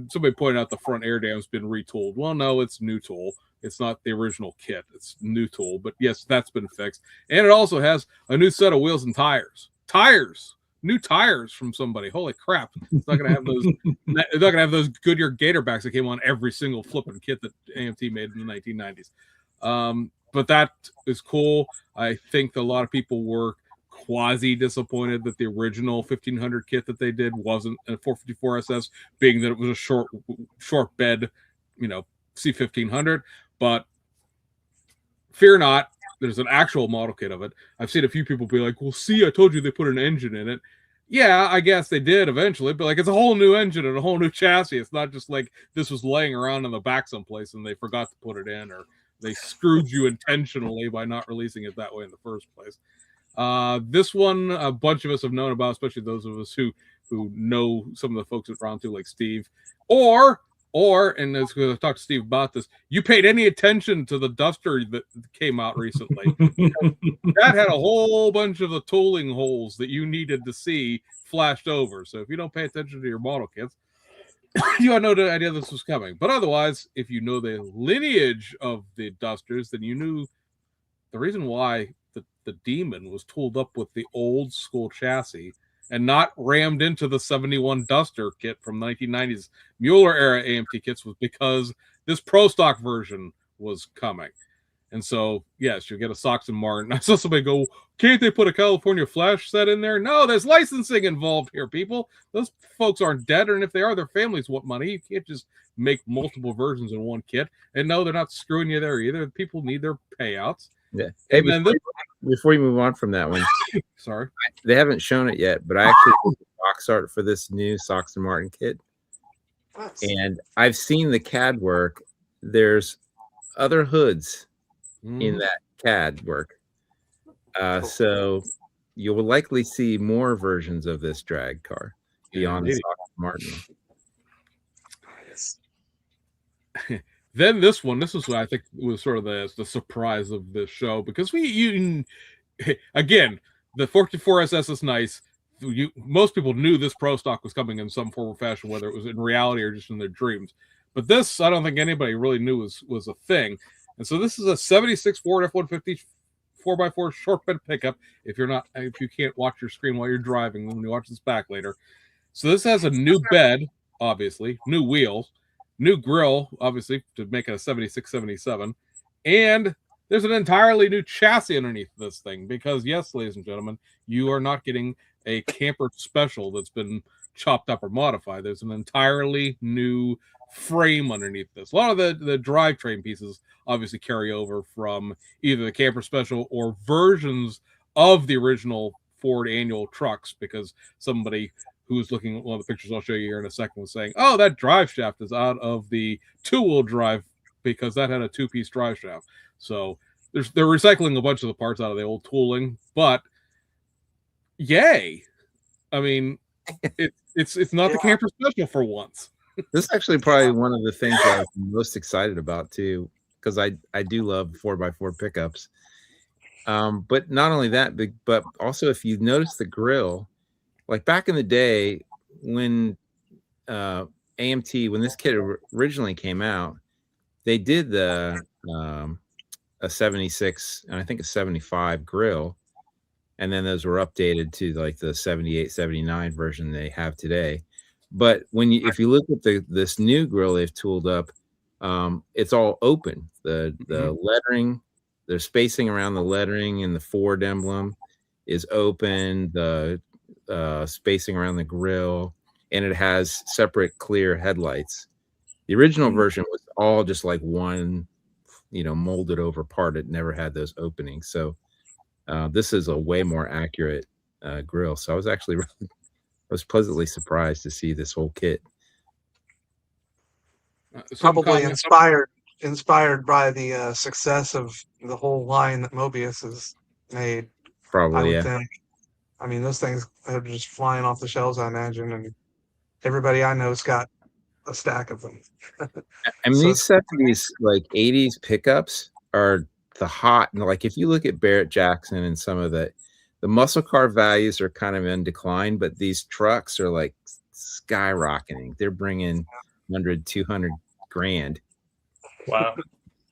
somebody pointed out the front air dam's been retooled. Well, no, it's new tool. It's not the original kit. It's new tool. But yes, that's been fixed. And it also has a new set of wheels and tires. New tires from somebody. Holy crap! It's not gonna have those. It's not gonna have those Goodyear Gatorbacks that came on every single flipping kit that AMT made in the 1990s. But that is cool. I think a lot of people were quasi disappointed that the original 1500 kit that they did wasn't a 454 SS, being that it was a short bed, C1500. But fear not, there's an actual model kit of it. I've seen a few people be like, well, see, I told you they put an engine in it. Yeah, I guess they did eventually, but like it's a whole new engine and a whole new chassis. It's not just like this was laying around in the back someplace and they forgot to put it in, or they screwed you intentionally by not releasing it that way in the first place. This one, a bunch of us have known about, especially those of us who know some of the folks at Round 2, like Steve, or and as I talked to Steve about this, you paid any attention to the Duster that came out recently? That had a whole bunch of the tooling holes that you needed to see flashed over. So if you don't pay attention to your model kits, you had no idea this was coming. But otherwise, if you know the lineage of the Dusters, then you knew the reason why the Demon was tooled up with the old school chassis and not rammed into the 71 Duster kit from 1990s Mueller era AMT kits was because this Pro Stock version was coming. And so, yes, you'll get a Sox and Martin. I saw somebody go, can't they put a California Flash set in there? No, there's licensing involved here, people. Those folks aren't dead, and if they are, their families want money. You can't just make multiple versions in one kit. And no, they're not screwing you there either. People need their payouts. Yeah. Hey, before you move on from that one, sorry, they haven't shown it yet, but I actually did the box art for this new Sox and Martin kit, and I've seen the CAD work. There's other hoods in that CAD work, so you will likely see more versions of this drag car beyond the Sox and Martin. Then this one, this is what I think was sort of the surprise of this show, because again, the 44 SS is nice. Most people knew this Pro Stock was coming in some form or fashion, whether it was in reality or just in their dreams. But this, I don't think anybody really knew was a thing. And so this is a 76 Ford F-150 4x4 short bed pickup. If you can't watch your screen while you're driving, when you watch this back later. So this has a new bed, obviously, new wheels, new grill, obviously, to make it a 76-77. And there's an entirely new chassis underneath this thing because, yes, ladies and gentlemen, you are not getting a camper special that's been chopped up or modified. There's an entirely new frame underneath this. A lot of the drivetrain pieces obviously carry over from either the camper special or versions of the original Ford annual trucks, because somebody who's looking at one of the pictures I'll show you here in a second was saying, oh, that drive shaft is out of the two-wheel drive because that had a two-piece drive shaft. So they're recycling a bunch of the parts out of the old tooling, but yay. I mean, it's not the camper special for once. This is actually probably one of the things I was most excited about too, because I do love 4x4 pickups. But not only that, but also if you notice the grill, like back in the day when AMT, when this kit originally came out, they did a 76 and I think a 75 grill, and then those were updated to like the 78, 79 version they have today. But if you look at this new grill they've tooled up, it's all open. The lettering, the spacing around the lettering and the Ford emblem is open. The spacing around the grill, and it has separate clear headlights. The original version was all just like one, molded over part. It never had those openings. So this is a way more accurate grill. So I was actually I was pleasantly surprised to see this whole kit. Some Probably comment- inspired by the success of the whole line that Mobius has made. I Probably, would yeah. think. I mean, those things are just flying off the shelves, I imagine, and everybody I know's got a stack of them. I mean, So these 70s, like 80s pickups are the hot. And like, if you look at Barrett Jackson and some of the muscle car values are kind of in decline, but these trucks are like skyrocketing. They're bringing 100, 200 grand. Wow.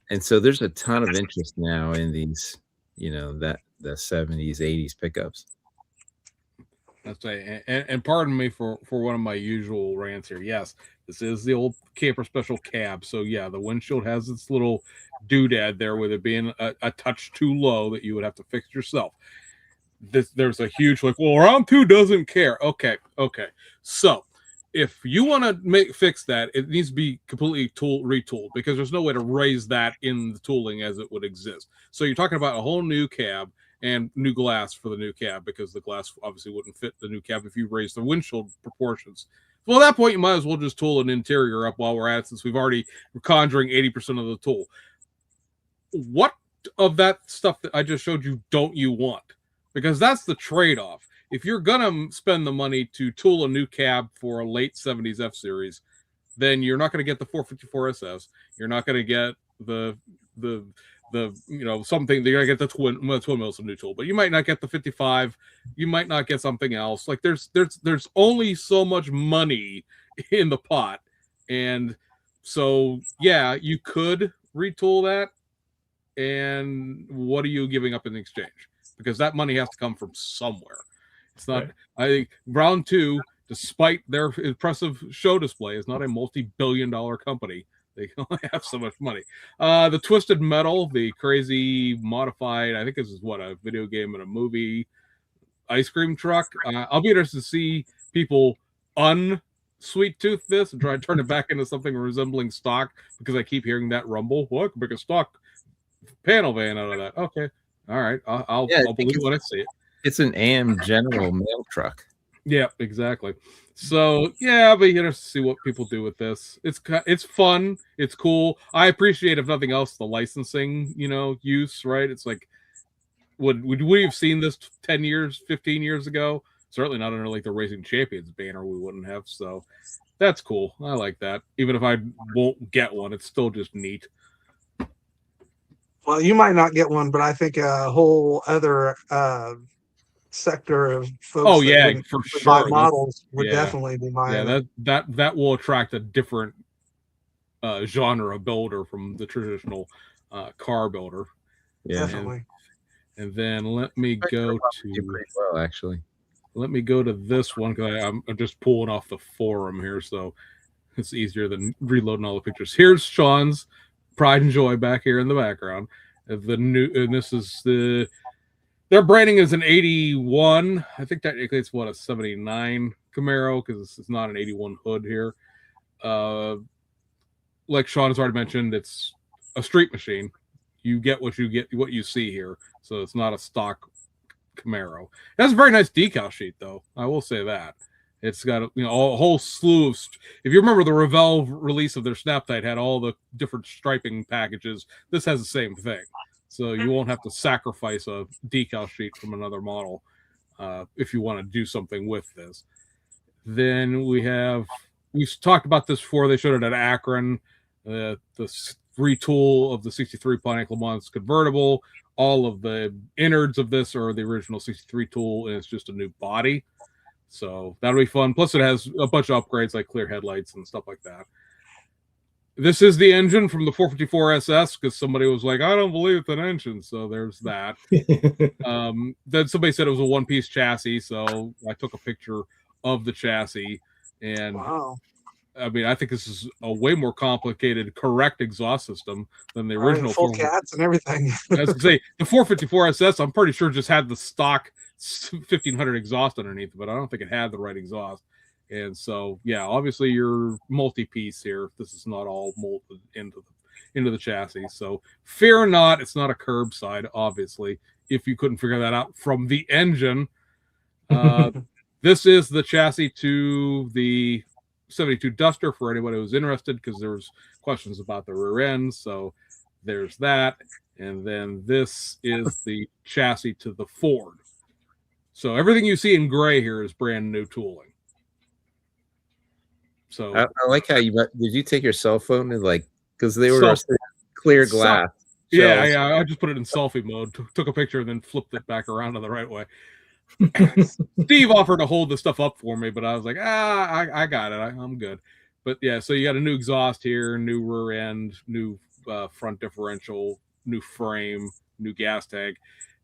And so there's a ton of interest now in these, the 70s, 80s pickups. That's right. And pardon me for one of my usual rants here. Yes, this is the old camper special cab. So yeah, the windshield has this little doodad there with it being a touch too low that you would have to fix yourself. There's a huge like, well, round two doesn't care. Okay. So if you want to fix that, it needs to be completely retooled because there's no way to raise that in the tooling as it would exist. So you're talking about a whole new cab and new glass for the new cab because the glass obviously wouldn't fit the new cab if you raise the windshield proportions. Well, at that point, you might as well just tool an interior up while we're at it, since we're conjuring 80% of the tool. What of that stuff that I just showed you don't you want? Because that's the trade-off. If you're going to spend the money to tool a new cab for a late 70s F-Series, then you're not going to get the 454 SS. You're not going to get the something that you're gonna get the twin wheels of new tool, but you might not get the 55. You might not get something else. Like there's only so much money in the pot, and so yeah, you could retool that. And what are you giving up in exchange? Because that money has to come from somewhere. It's not. Right. I think round two, despite their impressive show display, is not a multi-billion-dollar company. They can only have so much money. The Twisted Metal, the crazy modified, I think this is what, a video game and a movie ice cream truck. I'll be interested to see people unsweet tooth this and try to turn it back into something resembling stock, because I keep hearing that rumble. Well, I can make a stock panel van out of that. Okay. All right. I'll believe when I see it. It's an AM General mail truck. Yeah, exactly. So yeah, but you know, see what people do with this. It's fun. It's cool. I appreciate, if nothing else, the licensing, use. Right? It's like, would we have seen this 10 years, 15 years ago? Certainly not under like the Racing Champions banner. We wouldn't have. So that's cool. I like that. Even if I won't get one, it's still just neat. Well, you might not get one, but I think a whole other sector of folks for sure buy models would definitely be buying. Yeah, that will attract a different genre of builder from the traditional car builder. Yeah, definitely. And then let me go to actually. Let me go to this one, because I'm just pulling off the forum here, so it's easier than reloading all the pictures. Here's Sean's pride and joy back here in the background. And this is their branding is an 81. I think technically it's a 79 Camaro, because it's not an 81 hood here. Like Sean has already mentioned, it's a street machine. You get what you see here. So it's not a stock Camaro. It has a very nice decal sheet, though. I will say that. It's got a whole slew of. If you remember, the Revell release of their Snap-Tite had all the different striping packages. This has the same thing, so you won't have to sacrifice a decal sheet from another model if you want to do something with this. Then we've talked about this before. They showed it at Akron. The retool of the 63 Pontiac Le Mans convertible. All of the innards of this are the original 63 tool, and it's just a new body. So that'll be fun. Plus, it has a bunch of upgrades like clear headlights and stuff like that. This is the engine from the 454 SS, because somebody was like, I don't believe it's an engine. So there's that. Then somebody said it was a one-piece chassis. So I took a picture of the chassis. And wow. I mean, I think this is a way more complicated, correct exhaust system than the original. Full cats and everything. I was gonna say, the 454 SS, I'm pretty sure just had the stock 1500 exhaust underneath, but I don't think it had the right exhaust. And so, yeah, obviously you're multi-piece here. This is not all molded into the chassis. So fear not, it's not a curbside, obviously, if you couldn't figure that out from the engine. This is the chassis to the 72 Duster for anybody who's interested, because there was questions about the rear end. So there's that. And then this is the chassis to the Ford. So everything you see in gray here is brand new tooling. So I like how did you take your cell phone and because they were clear glass. Yeah, I just put it in selfie mode, took a picture, and then flipped it back around in the right way. Steve offered to hold the stuff up for me, but I was like, I got it. I'm good. But yeah, so you got a new exhaust here, new rear end, new front differential, new frame, new gas tank.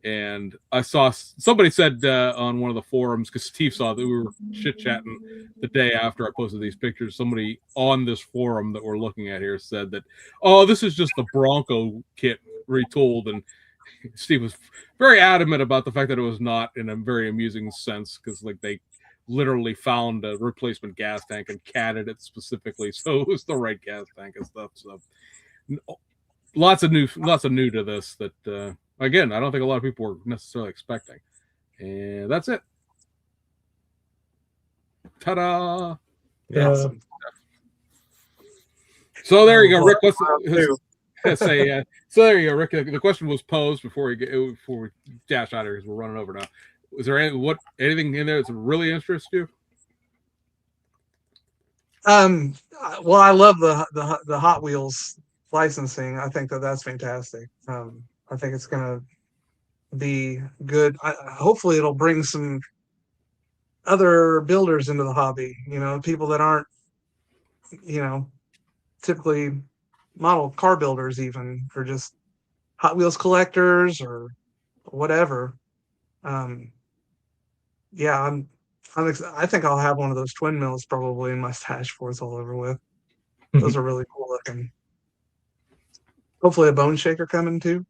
And I saw somebody said on one of the forums, because Steve saw that we were chit-chatting the day after I posted these pictures, somebody on this forum that we're looking at here said that, oh, this is just the Bronco kit retooled. And Steve was very adamant about the fact that it was not, in a very amusing sense, because they literally found a replacement gas tank and catted it specifically so it was the right gas tank and stuff. So lots of new to this that again, I don't think a lot of people were necessarily expecting. And that's it. Ta-da! Yeah. Awesome. So there you go, Rick. So there you go, Rick. The question was posed before we dash out here because we're running over now. Was there anything in there that's really interests you? Well, I love the Hot Wheels licensing. I think that's fantastic. I think it's gonna be good. Hopefully, it'll bring some other builders into the hobby. People that aren't, typically model car builders, even, or just Hot Wheels collectors or whatever. Yeah, I think I'll have one of those twin mills probably in my stash before it's all over with. Those are really cool looking. Hopefully a bone shaker coming too.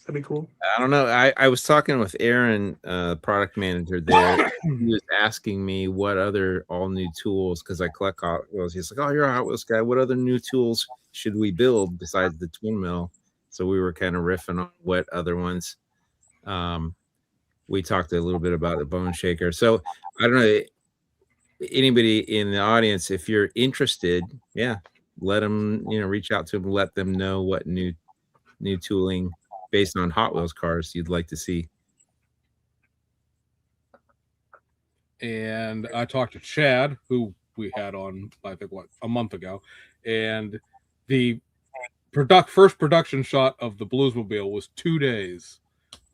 That'd be cool. I don't know. I was talking with Aaron, product manager there. He was asking me what other all new tools, because I collect Hot Wheels. He's like, "Oh, you're a Hot Wheels guy. What other new tools should we build besides the twin mill?" So we were kind of riffing on what other ones. We talked a little bit about the bone shaker. So I don't know, anybody in the audience, if you're interested, yeah, let them, reach out to them, let them know what new tooling based on Hot Wheels cars you'd like to see. And I talked to Chad, who we had on, I think, a month ago, and the first production shot of the Bluesmobile was 2 days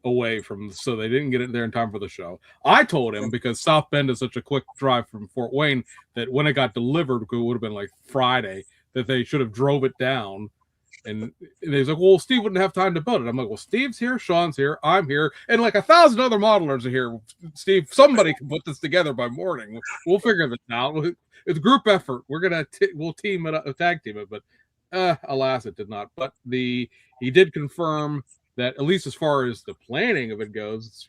away from, so they didn't get it there in time for the show. I told him, because South Bend is such a quick drive from Fort Wayne, that when it got delivered, it would have been like Friday, that they should have drove it down. And he's like, well, Steve wouldn't have time to build it. I'm like, well, Steve's here, Sean's here, I'm here, and like 1,000 other modelers are here. Steve, somebody can put this together by morning. We'll figure this out. It's a group effort. We'll team it up, tag team it, but alas, it did not. But he did confirm that, at least as far as the planning of it goes,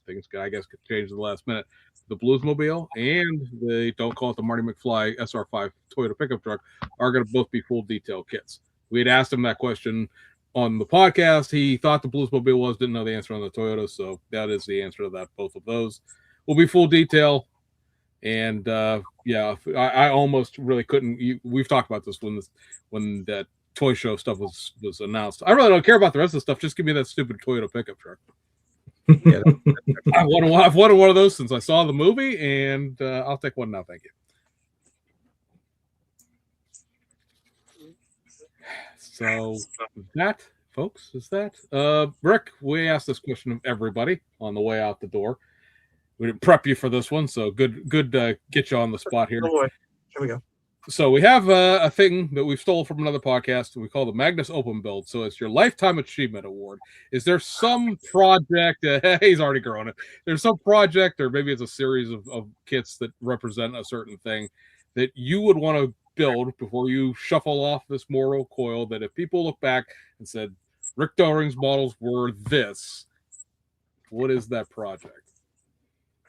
things I guess could change at the last minute. The Bluesmobile and the, don't call it the Marty McFly SR5 Toyota pickup truck, are going to both be full detail kits. We had asked him that question on the podcast. He thought the Bluesmobile was, didn't know the answer on the Toyota, so that is the answer to that. Both of those will be full detail. And yeah, I almost really couldn't. We've talked about this when that toy show stuff was announced. I really don't care about the rest of the stuff. Just give me that stupid Toyota pickup truck. Yeah, I've wanted one of those since I saw the movie, and I'll take one now. Thank you. So that, folks, is that. Rick, we asked this question of everybody on the way out the door. We didn't prep you for this one, so good get you on the spot here. Oh boy. Here we go. So we have a thing that we've stole from another podcast. We call the Magnus Open Build. So it's your Lifetime Achievement Award. Is there some project? He's already grown it. There's some project, or maybe it's a series of kits that represent a certain thing that you would want to build before you shuffle off this mortal coil, that if people look back and said Rick Doering's models were this, what is that project?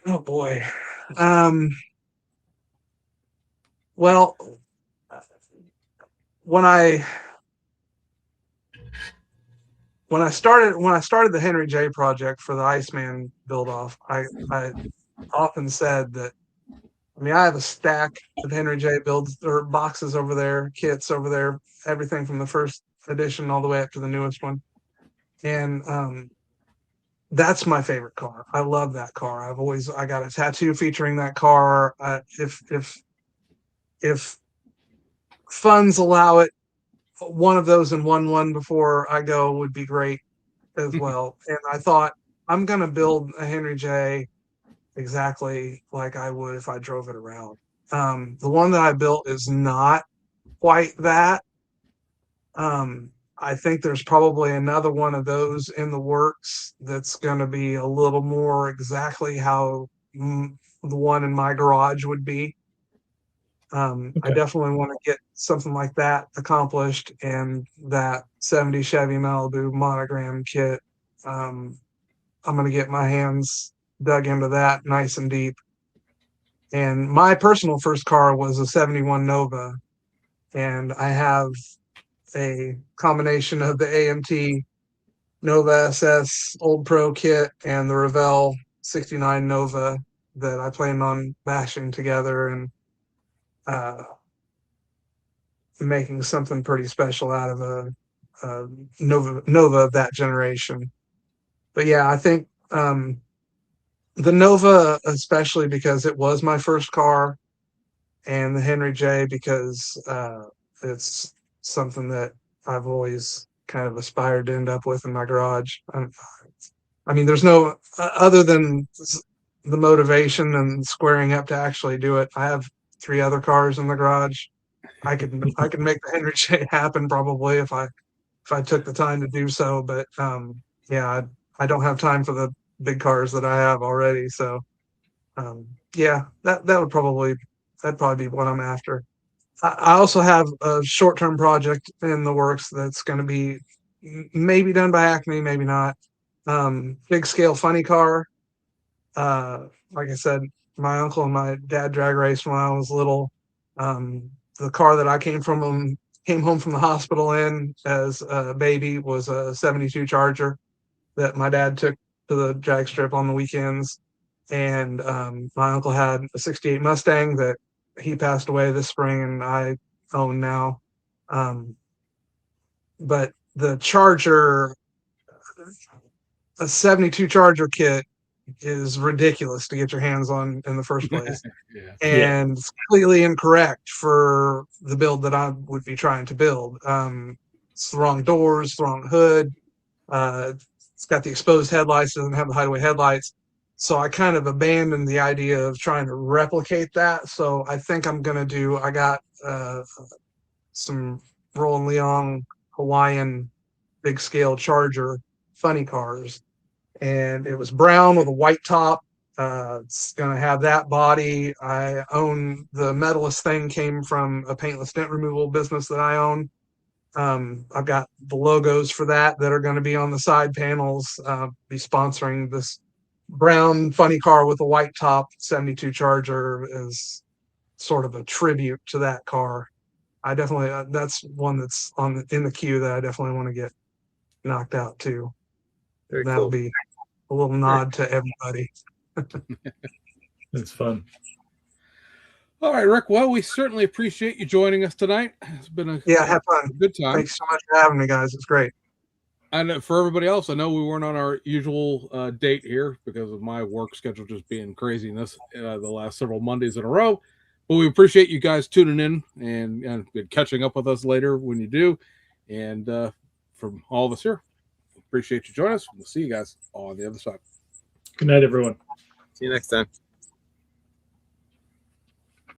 Oh boy. Well, when I started the Henry J project for the Iceman build off, I often said that I mean, I have a stack of Henry J builds or boxes over there, kits over there, everything from the first edition all the way up to the newest one. And that's my favorite car. I love that car. I got a tattoo featuring that car. If funds allow it, one of those in one before I go would be great as well. And I thought I'm gonna build a Henry J exactly like I would if I drove it around. The one that I built is not quite that. I think there's probably another one of those in the works that's going to be a little more exactly how the one in my garage would be. I definitely want to get something like that accomplished, and that 70 Chevy Malibu monogram kit. I'm going to get my hands dug into that nice and deep. And my personal first car was a 71 Nova, and I have a combination of the AMT Nova SS Old Pro kit and the Revell 69 Nova that I plan on bashing together and making something pretty special out of a Nova of that generation. But yeah, I think the Nova, especially because it was my first car, and the Henry J because it's something that I've always kind of aspired to end up with in my garage. I mean, there's no other than the motivation and squaring up to actually do it. I have 3 other cars in the garage. I could make the Henry J happen probably if I took the time to do so. But yeah, I don't have time for the big cars that I have already. So yeah, that'd probably be what I'm after. I also have a short-term project in the works that's going to be maybe done by Acme, maybe not. Big scale funny car. Like I said, my uncle and my dad drag raced when I was little. The car that I came home from the hospital in as a baby was a 72 Charger that my dad took to the drag strip on the weekends. And my uncle had a 68 Mustang that he passed away this spring and I own now. But the Charger, a 72 Charger kit is ridiculous to get your hands on in the first place. Yeah. And it's completely incorrect for the build that I would be trying to build. It's the wrong doors, the wrong hood. It's got the exposed headlights, doesn't have the hideaway headlights. So I kind of abandoned the idea of trying to replicate that. So I think I'm going to I got some Roland Leong Hawaiian big scale Charger funny cars. And it was brown with a white top. It's going to have that body. I own the metalist thing, came from a paintless dent removal business that I own. I've got the logos for that are going to be on the side panels, be sponsoring this brown funny car with a white top 72 Charger is sort of a tribute to that car. I definitely, that's one that's in the queue that I definitely want to get knocked out too. Very That'll cool. be a little nod to everybody. It's fun. All right, Rick. Well, we certainly appreciate you joining us tonight. It's been a Have fun. good time. Thanks so much for having me, guys. It's great. And for everybody else, I know we weren't on our usual date here because of my work schedule just being craziness the last several Mondays in a row. But we appreciate you guys tuning in and catching up with us later when you do. And from all of us here, appreciate you joining us. We'll see you guys on the other side. Good night, everyone. See you next time.